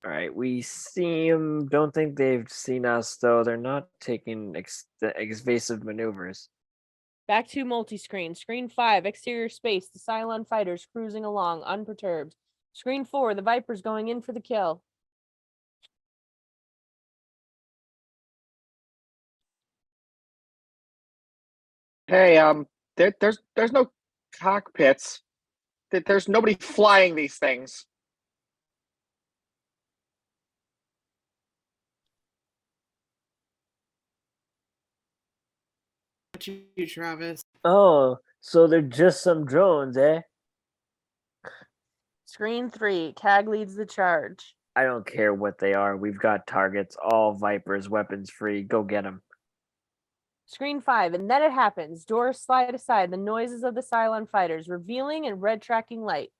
All right, we see them. Don't think they've seen us, though. They're not taking evasive maneuvers. Back to multi-screen. Screen 5, exterior space, the Cylon fighters cruising along, unperturbed. Screen 4, the Vipers going in for the kill. Hey, there's no cockpits. There's nobody flying these things. You, Travis. Oh, so they're just some drones, eh? Screen 3, CAG leads the charge. I don't care what they are. We've got targets, all Vipers, weapons free. Go get them. Screen 5, and then it happens. Doors slide aside, the noises of the Cylon fighters, revealing and red tracking light.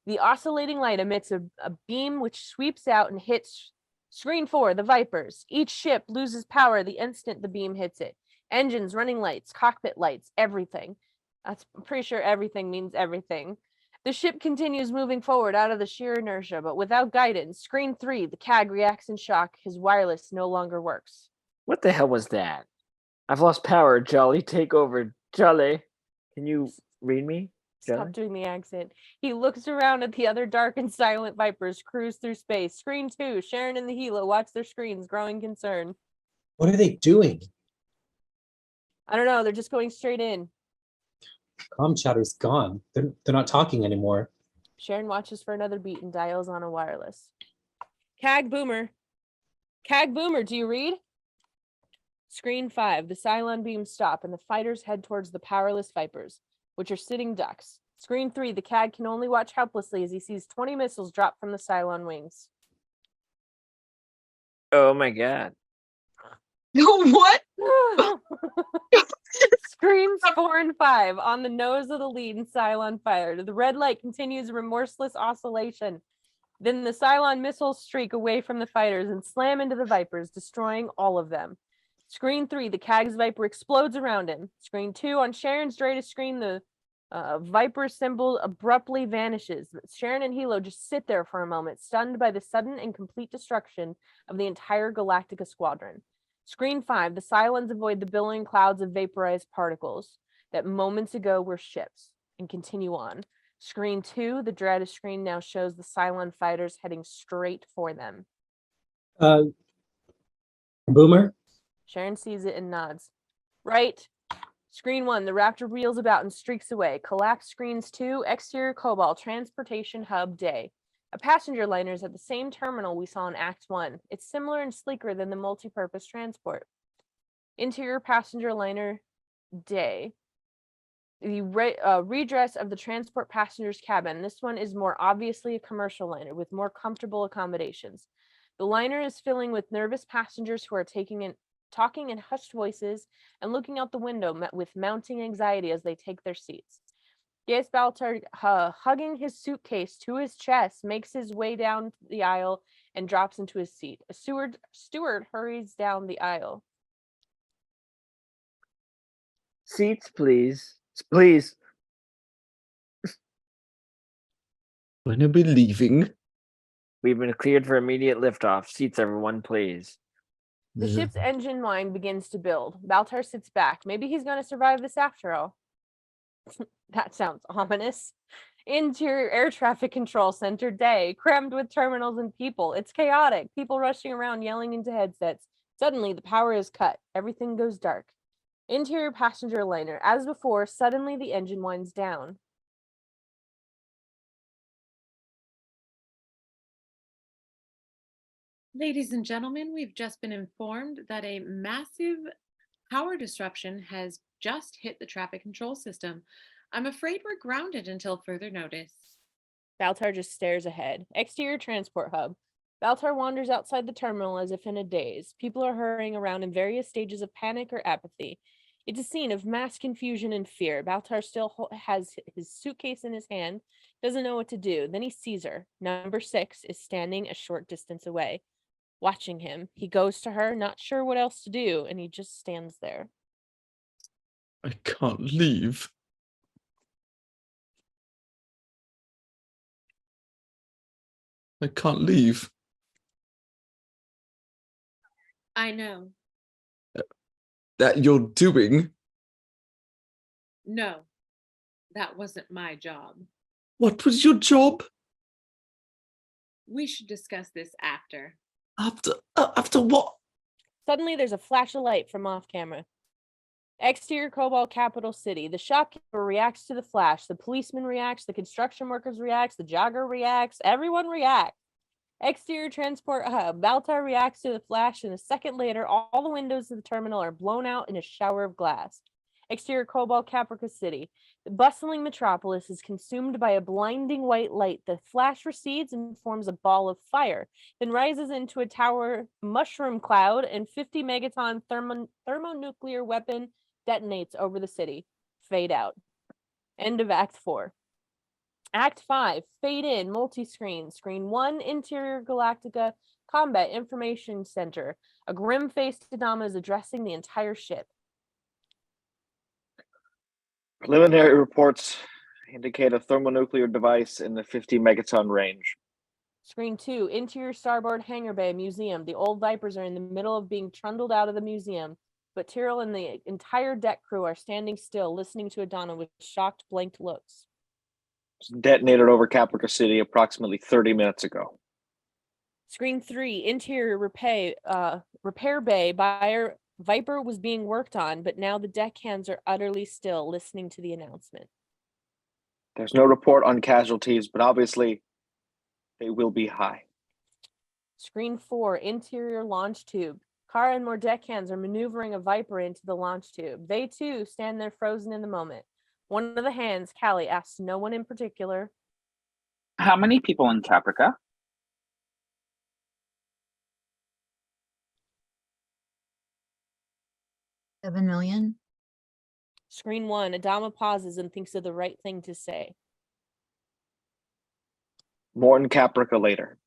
The oscillating light emits a beam which sweeps out and hits Screen 4, the Vipers. Each ship loses power the instant the beam hits it. Engines, running lights, cockpit lights, everything. I'm pretty sure everything means everything. The ship continues moving forward out of the sheer inertia, but without guidance. Screen 3, the CAG reacts in shock. His wireless no longer works. What the hell was that? I've lost power, Jolly. Take over. Jolly. Can you read me? Stop doing the accent. He looks around at the other dark and silent Vipers cruise through space. Screen 2, Sharon and the Helo watch their screens, growing concern. What are they doing? I don't know, they're just going straight in. Comm chatter's gone. They're not talking anymore. Sharon watches for another beat and dials on a wireless. CAG Boomer. CAG Boomer, do you read? Screen 5, the Cylon beams stop and the fighters head towards the powerless Vipers, which are sitting ducks. Screen 3, the CAG can only watch helplessly as he sees 20 missiles drop from the Cylon wings. Oh my god. What? Screens 4 and 5 on the nose of the lead and Cylon fighter. The red light continues a remorseless oscillation. Then the Cylon missiles streak away from the fighters and slam into the Vipers, destroying all of them. Screen 3, the CAG's Viper explodes around him. Screen 2, on Sharon's DRADIS screen, the Viper symbol abruptly vanishes. Sharon and Helo just sit there for a moment, stunned by the sudden and complete destruction of the entire Galactica squadron. Screen 5, the Cylons avoid the billowing clouds of vaporized particles that moments ago were ships and continue on. Screen 2, the DRADIS screen now shows the Cylon fighters heading straight for them. Boomer? Sharon sees it and nods. Right. Screen 1, the Raptor wheels about and streaks away. Collapse screens 2, exterior Cobalt, transportation hub day. A passenger liner is at the same terminal we saw in Act 1. It's similar and sleeker than the multi-purpose transport. Interior passenger liner day. The redress of the transport passenger's cabin. This one is more obviously a commercial liner with more comfortable accommodations. The liner is filling with nervous passengers who are talking in hushed voices and looking out the window with mounting anxiety as they take their seats. Gaius Baltar, hugging his suitcase to his chest, makes his way down the aisle and drops into his seat. A steward hurries down the aisle. Seats, please. Please. When are we leaving? We've been cleared for immediate liftoff. Seats, everyone, please. The ship's engine whine begins to build. Baltar sits back. Maybe he's going to survive this after all. That sounds ominous. Interior air traffic control center day, crammed with terminals and people. It's chaotic. People rushing around yelling into headsets. Suddenly, the power is cut. Everything goes dark. Interior passenger liner. As before, suddenly the engine winds down. Ladies and gentlemen, we've just been informed that a massive power disruption has just hit the traffic control system. I'm afraid we're grounded until further notice. Baltar just stares ahead. Exterior transport hub. Baltar wanders outside the terminal as if in a daze. People are hurrying around in various stages of panic or apathy. It's a scene of mass confusion and fear. Baltar still has his suitcase in his hand, doesn't know what to do. Then he sees her. Number 6 is standing a short distance away, watching him. He goes to her, not sure what else to do, and he just stands there. I can't leave. I can't leave. I know. That you're doing? No, that wasn't my job. What was your job? We should discuss this after. After what? Suddenly, there's a flash of light from off camera. Exterior Cobalt Capital City. The shopkeeper reacts to the flash. The policeman reacts. The construction workers reacts. The jogger reacts. Everyone reacts. Exterior transport hub. Baltar reacts to the flash, and a second later, all the windows of the terminal are blown out in a shower of glass. Exterior Cobalt Caprica City. The bustling metropolis is consumed by a blinding white light. The flash recedes and forms a ball of fire, then rises into a tower mushroom cloud, and 50 megaton thermonuclear weapon detonates over the city. Fade out. End of Act 4. Act 5, fade in, multi-screen. Screen 1, Interior Galactica, Combat Information Center. A grim-faced Adama is addressing the entire ship. Preliminary reports indicate a thermonuclear device in the 50 megaton range. Screen 2, Interior Starboard Hangar Bay Museum. The old Vipers are in the middle of being trundled out of the museum, but Tyrrell and the entire deck crew are standing still, listening to Adana with shocked, blanked looks. Detonated over Caprica City approximately 30 minutes ago. Screen 3, Interior Repair Bay. Viper was being worked on, but now the deckhands are utterly still, listening to the announcement. There's no report on casualties, but obviously they will be high. Screen 4, Interior Launch Tube. Kara and more deckhands are maneuvering a Viper into the launch tube. They too stand there frozen in the moment. One of the hands, Callie, asks no one in particular, How many people in Caprica? $7 million. Screen 1, Adama pauses and thinks of the right thing to say. More in Caprica later.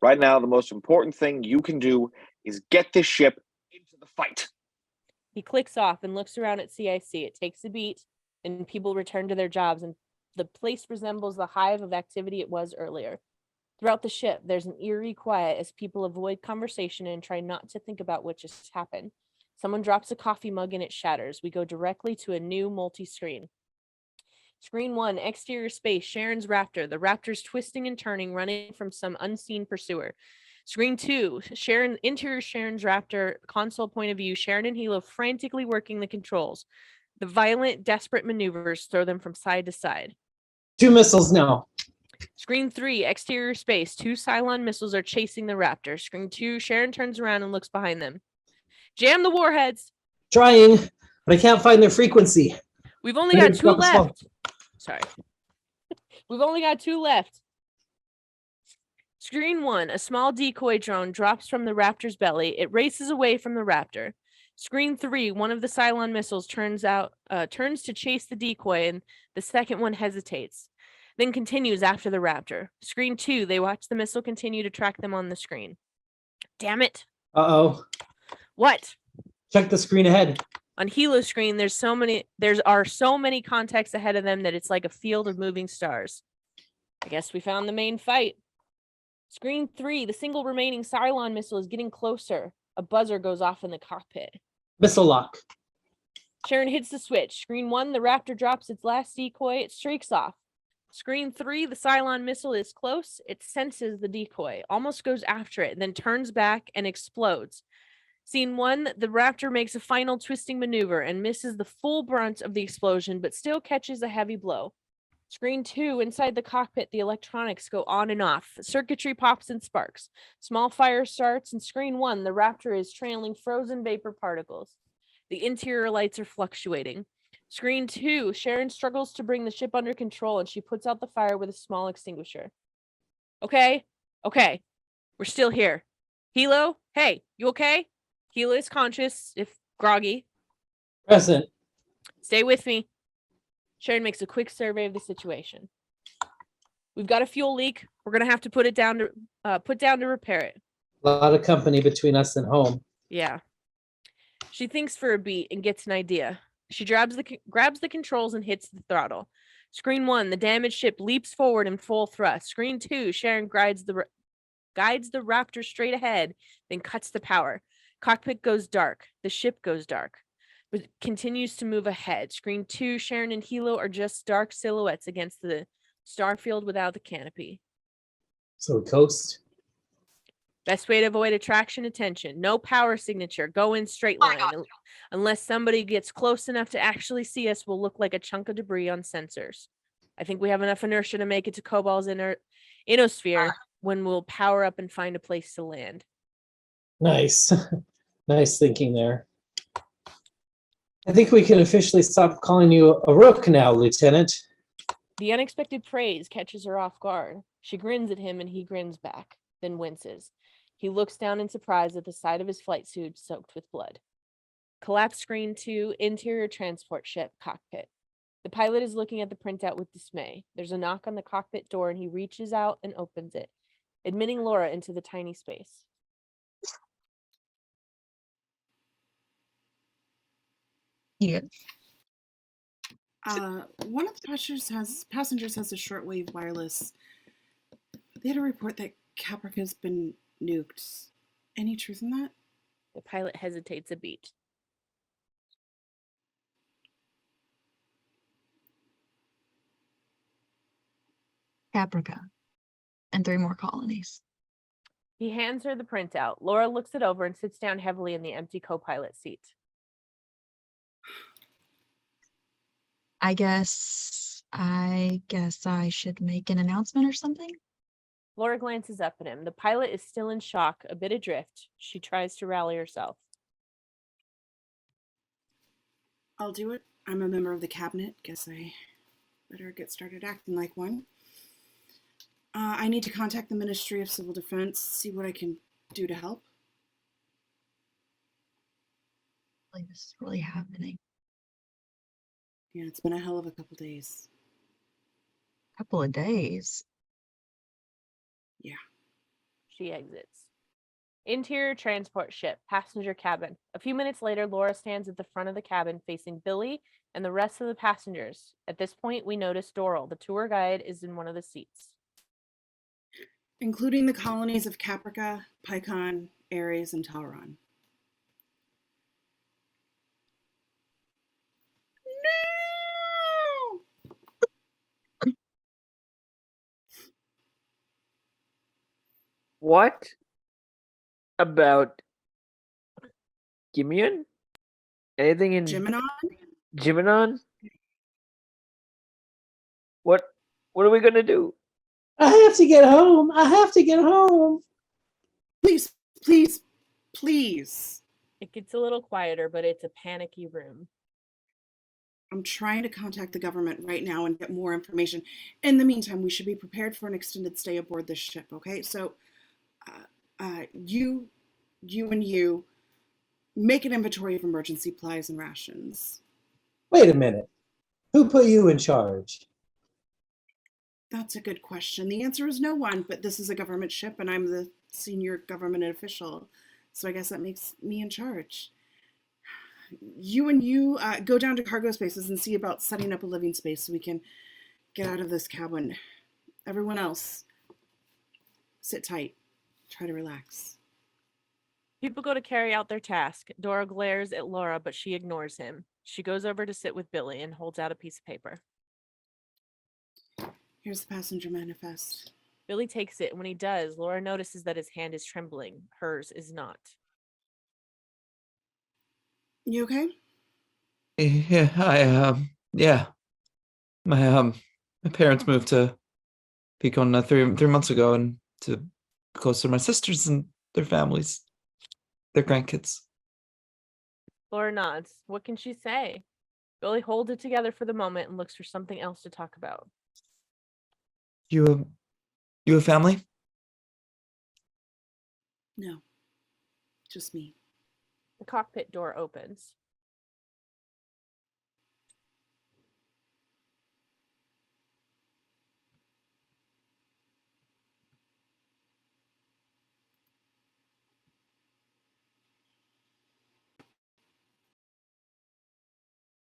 Right now, the most important thing you can do is get this ship into the fight. He clicks off and looks around at CIC. It takes a beat, and people return to their jobs, and the place resembles the hive of activity it was earlier. Throughout the ship, there's an eerie quiet as people avoid conversation and try not to think about what just happened. Someone drops a coffee mug and it shatters. We go directly to a new multi-screen. Screen 1, Exterior Space, Sharon's Raptor. The Raptor's twisting and turning, running from some unseen pursuer. Screen 2, Interior Sharon's Raptor, console point of view. Sharon and Hilo frantically working the controls. The violent, desperate maneuvers throw them from side to side. 2 missiles now. Screen 3, Exterior Space. 2 Cylon missiles are chasing the Raptor. Screen 2, Sharon turns around and looks behind them. Jam the warheads. Trying, but I can't find their frequency. We've only got 2 left. Sorry. We've only got 2 left. Screen 1, a small decoy drone drops from the Raptor's belly. It races away from the Raptor. Screen 3, one of the Cylon missiles turns to chase the decoy, and the second one hesitates, then continues after the Raptor. Screen 2, they watch the missile continue to track them on the screen. Damn it. Uh-oh. What? Check the screen ahead. On Hilo's screen, there are so many contacts ahead of them that it's like a field of moving stars. I guess we found the main fight. Screen 3, the single remaining Cylon missile is getting closer. A buzzer goes off in the cockpit. Missile lock. Sharon hits the switch. Screen 1, the Raptor drops its last decoy. It streaks off. Screen 3, the Cylon missile is close. It senses the decoy, almost goes after it, then turns back and explodes. Scene 1, the Raptor makes a final twisting maneuver and misses the full brunt of the explosion, but still catches a heavy blow. Screen 2, inside the cockpit, the electronics go on and off. Circuitry pops and sparks. Small fire starts, and screen 1, the Raptor is trailing frozen vapor particles. The interior lights are fluctuating. Screen 2, Sharon struggles to bring the ship under control, and she puts out the fire with a small extinguisher. Okay, we're still here. Hilo, hey, you okay? Hilo is conscious, if groggy. Present. Stay with me. Sharon makes a quick survey of the situation. We've got a fuel leak. We're gonna have to put down to repair it. A lot of company between us and home. Yeah. She thinks for a beat and gets an idea. She grabs the controls and hits the throttle. Screen 1, the damaged ship leaps forward in full thrust. Screen 2, Sharon guides the Raptor straight ahead, then cuts the power. Cockpit goes dark. The ship goes dark, but continues to move ahead. Screen 2, Sharon and Hilo are just dark silhouettes against the starfield without the canopy. So coast. Best way to avoid attraction attention. No power signature. Go in straight line. Unless somebody gets close enough to actually see us, we'll look like a chunk of debris on sensors. I think we have enough inertia to make it to Kobal's ionosphere when we'll power up and find a place to land. Nice. Nice thinking there. I think we can officially stop calling you a rook now, Lieutenant. The unexpected praise catches her off guard. She grins at him and he grins back, then winces. He looks down in surprise at the side of his flight suit soaked with blood. Collapse screen 2, interior transport ship cockpit. The pilot is looking at the printout with dismay. There's a knock on the cockpit door and he reaches out and opens it, admitting Laura into the tiny space. Yeah. One of the passengers has a shortwave wireless. They had a report that Caprica's been nuked. Any truth in that? The pilot hesitates a beat. Caprica. And 3 more colonies. He hands her the printout. Laura looks it over and sits down heavily in the empty co-pilot seat. I guess I should make an announcement or something. Laura glances up at him. The pilot is still in shock, a bit adrift. She tries to rally herself. I'll do it. I'm a member of the cabinet. Guess I better get started acting like one. I need to contact the Ministry of Civil Defense, see what I can do to help. Like, this is really happening. Yeah, it's been a hell of a couple days. Couple of days. Yeah. She exits. Interior transport ship, passenger cabin. A few minutes later, Laura stands at the front of the cabin facing Billy and the rest of the passengers. At this point, we notice Doral, the tour guide, is in one of the seats. Including the colonies of Caprica, Pycon, Ares, and Talron. No! What about Gimion? Anything in Geminon? Giminon? What are we gonna do? I have to get home. I have to get home. Please, please, please. It gets a little quieter, but it's a panicky room. I'm trying to contact the government right now and get more information. In the meantime, we should be prepared for an extended stay aboard this ship, okay? So, you make an inventory of emergency supplies and rations. Wait a minute. Who put you in charge? That's a good question. The answer is no one, but this is a government ship and I'm the senior government official. So I guess that makes me in charge. You go down to cargo spaces and see about setting up a living space so we can get out of this cabin. Everyone else, sit tight. Try to relax. People go to carry out their task. Dora glares at Laura, but she ignores him. She goes over to sit with Billy and holds out a piece of paper. Here's the passenger manifest. Billy takes it, and when he does, Laura notices that his hand is trembling. Hers is not. You okay? Yeah, yeah. My My parents moved to Pecan 3 months ago, and to closer to my sisters and their families, their grandkids. Laura nods. What can she say? Billy holds it together for the moment and looks for something else to talk about. You a family? No, just me. The cockpit door opens.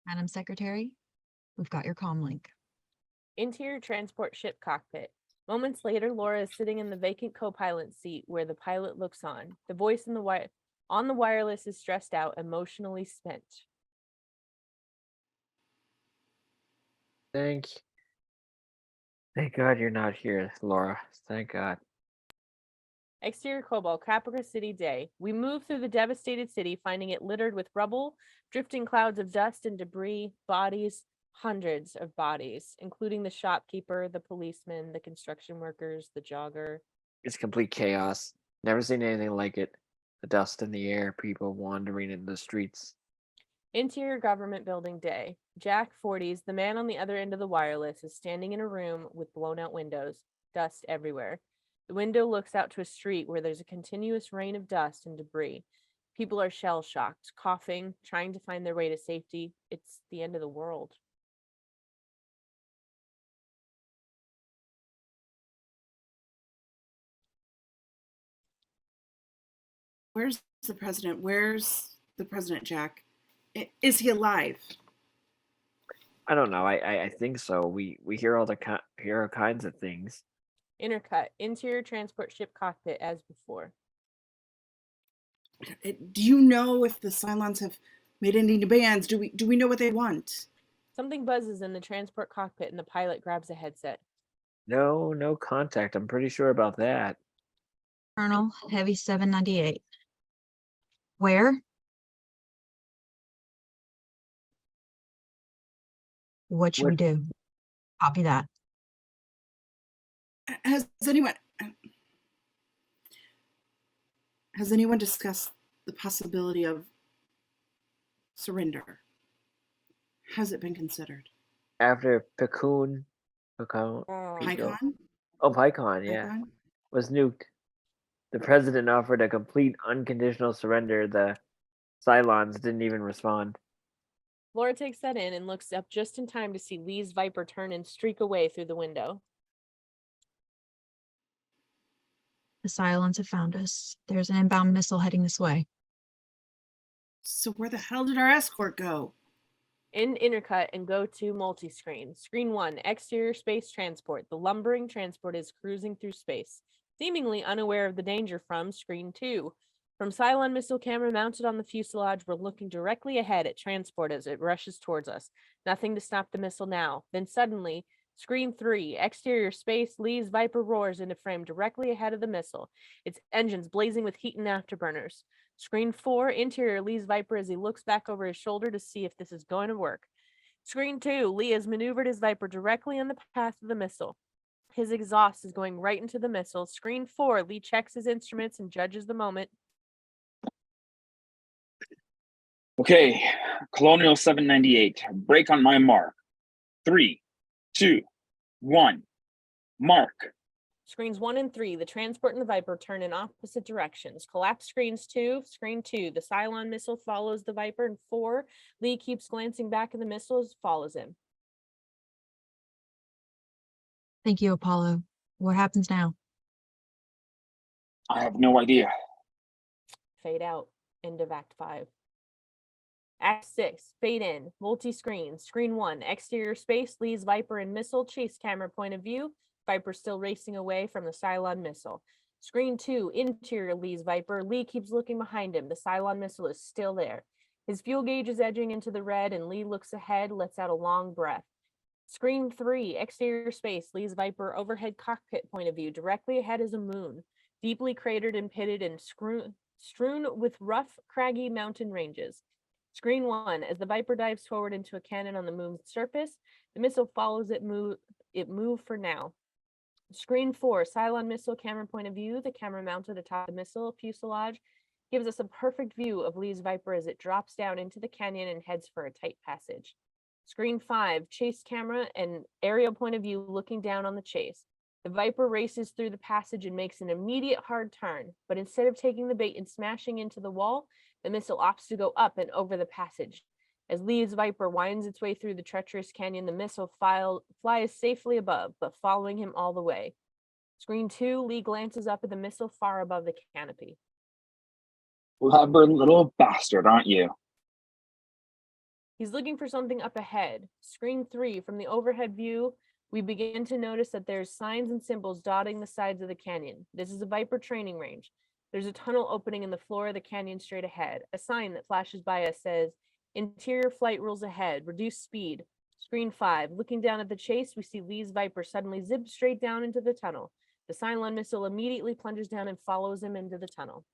Madam Secretary, we've got your comm link. Interior transport ship cockpit. Moments later, Laura is sitting in the vacant co-pilot seat where the pilot looks on. The voice on the wireless is stressed out, emotionally spent. Thank God you're not here, Laura. Thank God. Exterior Cobalt, Caprica City day. We move through the devastated city, finding it littered with rubble, drifting clouds of dust and debris, bodies, hundreds of bodies, including the shopkeeper, the policeman, the construction workers, the jogger. It's complete chaos. Never seen anything like it. The dust in the air, people wandering in the streets. Interior Government Building day. Jack, 40s, the man on the other end of the wireless, is standing in a room with blown-out windows, dust everywhere. The window looks out to a street where there's a continuous rain of dust and debris. People are shell-shocked, coughing, trying to find their way to safety. It's the end of the world. Where's the president? Where's the president, Jack? Is he alive? I don't know. I think so. We hear all kinds of things. Intercut. Interior transport ship cockpit as before. Do you know if the Cylons have made any demands? Do we know what they want? Something buzzes in the transport cockpit and the pilot grabs a headset. No contact. I'm pretty sure about that. Colonel, Heavy 798. Where? What should we do? Copy that. Has anyone discussed the possibility of surrender? Has it been considered? After Picon. Pycon? Oh, Pycon, yeah. Pycon? Was nuked. The president offered a complete unconditional surrender. The Cylons didn't even respond. Laura takes that in and looks up just in time to see Lee's Viper turn and streak away through the window. The Cylons have found us. There's an inbound missile heading this way. So where the hell did our escort go? In intercut and go to multi-screen. Screen 1, exterior space transport. The lumbering transport is cruising through space, seemingly unaware of the danger from Screen 2. From Cylon missile camera mounted on the fuselage, we're looking directly ahead at transport as it rushes towards us. Nothing to stop the missile now. Then suddenly, Screen 3, exterior space, Lee's Viper roars into frame directly ahead of the missile, its engines blazing with heat and afterburners. Screen 4, interior Lee's Viper as he looks back over his shoulder to see if this is going to work. Screen 2, Lee has maneuvered his Viper directly on the path of the missile. His exhaust is going right into the missile. Screen 4, Lee checks his instruments and judges the moment. Okay, Colonial 798, break on my mark. 3, 2, 1, mark. Screens 1 and 3, the transport and the Viper turn in opposite directions. Collapse screens 2, screen 2, the Cylon missile follows the Viper, and 4, Lee keeps glancing back at the missiles, follows him. Thank you, Apollo. What happens now? I have no idea. Fade out. End of Act 5. Act 6, fade in, multi-screen. Screen 1, exterior space, Lee's Viper and missile, chase camera point of view. Viper still racing away from the Cylon missile. Screen 2, interior Lee's Viper. Lee keeps looking behind him. The Cylon missile is still there. His fuel gauge is edging into the red, and Lee looks ahead, lets out a long breath. Screen 3, exterior space, Lee's Viper, overhead cockpit point of view. Directly ahead is a moon, deeply cratered and pitted and strewn with rough, craggy mountain ranges. Screen 1, as the Viper dives forward into a cannon on the moon's surface, the missile follows it it move for now. Screen 4, Cylon missile camera point of view. The camera mounted atop the missile fuselage gives us a perfect view of Lee's Viper as it drops down into the canyon and heads for a tight passage. Screen 5, chase camera and aerial point of view looking down on the chase. The Viper races through the passage and makes an immediate hard turn, but instead of taking the bait and smashing into the wall, the missile opts to go up and over the passage. As Lee's Viper winds its way through the treacherous canyon, the missile flies safely above, but following him all the way. Screen 2, Lee glances up at the missile far above the canopy. Blubber little bastard, aren't you? He's looking for something up ahead. Screen 3, from the overhead view, we begin to notice that there's signs and symbols dotting the sides of the canyon. This is a Viper training range. There's a tunnel opening in the floor of the canyon straight ahead. A sign that flashes by us says, "Interior flight rules ahead, reduce speed." Screen 5, looking down at the chase, we see Lee's Viper suddenly zip straight down into the tunnel. The Cylon missile immediately plunges down and follows him into the tunnel.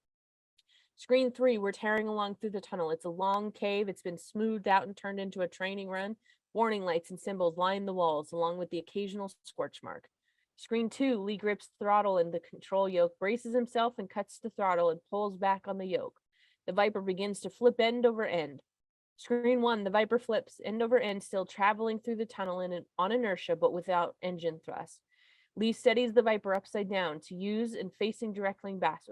Screen 3, we're tearing along through the tunnel. It's a long cave. It's been smoothed out and turned into a training run. Warning lights and symbols line the walls, along with the occasional scorch mark. Screen 2, Lee grips throttle and the control yoke, braces himself and cuts the throttle and pulls back on the yoke. The Viper begins to flip end over end. Screen 1, the Viper flips end over end, still traveling through the tunnel on inertia, but without engine thrust. Lee steadies the Viper upside down to use and facing directly back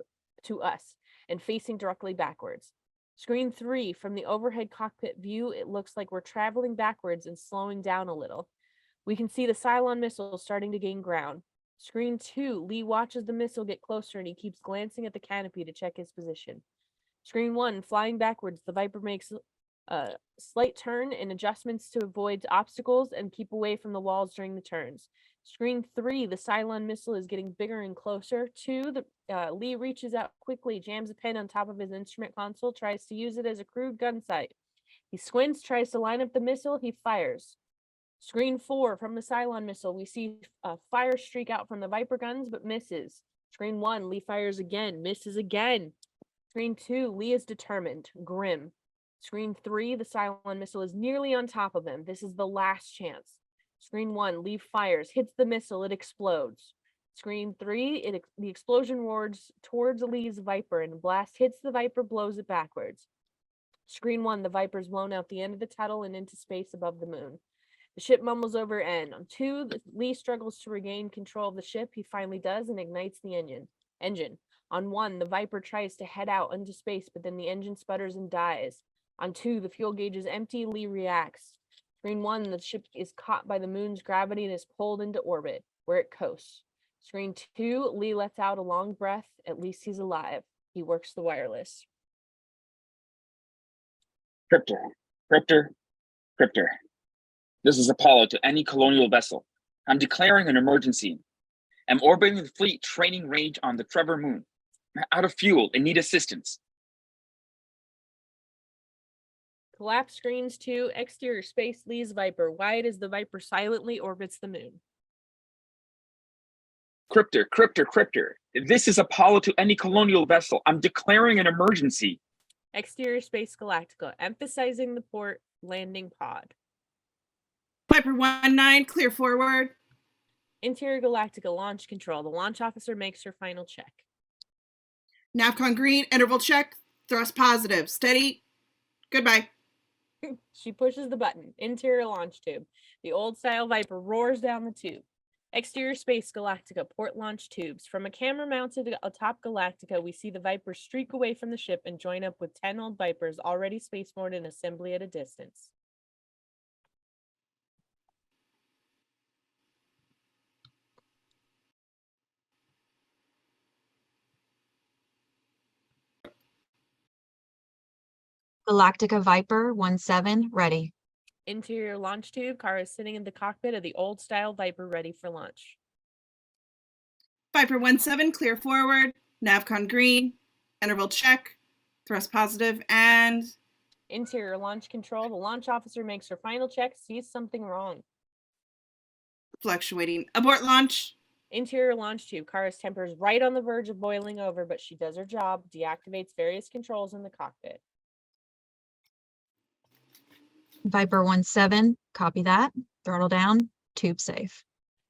to us and facing directly backwards. Screen 3, from the overhead cockpit view, it looks like we're traveling backwards and slowing down a little. We can see the Cylon missile starting to gain ground. Screen 2, Lee watches the missile get closer and he keeps glancing at the canopy to check his position. Screen 1, flying backwards, the Viper makes a slight turn and adjustments to avoid obstacles and keep away from the walls during the turns. Screen 3, the Cylon missile is getting bigger and closer. 2, Lee reaches out quickly, jams a pen on top of his instrument console, tries to use it as a crude gun sight. He squints, tries to line up the missile, he fires. Screen 4, from the Cylon missile, we see a fire streak out from the Viper guns, but misses. Screen 1, Lee fires again, misses again. Screen 2, Lee is determined, grim. Screen 3, the Cylon missile is nearly on top of him. This is the last chance. Screen 1, Lee fires, hits the missile, it explodes. Screen 3, the explosion roars towards Lee's Viper, and a blast hits the Viper, blows it backwards. Screen 1, the Viper's blown out the end of the tunnel and into space above the moon. The ship mumbles over N. On 2, Lee struggles to regain control of the ship. He finally does and ignites the engine. On 1, the Viper tries to head out into space, but then the engine sputters and dies. On 2, the fuel gauge is empty. Lee reacts. Screen 1, the ship is caught by the moon's gravity and is pulled into orbit, where it coasts. Screen 2, Lee lets out a long breath. At least he's alive. He works the wireless. Cryptor. This is Apollo to any colonial vessel. I'm declaring an emergency. I'm orbiting the fleet training range on the Trevor moon. I'm out of fuel and need assistance. Collapse screens 2, exterior space, Lee's Viper. Wide as the Viper silently orbits the moon. Cryptor. This is Apollo to any colonial vessel. I'm declaring an emergency. Exterior space, Galactica. Emphasizing the port landing pod. Viper 1-9, clear forward. Interior Galactica, launch control. The launch officer makes her final check. Navcon green, interval check, thrust positive. Steady. Goodbye. She pushes the button. Interior launch tube. The old style Viper roars down the tube. Exterior space, Galactica, port launch tubes. From a camera mounted atop Galactica, we see the Viper streak away from the ship and join up with 10 old Vipers already spaceborne in assembly at a distance. Galactica Viper 1-7, ready. Interior launch tube. Kara is sitting in the cockpit of the old style Viper ready for launch. Viper 1-7, clear forward. Navcon green, interval check, thrust positive, and Interior launch control. The launch officer makes her final check, sees something wrong. fluctuating. Abort launch. Interior launch tube. Kara's temper is right on the verge of boiling over, but she does her job, deactivates various controls in the cockpit. Viper 1-7, copy that. Throttle down, tube safe.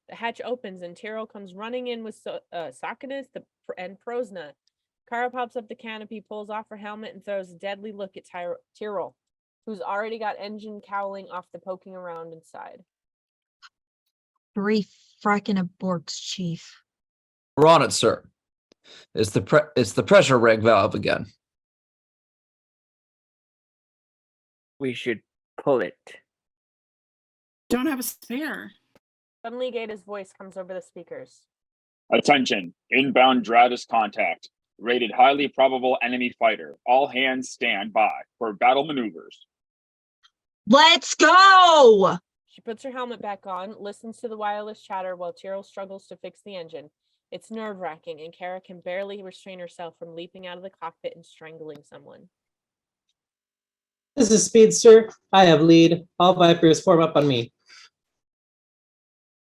The hatch opens and Tyrell comes running in with Sakinis and Prosna. Kara pops up the canopy, pulls off her helmet, and throws a deadly look at Tyrell, who's already got engine cowling off the poking around inside. 3 fracking aborts, Chief. We're on it, sir. It's the pressure reg valve again. We should pull it. Don't have a spare. Suddenly, Gata's voice comes over the speakers. Attention, inbound Dratus contact. Rated highly probable enemy fighter. All hands stand by for battle maneuvers. Let's go! She puts her helmet back on, listens to the wireless chatter while Tyrell struggles to fix the engine. It's nerve-wracking, and Kara can barely restrain herself from leaping out of the cockpit and strangling someone. This is Speedster. I have lead. All Vipers form up on me.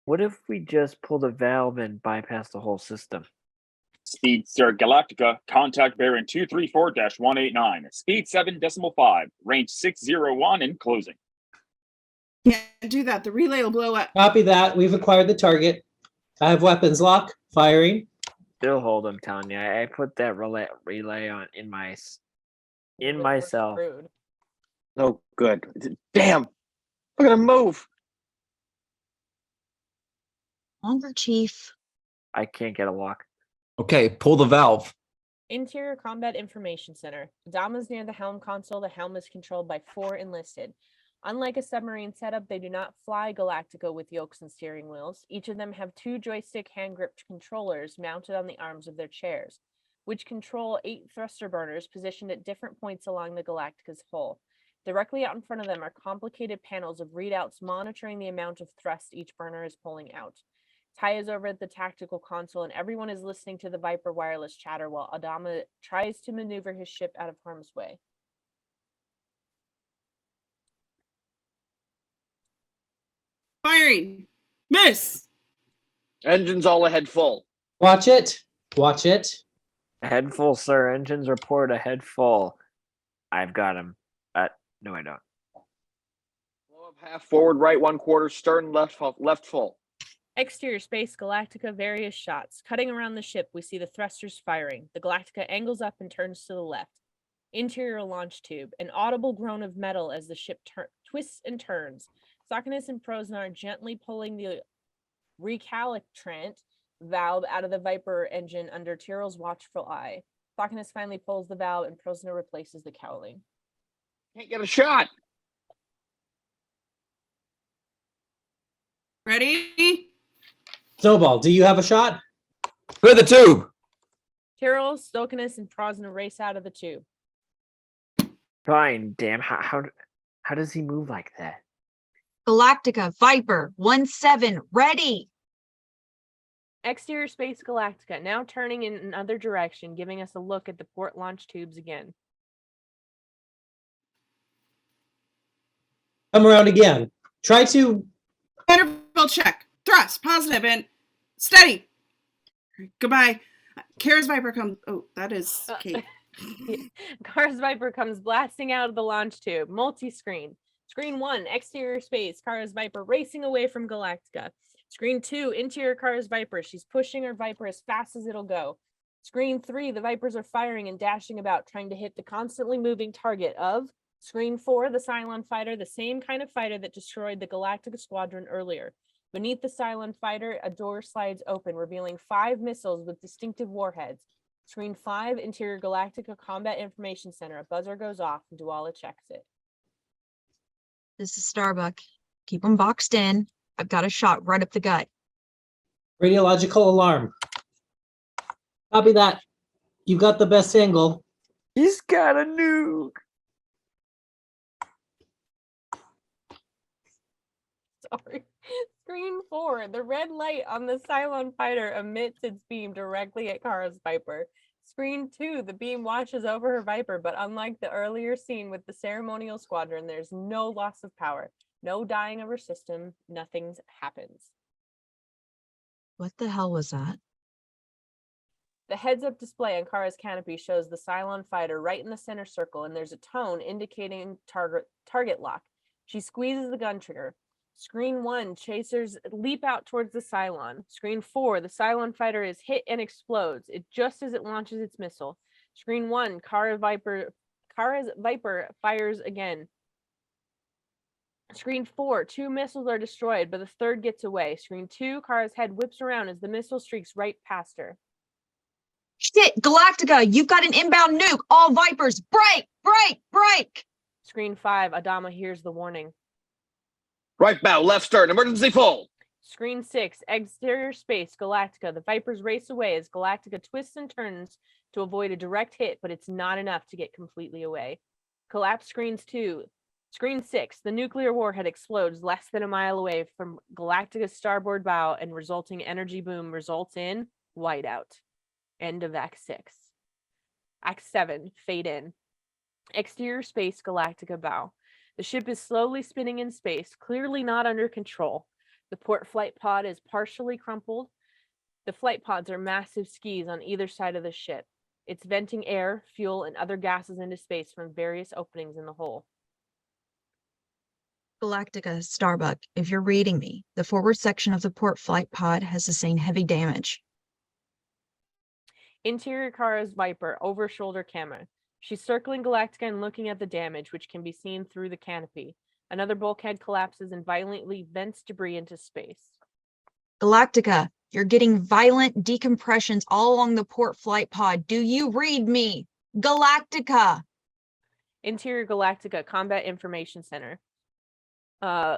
What if we just pull the valve and bypass the whole system? Speedster Galactica, contact bearing 234-189, speed 7.5, range 601 and closing. Can't do that. The relay will blow up. Copy that. We've acquired the target. I have weapons lock. Firing. Still hold him, telling you. I put that relay on in myself. Rude. Oh, good. Damn. Look at him move. Longer, Chief. I can't get a lock. Okay, pull the valve. Interior Combat Information Center. Adama's near the helm console. The helm is controlled by 4 enlisted. Unlike a submarine setup, they do not fly Galactica with yokes and steering wheels. Each of them have 2 joystick hand-gripped controllers mounted on the arms of their chairs, which control 8 thruster burners positioned at different points along the Galactica's hull. Directly out in front of them are complicated panels of readouts monitoring the amount of thrust each burner is pulling out. Ty is over at the tactical console, and everyone is listening to the Viper wireless chatter while Adama tries to maneuver his ship out of harm's way. Firing. Miss. Engines all ahead full. Watch it. Watch it. Head full, sir. Engines report ahead full. I've got him. No, I don't. Blow up half forward, right 1/4, stern left full. Exterior space, Galactica, various shots. Cutting around the ship, we see the thrusters firing. The Galactica angles up and turns to the left. Interior launch tube, an audible groan of metal as the ship twists and turns. Sakinis and Prosna are gently pulling the recalitrant valve out of the Viper engine under Tyrell's watchful eye. Sakinis finally pulls the valve and Prosna replaces the cowling. Can't get a shot. Ready? Snowball, do you have a shot? Clear the tube. Tyrell, Stokinus, and Prosna race out of the tube. Fine, damn. How does he move like that? Galactica, Viper, 1-7, ready! Exterior space, Galactica, now turning in another direction, giving us a look at the port launch tubes again. Come around again. Try to... Interval check. Thrust. Positive and steady. Goodbye. Kara's Viper comes. Oh, that is Kate. Kara's Viper comes blasting out of the launch tube. Multi-screen. Screen 1, exterior space. Kara's Viper racing away from Galactica. Screen 2, interior Kara's Viper. She's pushing her Viper as fast as it'll go. Screen 3, the Vipers are firing and dashing about, trying to hit the constantly moving target of... Screen 4, the Cylon fighter, the same kind of fighter that destroyed the Galactica squadron earlier. Beneath the Cylon fighter, a door slides open, revealing 5 missiles with distinctive warheads. Screen 5, Interior Galactica Combat Information Center. A buzzer goes off, and Duala checks it. This is Starbuck. Keep them boxed in. I've got a shot right up the gut. Radiological alarm. Copy that. You've got the best angle. He's got a nuke. Sorry. Screen 4, the red light on the Cylon fighter emits its beam directly at Kara's Viper. Screen 2, the beam washes over her Viper, but unlike the earlier scene with the ceremonial squadron, there's no loss of power, no dying of her system, nothing happens. What the hell was that? The heads-up display on Kara's canopy shows the Cylon fighter right in the center circle, and there's a tone indicating target lock. She squeezes the gun trigger. Screen 1, chasers leap out towards the Cylon. Screen 4, the Cylon fighter is hit and explodes, just as it launches its missile. Screen 1, Kara's Viper fires again. Screen 4, 2 missiles are destroyed, but the third gets away. Screen 2, Kara's head whips around as the missile streaks right past her. Shit, Galactica, you've got an inbound nuke. All Vipers, break, break, break. Screen 5, Adama hears the warning. Right bow, left stern, emergency full. Screen 6, exterior space, Galactica. The Vipers race away as Galactica twists and turns to avoid a direct hit, but it's not enough to get completely away. Collapse screens 2. Screen 6, the nuclear warhead explodes less than a mile away from Galactica's starboard bow, and resulting energy boom results in whiteout. End of Act 6. Act 7, fade in. Exterior space, Galactica bow. The ship is slowly spinning in space, clearly not under control. The port flight pod is partially crumpled. The flight pods are massive skis on either side of the ship. It's venting air, fuel, and other gases into space from various openings in the hull. Galactica, Starbuck, if you're reading me, the forward section of the port flight pod has sustained heavy damage. Interior Kara's Viper, over shoulder camera. She's circling Galactica and looking at the damage, which can be seen through the canopy. Another bulkhead collapses and violently vents debris into space. Galactica, you're getting violent decompressions all along the port flight pod. Do you read me? Galactica! Interior Galactica, Combat Information Center.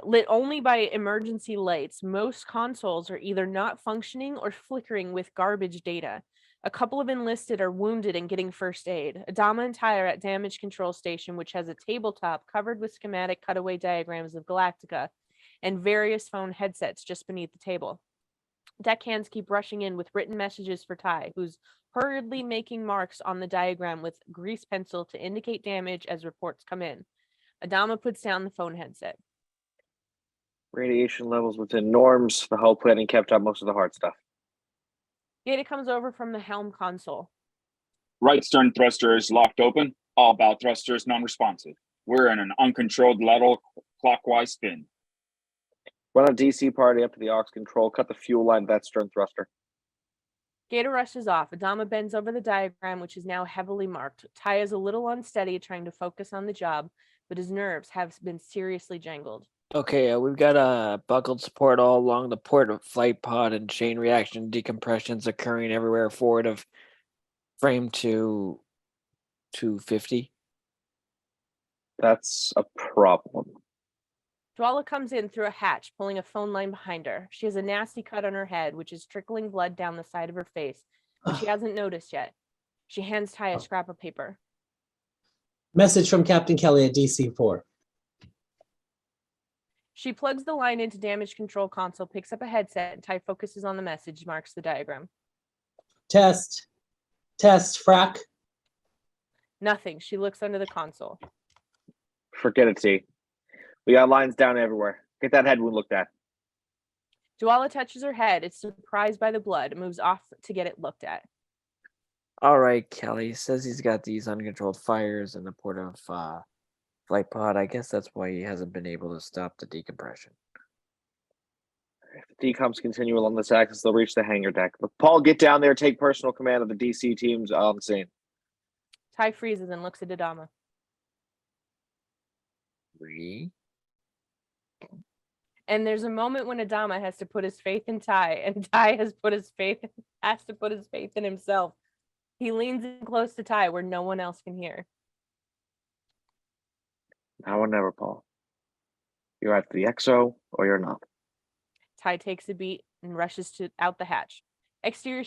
Lit only by emergency lights, most consoles are either not functioning or flickering with garbage data. A couple of enlisted are wounded and getting first aid. Adama and Ty are at Damage Control Station, which has a tabletop covered with schematic cutaway diagrams of Galactica and various phone headsets just beneath the table. Deckhands keep rushing in with written messages for Ty, who's hurriedly making marks on the diagram with grease pencil to indicate damage as reports come in. Adama puts down the phone headset. Radiation levels within norms. The hull planning kept up most of the hard stuff. Data comes over from the helm console. Right stern thruster is locked open. All bow thrusters non-responsive. We're in an uncontrolled lateral clockwise spin. Run a DC party up to the aux control. Cut the fuel line to that stern thruster. Gator rushes off. Adama bends over the diagram, which is now heavily marked. Ty is a little unsteady, trying to focus on the job, but his nerves have been seriously jangled. Okay, we've got buckled support all along the port of flight pod and chain reaction decompressions occurring everywhere forward of frame to 250. That's a problem. Dwala comes in through a hatch, pulling a phone line behind her. She has a nasty cut on her head, which is trickling blood down the side of her face, but she hasn't noticed yet. She hands Ty a scrap of paper. Message from Captain Kelly at DC-4. She plugs the line into damage control console, picks up a headset, and Ty focuses on the message, marks the diagram. Test, frac. Nothing. She looks under the console. Forget it, T. We got lines down everywhere. Get that head wound looked at. Dwala touches her head. It's surprised by the blood. It moves off to get it looked at. All right, Kelly says he's got these uncontrolled fires in the port of flight pod. I guess that's why he hasn't been able to stop the decompression. If the decoms continue along this axis, they'll reach the hangar deck. But Paul, get down there, take personal command of the DC teams on the scene. Ty freezes and looks at Adama. And there's a moment when Adama has to put his faith in Ty, and Ty has to put his faith in himself. He leans in close to Ty where no one else can hear. Now or never, Paul. You're either the XO or you're not. Ty takes a beat and rushes out the hatch. Exterior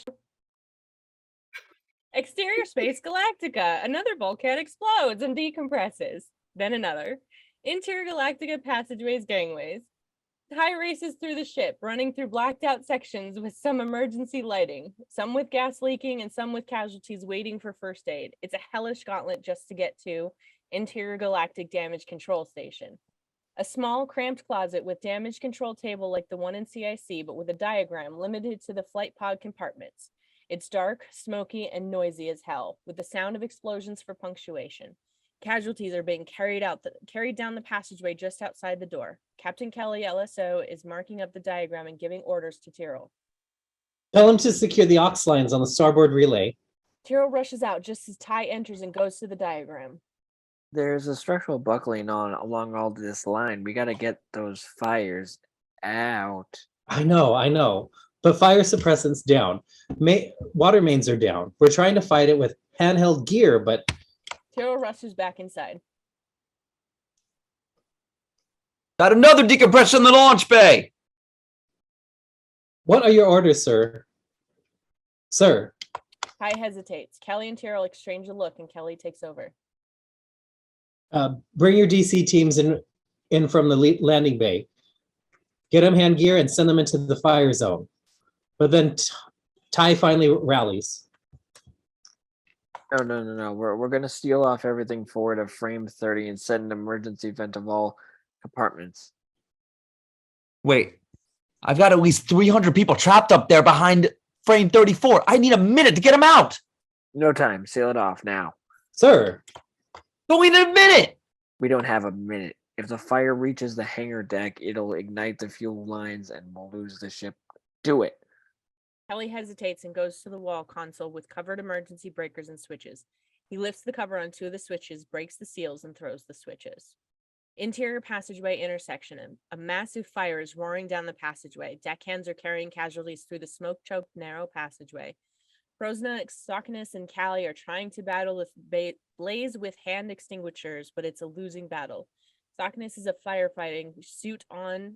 space, Galactica. Another bulkhead explodes and decompresses. Then another. Interior Galactica passageways, gangways. Ty races through the ship, running through blacked out sections with some emergency lighting, some with gas leaking and some with casualties waiting for first aid. It's a hellish gauntlet just to get to Interior Galactic Damage Control Station. A small, cramped closet with damage control table like the one in CIC, but with a diagram limited to the flight pod compartments. It's dark, smoky, and noisy as hell, with the sound of explosions for punctuation. Casualties are being carried down the passageway just outside the door. Captain Kelly, LSO, is marking up the diagram and giving orders to Tyrrell. Tell him to secure the aux lines on the starboard relay. Tyrrell rushes out just as Ty enters and goes to the diagram. There's a structural buckling along all this line. We got to get those fires out. I know. But fire suppressant's down. Water mains are down. We're trying to fight it with handheld gear, but Tyrrell rushes back inside. Got another decompression in the launch bay. what are your orders, sir? Sir, Ty hesitates. Kelly and Tyrrell exchange a look, and Kelly takes over. bring your DC teams in from the landing bay. Get them hand gear and send them into the fire zone. But then Ty finally rallies. No. We're gonna steal off everything forward of frame 30 and set an emergency vent of all compartments. Wait, I've got at least 300 people trapped up there behind frame 34. I need a minute to get them out. No time. Seal it off now. Sir, But we need a minute. We don't have a minute. If the fire reaches the hangar deck, it'll ignite the fuel lines and we'll lose the ship. Do it. Kelly hesitates and goes to the wall console with covered emergency breakers and switches. He lifts the cover on two of the switches, breaks the seals, and throws the switches. Interior passageway intersection. A massive fire is roaring down the passageway. Deckhands are carrying casualties through the smoke-choked narrow passageway. Prosna, Sockinus, and Callie are trying to battle with blaze with hand extinguishers, but it's a losing battle. Sockinus has a firefighting suit on,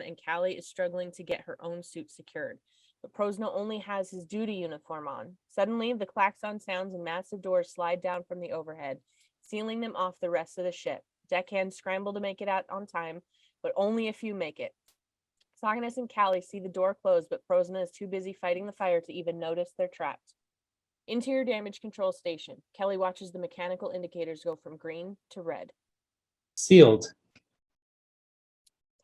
and Callie is struggling to get her own suit secured. But Prosna only has his duty uniform on. Suddenly, the klaxon sounds and massive doors slide down from the overhead, sealing them off the rest of the ship. Deckhands scramble to make it out on time, but only a few make it. Sockinus and Callie see the door close, but Prosna is too busy fighting the fire to even notice they're trapped. Interior damage control station. Kelly watches the mechanical indicators go from green to red. sealed.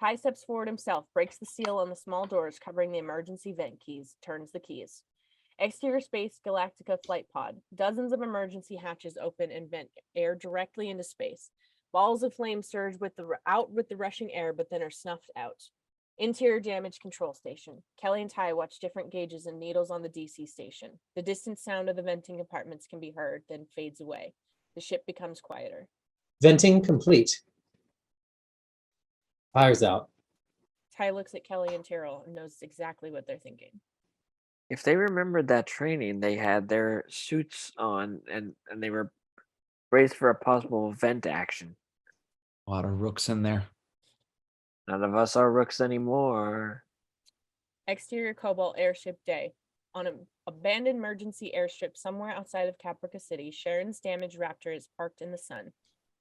Ty steps forward himself, breaks the seal on the small doors covering the emergency vent keys, turns the keys. Exterior space Galactica flight pod. Dozens of emergency hatches open and vent air directly into space. Balls of flame surge with the rushing air, but then are snuffed out. Interior damage control station. Kelly and Ty watch different gauges and needles on the DC station. The distant sound of the venting compartments can be heard, then fades away. The ship becomes quieter. Venting complete. Fire's out. Ty looks at Kelly and Tyrrell and knows exactly what they're thinking. If they remembered that training, they had their suits on and they were braced for a possible vent action. A lot of rooks in there. None of us are rooks anymore. Exterior Cobalt airship day. On an abandoned emergency airstrip somewhere outside of Caprica City, Sharon's damaged Raptor is parked in the sun.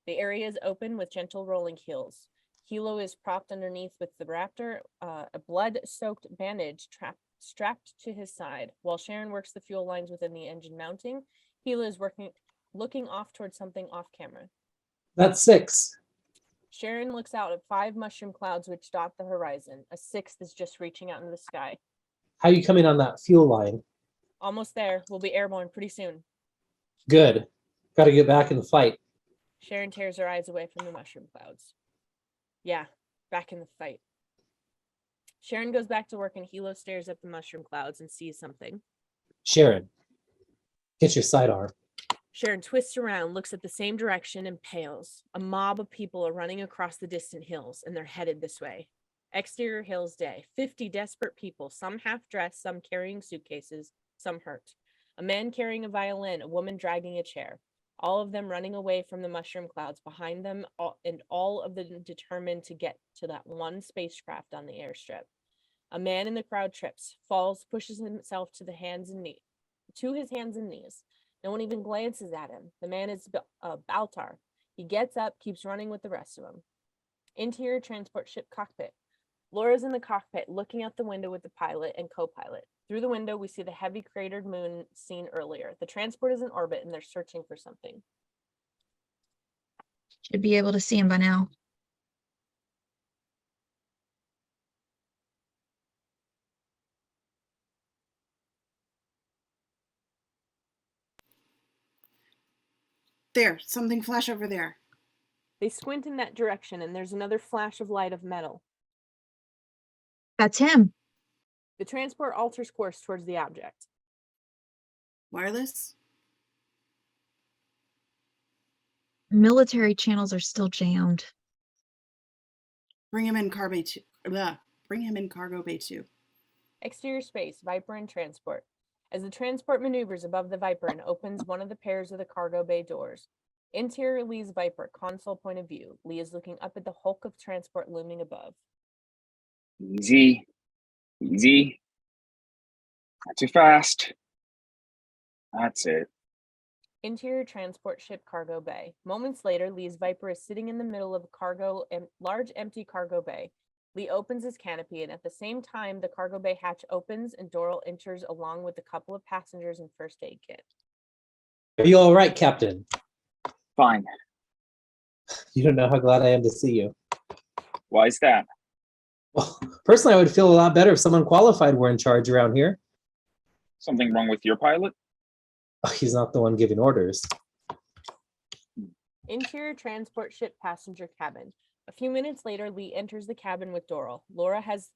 The area is open with gentle rolling hills. Hilo is propped underneath with the Raptor, a blood-soaked bandage strapped to his side. While Sharon works the fuel lines within the engine mounting, Hilo is looking off towards something off camera. That's 6. Sharon looks out at 5 mushroom clouds which dot the horizon. A 6th is just reaching out into the sky. How you coming on that fuel line? Almost there. We'll be airborne pretty soon. Good. Got to get back in the fight. Sharon tears her eyes away from the mushroom clouds. Yeah, back in the fight. Sharon goes back to work and Hilo stares at the mushroom clouds and sees something. Sharon, get your sidearm. Sharon twists around, looks at the same direction, and pales. A mob of people are running across the distant hills, and they're headed this way. Exterior Hills Day. 50 desperate people, some half-dressed, some carrying suitcases, some hurt. A man carrying a violin, a woman dragging a chair. All of them running away from the mushroom clouds behind them, and all of them determined to get to that one spacecraft on the airstrip. A man in the crowd trips, falls, pushes himself to his hands and knees. No one even glances at him. The man is Baltar. He gets up, keeps running with the rest of them. Interior transport ship cockpit. Laura's in the cockpit, looking out the window with the pilot and co-pilot. Through the window, we see the heavy cratered moon seen earlier. The transport is in orbit, and they're searching for something. Should be able to see him by now. There, something flash over there. They squint in that direction, and there's another flash of light of metal. That's him. The transport alters course towards the object. Wireless? Military channels are still jammed. Bring him in cargo bay 2. Bring him in cargo bay 2. Exterior space, Viper and transport. As the transport maneuvers above the Viper and opens one of the pairs of the cargo bay doors. Interior Lee's Viper, console point of view. Lee is looking up at the hulk of transport looming above. Easy. Easy. Not too fast. That's it. Interior transport ship cargo bay. Moments later, Lee's Viper is sitting in the middle of a large empty cargo bay. Lee opens his canopy, and at the same time, the cargo bay hatch opens and Doral enters along with a couple of passengers and first aid kit. Are you all right, Captain? Fine. You don't know how glad I am to see you. Why is that? Well, personally, I would feel a lot better if someone qualified were in charge around here. Something wrong with your pilot? Oh, he's not the one giving orders. Interior transport ship passenger cabin. A few minutes later, Lee enters the cabin with Doral. Laura has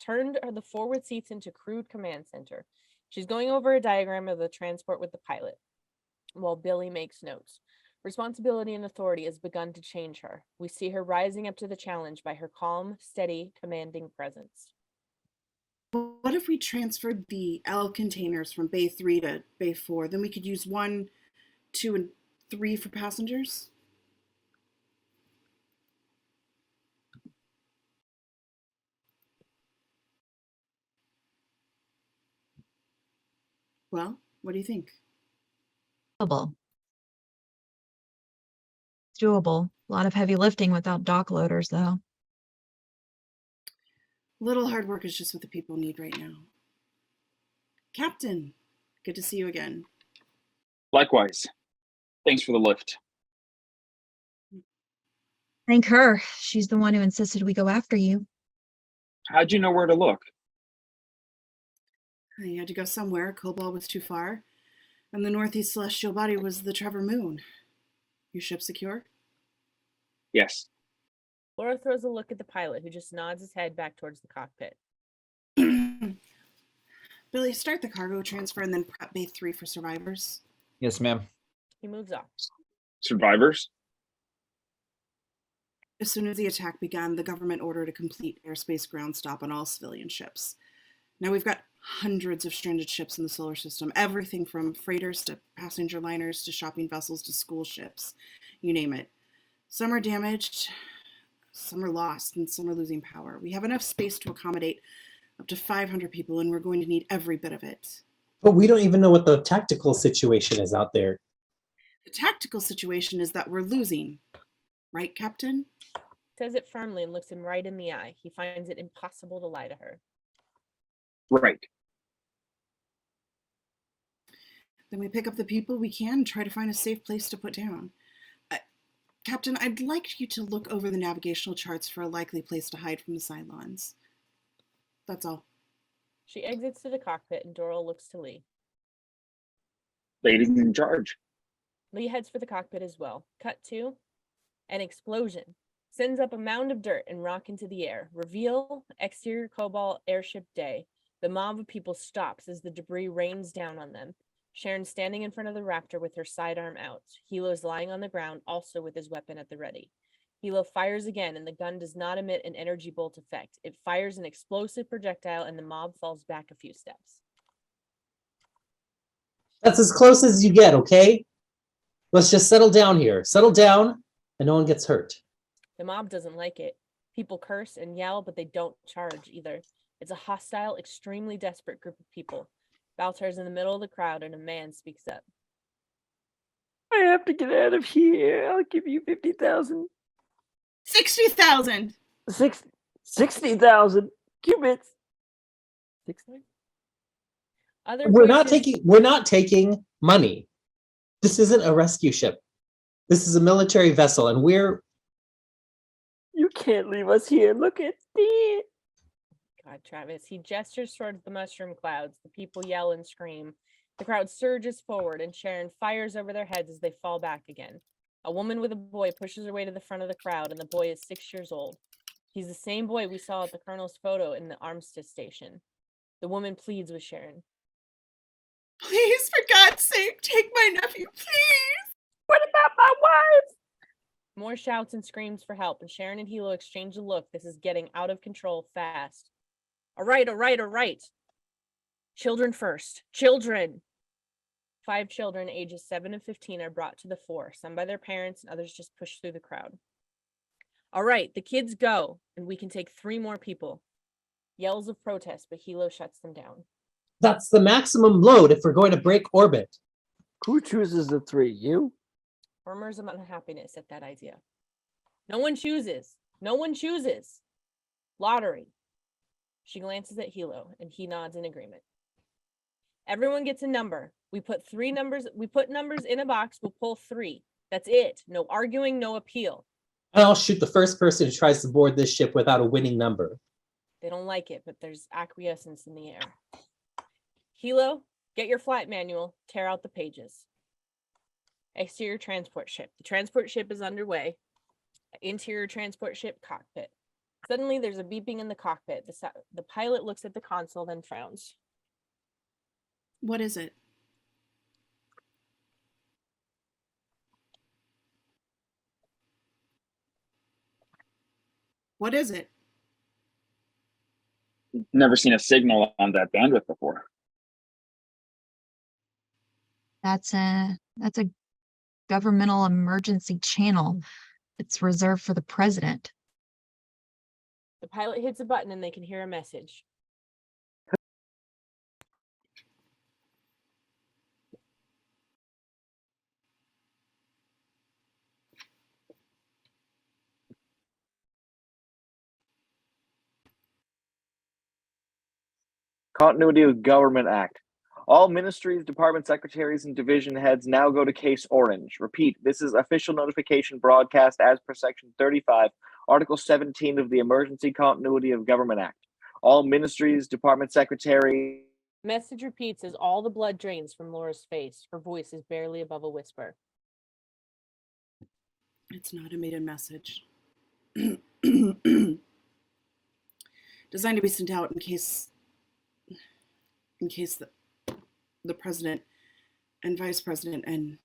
turned the forward seats into crewed command center. She's going over a diagram of the transport with the pilot, while Billy makes notes. Responsibility and authority has begun to change her. We see her rising up to the challenge by her calm, steady, commanding presence. What if we transferred the L containers from bay 3 to bay 4? Then we could use 1, 2, and 3 for passengers? Well, what do you think? Doable. It's doable. A lot of heavy lifting without dock loaders, though. Little hard work is just what the people need right now. Captain, good to see you again. Likewise. Thanks for the lift. Thank her. She's the one who insisted we go after you. How'd you know where to look? You had to go somewhere. Cobalt was too far. And the northeast celestial body was the Trevor Moon. Your ship secure? Yes. Laura throws a look at the pilot, who just nods his head back towards the cockpit. Billy, start the cargo transfer and then prep bay 3 for survivors. Yes, ma'am. He moves off. Survivors? As soon as the attack began, the government ordered a complete airspace ground stop on all civilian ships. Now we've got hundreds of stranded ships in the solar system, everything from freighters to passenger liners to shopping vessels to school ships, you name it. Some are damaged, some are lost, and some are losing power. We have enough space to accommodate up to 500 people, and we're going to need every bit of it. But we don't even know what the tactical situation is out there. The tactical situation is that we're losing. Right, Captain? Says it firmly and looks him right in the eye. He finds it impossible to lie to her. Right. Then we pick up the people we can and try to find a safe place to put down. Captain, I'd like you to look over the navigational charts for a likely place to hide from the Cylons. That's all. She exits to the cockpit and Doral looks to Lee. Ladies in charge. Lee heads for the cockpit as well. Cut to an explosion. Sends up a mound of dirt and rock into the air. Reveal, exterior Cobalt airship day. The mob of people stops as the debris rains down on them. Sharon's standing in front of the Raptor with her sidearm out. Hilo's lying on the ground, also with his weapon at the ready. Hilo fires again, and the gun does not emit an energy bolt effect. It fires an explosive projectile, and the mob falls back a few steps. That's as close as you get, okay? Let's just settle down here. Settle down, and no one gets hurt. The mob doesn't like it. People curse and yell, but they don't charge either. It's a hostile, extremely desperate group of people. Baltar's in the middle of the crowd, and a man speaks up. I have to get out of here. I'll give you 50,000. 60,000! 60,000 cubits. 60? We're not taking money. This isn't a rescue ship. This is a military vessel, and we're... You can't leave us here. Look at it. God, Travis. He gestures towards the mushroom clouds. The people yell and scream. The crowd surges forward and Sharon fires over their heads as they fall back again. A woman with a boy pushes her way to the front of the crowd, and the boy is 6 years old. He's the same boy we saw at the colonel's photo in the armistice station. The woman pleads with Sharon. Please, for God's sake, take my nephew, please. What about my wife? More shouts and screams for help, and Sharon and Hilo exchange a look. This is getting out of control fast. All right. Children first. Children. 5 children ages 7 and 15 are brought to the fore, some by their parents and others just pushed through the crowd. All right, the kids go, and we can take 3 more people. Yells of protest, but Hilo shuts them down. That's the maximum load if we're going to break orbit. Who chooses the 3? You? Murmurs of unhappiness at that idea. No one chooses. Lottery. She glances at Hilo, and he nods in agreement. Everyone gets a number. We put numbers in a box. We'll pull 3. That's it. No arguing, no appeal. And I'll shoot the first person who tries to board this ship without a winning number. They don't like it, but there's acquiescence in the air. Hilo, get your flight manual. Tear out the pages. Exterior transport ship. The transport ship is underway. Interior transport ship cockpit. Suddenly, there's a beeping in the cockpit. The pilot looks at the console, then frowns. What is it? What is it? Never seen a signal on that bandwidth before. That's a governmental emergency channel. It's reserved for the president. The pilot hits a button and they can hear a message. Continuity of Government Act. All ministries, department secretaries, and division heads now go to Case Orange. Repeat, this is official notification broadcast as per Section 35, Article 17 of the Emergency Continuity of Government Act. All ministries, department secretaries. Message repeats as all the blood drains from Laura's face. Her voice is barely above a whisper. It's an automated message. Designed to be sent out in case the president and vice president and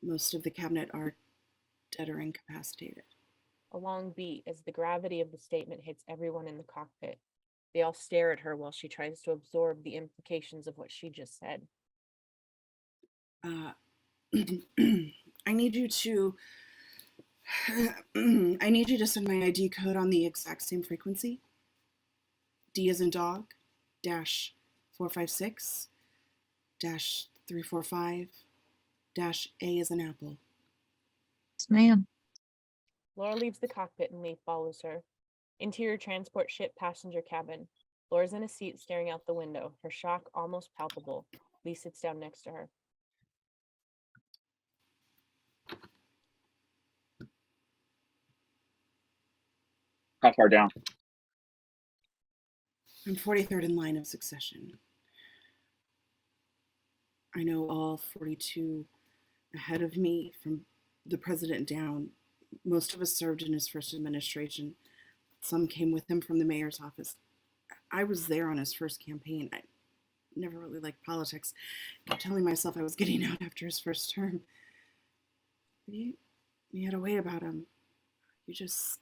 most of the cabinet are dead or incapacitated. A long beat as the gravity of the statement hits everyone in the cockpit. They all stare at her while she tries to absorb the implications of what she just said. I need you to send my ID code on the exact same frequency. D as in dog, -456, -345, -A as in apple. Yes, ma'am. Laura leaves the cockpit and Lee follows her. Interior transport ship passenger cabin. Laura's in a seat staring out the window, her shock almost palpable. Lee sits down next to her. How far down? I'm 43rd in line of succession. I know all 42 ahead of me, from the president down. Most of us served in his first administration. Some came with him from the mayor's office. I was there on his first campaign. I never really liked politics. I kept telling myself I was getting out after his first term. He had a way about him. You just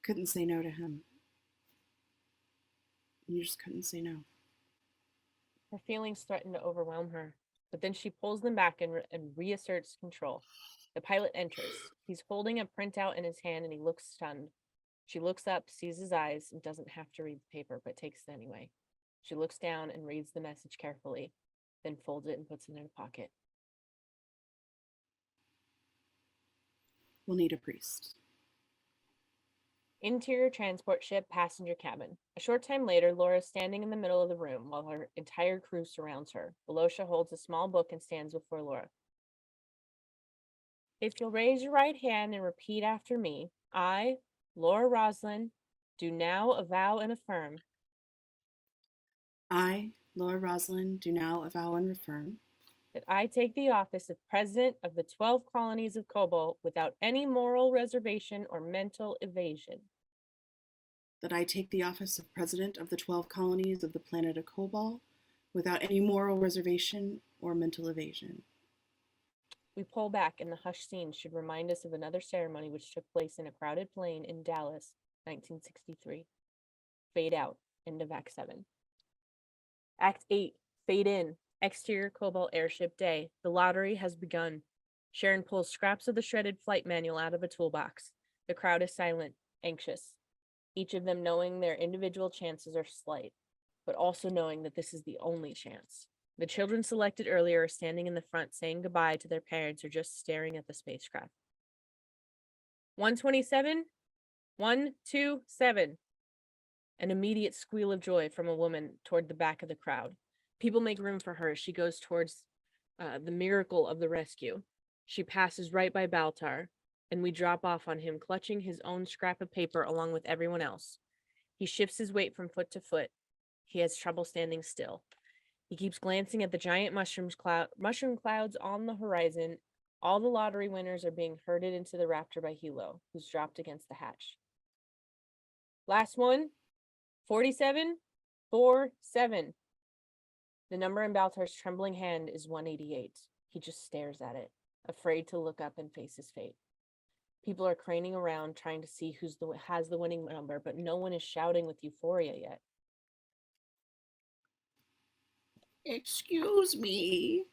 couldn't say no to him. You just couldn't say no. Her feelings threaten to overwhelm her, but then she pulls them back and reasserts control. The pilot enters. He's holding a printout in his hand and he looks stunned. She looks up, sees his eyes, and doesn't have to read the paper, but takes it anyway. She looks down and reads the message carefully, then folds it and puts it in her pocket. We'll need a priest. Interior transport ship passenger cabin. A short time later, Laura is standing in the middle of the room while her entire crew surrounds her. Volosha holds a small book and stands before Laura. If you'll raise your right hand and repeat after me, I, Laura Roslin, do now avow and affirm. I, Laura Roslin, do now avow and affirm that I take the office of President of the 12 colonies of Cobalt without any moral reservation or mental evasion. That I take the office of President of the 12 colonies of the planet of Cobalt without any moral reservation or mental evasion. We pull back, and the hushed scene should remind us of another ceremony which took place in a crowded plane in Dallas, 1963. Fade out. End of Act 7. Act 8. Fade in. Exterior Cobalt Airship Day. The lottery has begun. Sharon pulls scraps of the shredded flight manual out of a toolbox. The crowd is silent, anxious, each of them knowing their individual chances are slight, but also knowing that this is the only chance. The children selected earlier are standing in the front saying goodbye to their parents or just staring at the spacecraft. 127, 127. An immediate squeal of joy from a woman toward the back of the crowd. People make room for her as she goes towards the miracle of the rescue. She passes right by Baltar, and we drop off on him, clutching his own scrap of paper along with everyone else. He shifts his weight from foot to foot. He has trouble standing still. He keeps glancing at the giant mushroom clouds on the horizon. All the lottery winners are being herded into the Raptor by Hilo, who's dropped against the hatch. Last one, 47, 47. The number in Baltar's trembling hand is 188. He just stares at it, afraid to look up and face his fate. People are craning around, trying to see who has the winning number, but no one is shouting with euphoria yet. Excuse me.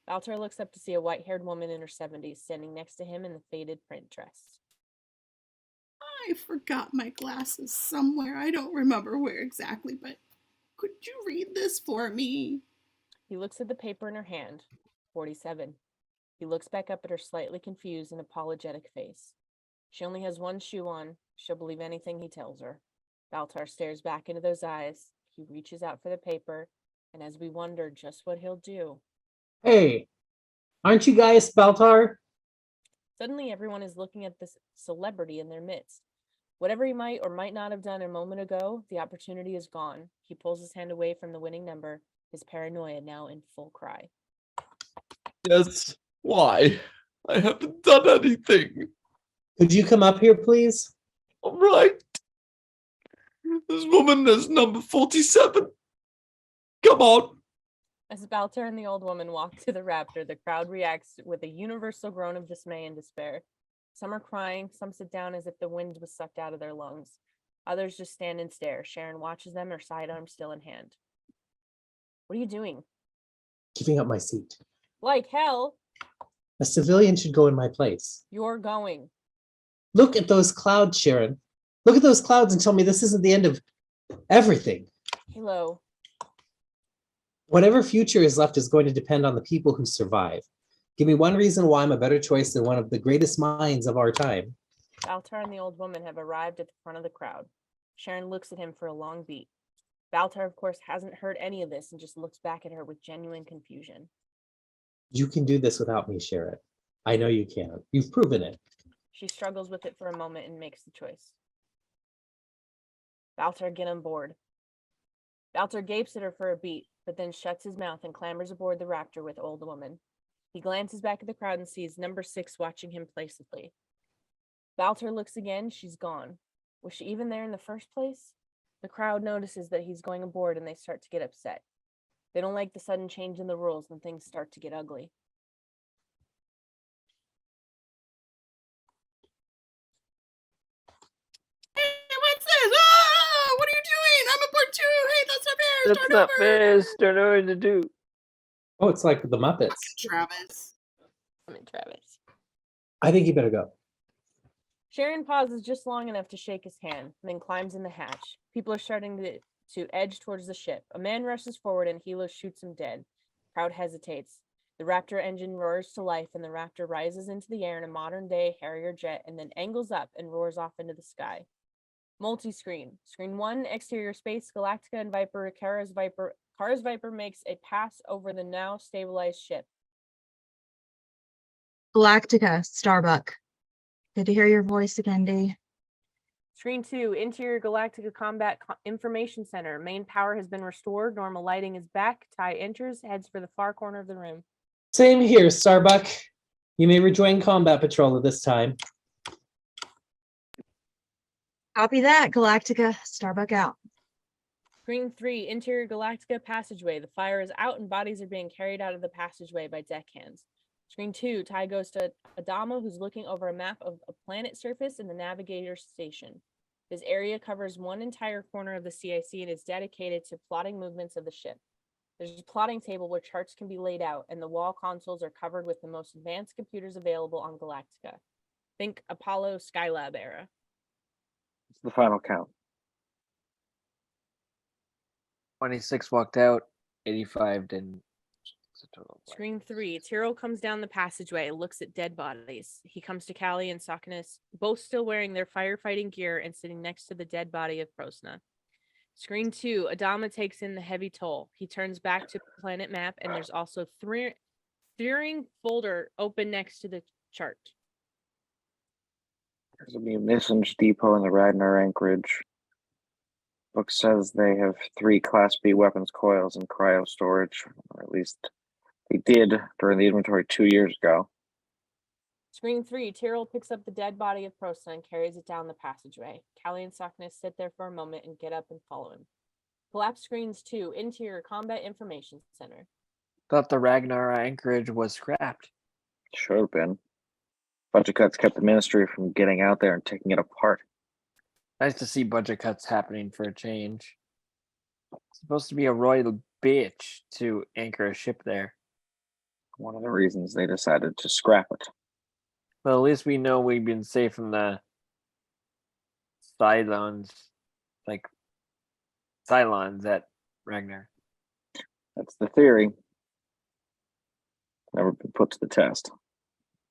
Baltar looks up to see a white-haired woman in her 70s standing next to him in the faded print dress. I forgot my glasses somewhere. I don't remember where exactly, but could you read this for me? He looks at the paper in her hand. 47. He looks back up at her slightly confused and apologetic face. She only has one shoe on. She'll believe anything he tells her. Baltar stares back into those eyes. He reaches out for the paper, and as we wonder just what he'll do, Hey, aren't you guys Baltar? suddenly everyone is looking at this celebrity in their midst. Whatever he might or might not have done a moment ago, the opportunity is gone. He pulls his hand away from the winning number, his paranoia now in full cry. Yes. Why? I haven't done anything. Could you come up here, please? All right. This woman is number 47. Come on. As Baltar and the old woman walk to the Raptor, the crowd reacts with a universal groan of dismay and despair. Some are crying, some sit down as if the wind was sucked out of their lungs. Others just stand and stare. Sharon watches them, her sidearm still in hand. What are you doing? Giving up my seat. Like hell, A civilian should go in my place. you're going. Look at those clouds, Sharon. Look at those clouds and tell me this isn't the end of everything. Hilo, Whatever future is left is going to depend on the people who survive. Give me one reason why I'm a better choice than one of the greatest minds of our time. Baltar and the old woman have arrived at the front of the crowd. Sharon looks at him for a long beat. Baltar, of course, hasn't heard any of this and just looks back at her with genuine confusion. You can do this without me, Sharon. I know you can. You've proven it. She struggles with it for a moment and makes the choice. Baltar, get on board. Baltar gapes at her for a beat, but then shuts his mouth and clambers aboard the Raptor with old woman. He glances back at the crowd and sees number 6 watching him placidly. Baltar looks again. She's gone. Was she even there in the first place? The crowd notices that he's going aboard and they start to get upset. They don't like the sudden change in the rules and things start to get ugly. Hey, what's this? Ah, what are you doing? I'm aboard too. Hey, that's not fair. That's Start not over. fair. Start over to do. Oh, it's like the Muppets. Travis. Come in, Travis. I think you better go. Sharon pauses just long enough to shake his hand, then climbs in the hatch. People are starting to edge towards the ship. A man rushes forward and Hilo shoots him dead. Crowd hesitates. The Raptor engine roars to life and the Raptor rises into the air in a modern-day Harrier jet and then angles up and roars off into the sky. Multi-screen. Screen 1, exterior space, Galactica and Viper, Kara's Viper makes a pass over the now stabilized ship. Galactica, Starbuck. Good to hear your voice again, Dee. Screen 2, Interior Galactica Combat Information Center. Main power has been restored. Normal lighting is back. Ty enters, heads for the far corner of the room. Same here, Starbuck. You may rejoin combat patrol at this time. Copy that, Galactica. Starbuck out. Screen 3, Interior Galactica Passageway. The fire is out and bodies are being carried out of the passageway by deckhands. Screen 2, Ty goes to Adama, who's looking over a map of a planet surface in the navigator station. This area covers one entire corner of the CIC and is dedicated to plotting movements of the ship. There's a plotting table where charts can be laid out, and the wall consoles are covered with the most advanced computers available on Galactica. Think Apollo Skylab era. It's the final count. 26 walked out, 85 didn't. It's a total of Screen 3, Tyrrell comes down the passageway and looks at dead bodies. He comes to Callie and Sokinus, both still wearing their firefighting gear and sitting next to the dead body of Prosna. Screen 2, Adama takes in the heavy toll. He turns back to the planet map, and there's also Threering folder open next to the chart. There's a munitions depot in the Ragnar anchorage. Book says they have 3 Class B weapons coils in cryo storage, or at least they did during the inventory 2 years ago. Screen 3, Tyrrell picks up the dead body of Prosna and carries it down the passageway. Callie and Sokinus sit there for a moment and get up and follow him. Collapse Screens 2, Interior Combat Information Center. Thought the Ragnar anchorage was scrapped. Should have been. Budget cuts kept the ministry from getting out there and taking it apart. Nice to see budget cuts happening for a change. It's supposed to be a royal bitch to anchor a ship there. One of the reasons they decided to scrap it. Well, at least we know we've been safe from the Cylons, like Cylons at Ragnar. That's the theory. Never been put to the test.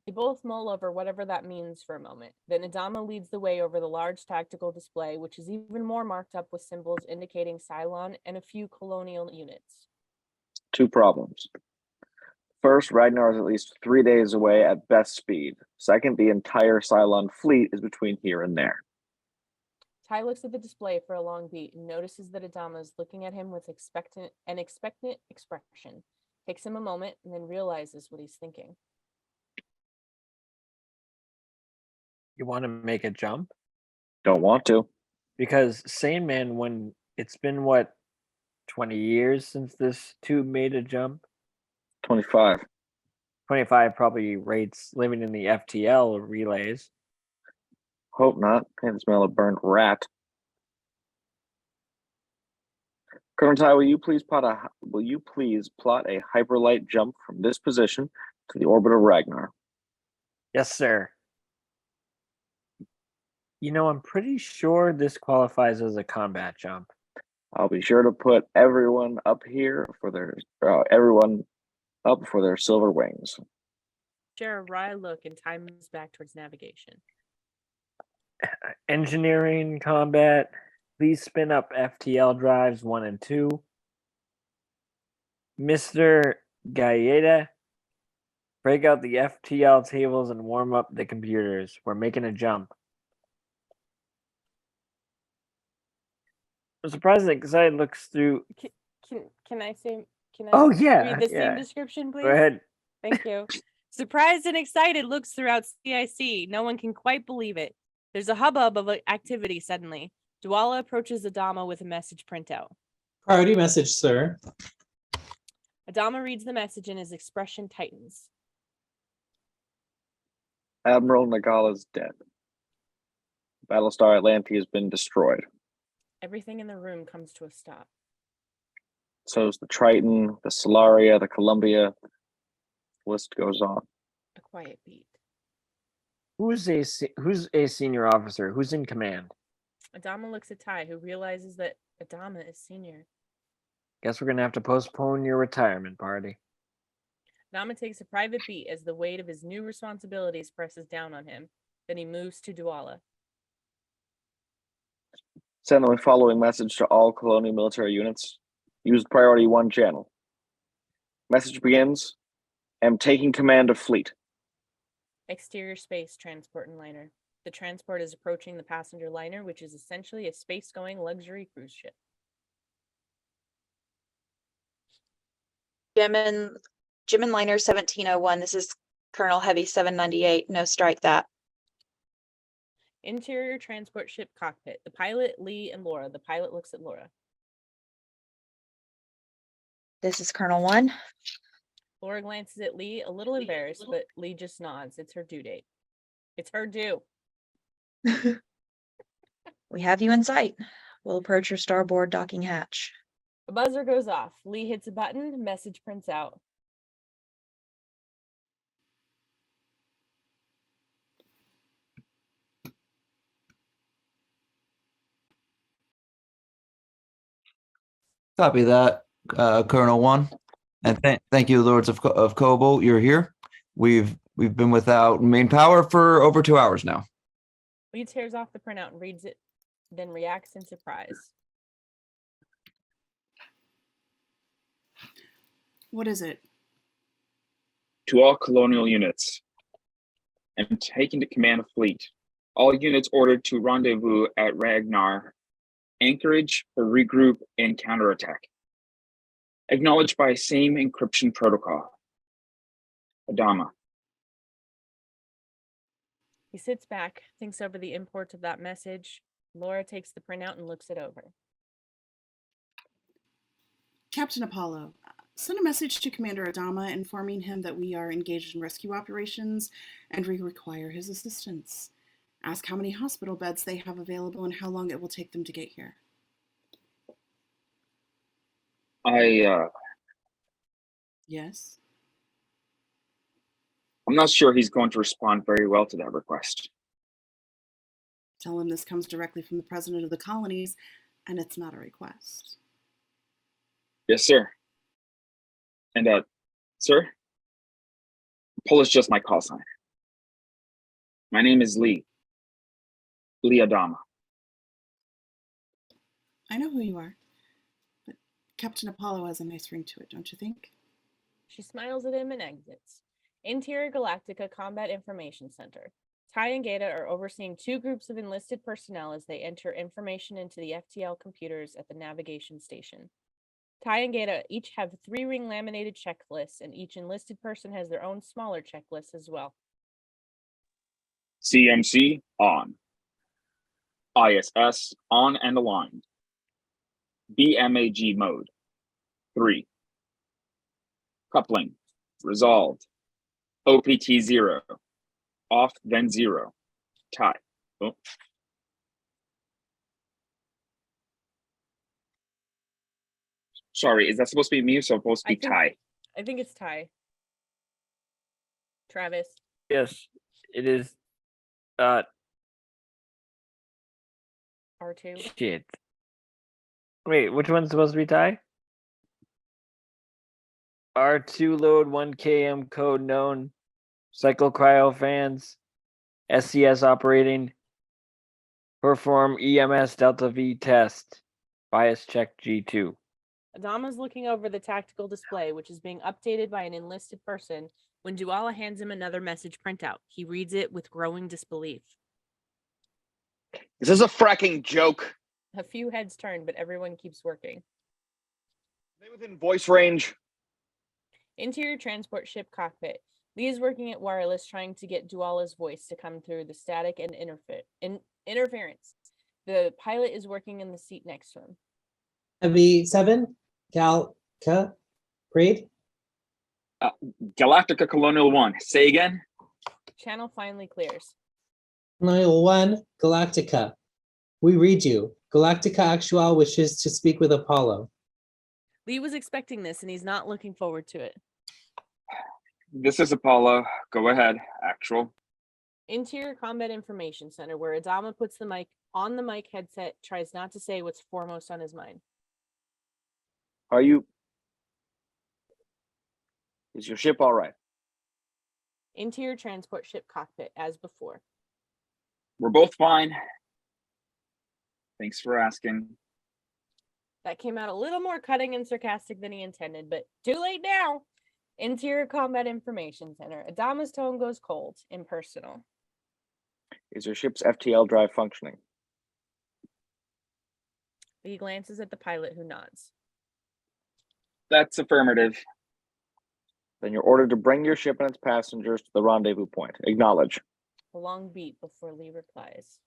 They both mull over whatever that means for a moment. Then Adama leads the way over the large tactical display, which is even more marked up with symbols indicating Cylon and a few colonial units. 2 problems. First, Ragnar is at least 3 days away at best speed. Second, the entire Cylon fleet is between here and there. Ty looks at the display for a long beat and notices that Adama is looking at him with an expectant expression. Takes him a moment and then realizes what he's thinking. You want to make a jump? Don't want to. Because Sane Man, when it's been 20 years since this tube made a jump? 25. 25 probably rates living in the FTL relays. Hope not. I can smell a burnt rat. Colonel Ty, will you please plot a hyperlight jump from this position to the orbit of Ragnar? Yes, sir. You know, I'm pretty sure this qualifies as a combat jump. I'll be sure to put everyone up here for their silver wings. Share a wry look and Ty moves back towards navigation. Engineering, combat, please spin up FTL drives 1 and 2. Mr. Gaeta, break out the FTL tables and warm up the computers. We're making a jump. I'm surprised that Excited looks through. Can I say? Can I Oh, yeah, read the yeah. scene description, please? Go ahead. Thank you. Surprised and excited looks throughout CIC. No one can quite believe it. There's a hubbub of activity suddenly. Dwala approaches Adama with a message printout. Priority message, sir. Adama reads the message and his expression tightens. Admiral Nagal is dead. Battlestar Atlantis has been destroyed. Everything in the room comes to a stop. So is the Triton, the Solaria, the Columbia. The list goes on. A quiet beat. Who's a senior officer? Who's in command? Adama looks at Ty, who realizes that Adama is senior. Guess we're gonna have to postpone your retirement party. Adama takes a private beat as the weight of his new responsibilities presses down on him. Then he moves to Dwala. Send the following message to all colonial military units. Use priority 1 channel. Message begins. Am taking command of fleet. Exterior space transport and liner. The transport is approaching the passenger liner, which is essentially a space-going luxury cruise ship. Jim and Liner 1701. This is Colonel Heavy 798. No, strike that. Interior transport ship cockpit. The pilot, Lee, and Laura. The pilot looks at Laura. This is Colonel 1. Laura glances at Lee, a little embarrassed, but Lee just nods. It's her due date. It's her due. We have you in sight. We'll approach your starboard docking hatch. A buzzer goes off. Lee hits a button. Message prints out. Copy that, Colonel One, and thank you, Lords of Kobold. You're here. We've been without main power for over 2 hours now. Lee tears off the printout and reads it, then reacts in surprise. What is it? To all colonial units, I'm taking the command of fleet. All units ordered to rendezvous at Ragnar anchorage for regroup and counterattack. Acknowledged by same encryption protocol. Adama. He sits back, thinks over the import of that message. Laura takes the printout and looks it over. Captain Apollo, send a message to Commander Adama informing him that we are engaged in rescue operations and we require his assistance. Ask how many hospital beds they have available and how long it will take them to get here. Yes? I'm not sure he's going to respond very well to that request. Tell him this comes directly from the president of the colonies and it's not a request. Yes, sir. And, sir? Pol is just my call sign. My name is Lee. Lee Adama. I know who you are, but Captain Apollo has a nice ring to it, don't you think? She smiles at him and exits. Interior Galactica Combat Information Center. Ty and Gata are overseeing 2 groups of enlisted personnel as they enter information into the FTL computers at the navigation station. Ty and Gata each have 3-ring laminated checklists, and each enlisted person has their own smaller checklist as well. CMC on. ISS on and aligned. BMAG mode. 3. Coupling. Resolved. OPT 0. Off then 0. Tie. Oh. Sorry, is that supposed to be me or supposed to be Ty? I think it's Ty. Travis. Yes, it is. R2. Shit. Wait, which one's supposed to be Ty? R2 load 1 km code known. Cycle cryo fans. SCS operating. Perform EMS Delta V test. Bias check G2. Adama's looking over the tactical display, which is being updated by an enlisted person, when Duala hands him another message printout. He reads it with growing disbelief. Is this a fracking joke? A few heads turn, but everyone keeps working. Are they within voice range? Interior transport ship cockpit. Lee is working at wireless, trying to get Duala's voice to come through the static and interference. The pilot is working in the seat next to him. Heavy 7, Galca, read. Galactica Colonial 1. Say again? Channel finally clears. Colonial 1, Galactica. We read you. Galactica Actual wishes to speak with Apollo. Lee was expecting this, and he's not looking forward to it. This is Apollo. Go ahead. Actual. Interior Combat Information Center, where Adama puts the mic on the mic headset, tries not to say what's foremost on his mind. Are you... Is your ship all right? Interior transport ship cockpit, as before. We're both fine. Thanks for asking. That came out a little more cutting and sarcastic than he intended, but too late now. Interior Combat Information Center. Adama's tone goes cold, impersonal. Is your ship's FTL drive functioning? He glances at the pilot, who nods. That's affirmative. Then you're ordered to bring your ship and its passengers to the rendezvous point. Acknowledge. A long beat before Lee replies.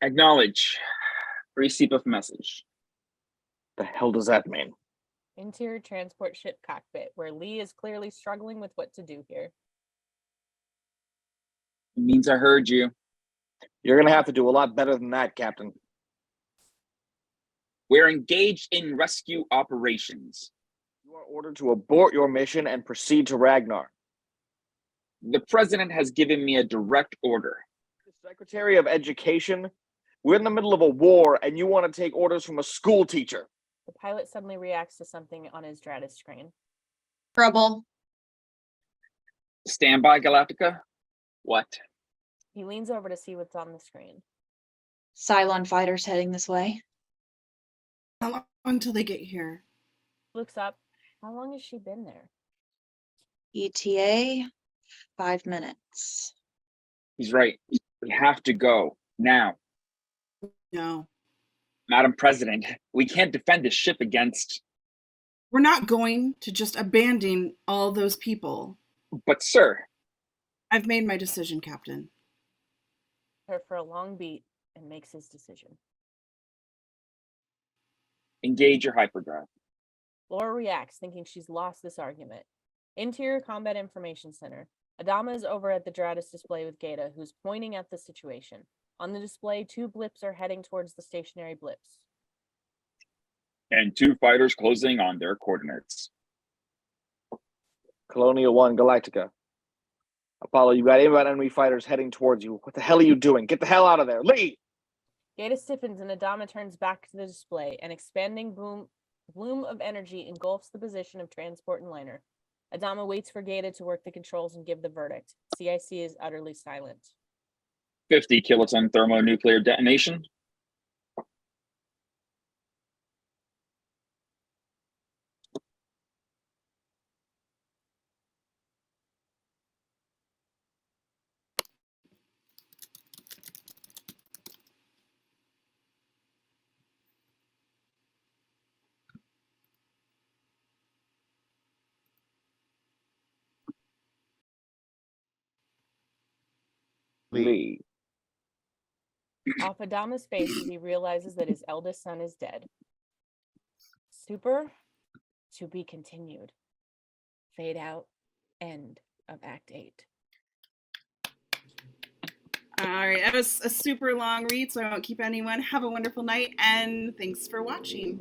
Acknowledge. Receipt of message. The hell does that mean? Interior transport ship cockpit, where Lee is clearly struggling with what to do here. It means I heard you. You're going to have to do a lot better than that, Captain. We're engaged in rescue operations. You are ordered to abort your mission and proceed to Ragnar. The president has given me a direct order. The Secretary of Education? We're in the middle of a war, and you want to take orders from a school teacher. The pilot suddenly reacts to something on his Stratus screen. Trouble. Stand by, Galactica. What? He leans over to see what's on the screen. Cylon fighters heading this way. How long until they get here? Looks up. How long has she been there? ETA, 5 minutes. He's right. We have to go now. No. Madam President, we can't defend this ship against. We're not going to just abandon all those people. But, sir. I've made my decision, Captain. Her for a long beat and makes his decision. Engage your hyperdrive. Laura reacts, thinking she's lost this argument. Interior Combat Information Center. Adama is over at the Dratus display with Gata, who's pointing at the situation. On the display, 2 blips are heading towards the stationary blips. And 2 fighters closing on their coordinates. Colonial 1, Galactica. Apollo, you got inbound enemy fighters heading towards you. What the hell are you doing? Get the hell out of there. Lee! Gata stiffens and Adama turns back to the display. An expanding bloom of energy engulfs the position of transport and liner. Adama waits for Gata to work the controls and give the verdict. CIC is utterly silent. 50 kiloton thermonuclear detonation. Lee. Off Adama's face as he realizes that his eldest son is dead. Super to be continued. Fade out. End of Act 8. All right, that was a super long read, so I won't keep anyone. Have a wonderful night, and thanks for watching.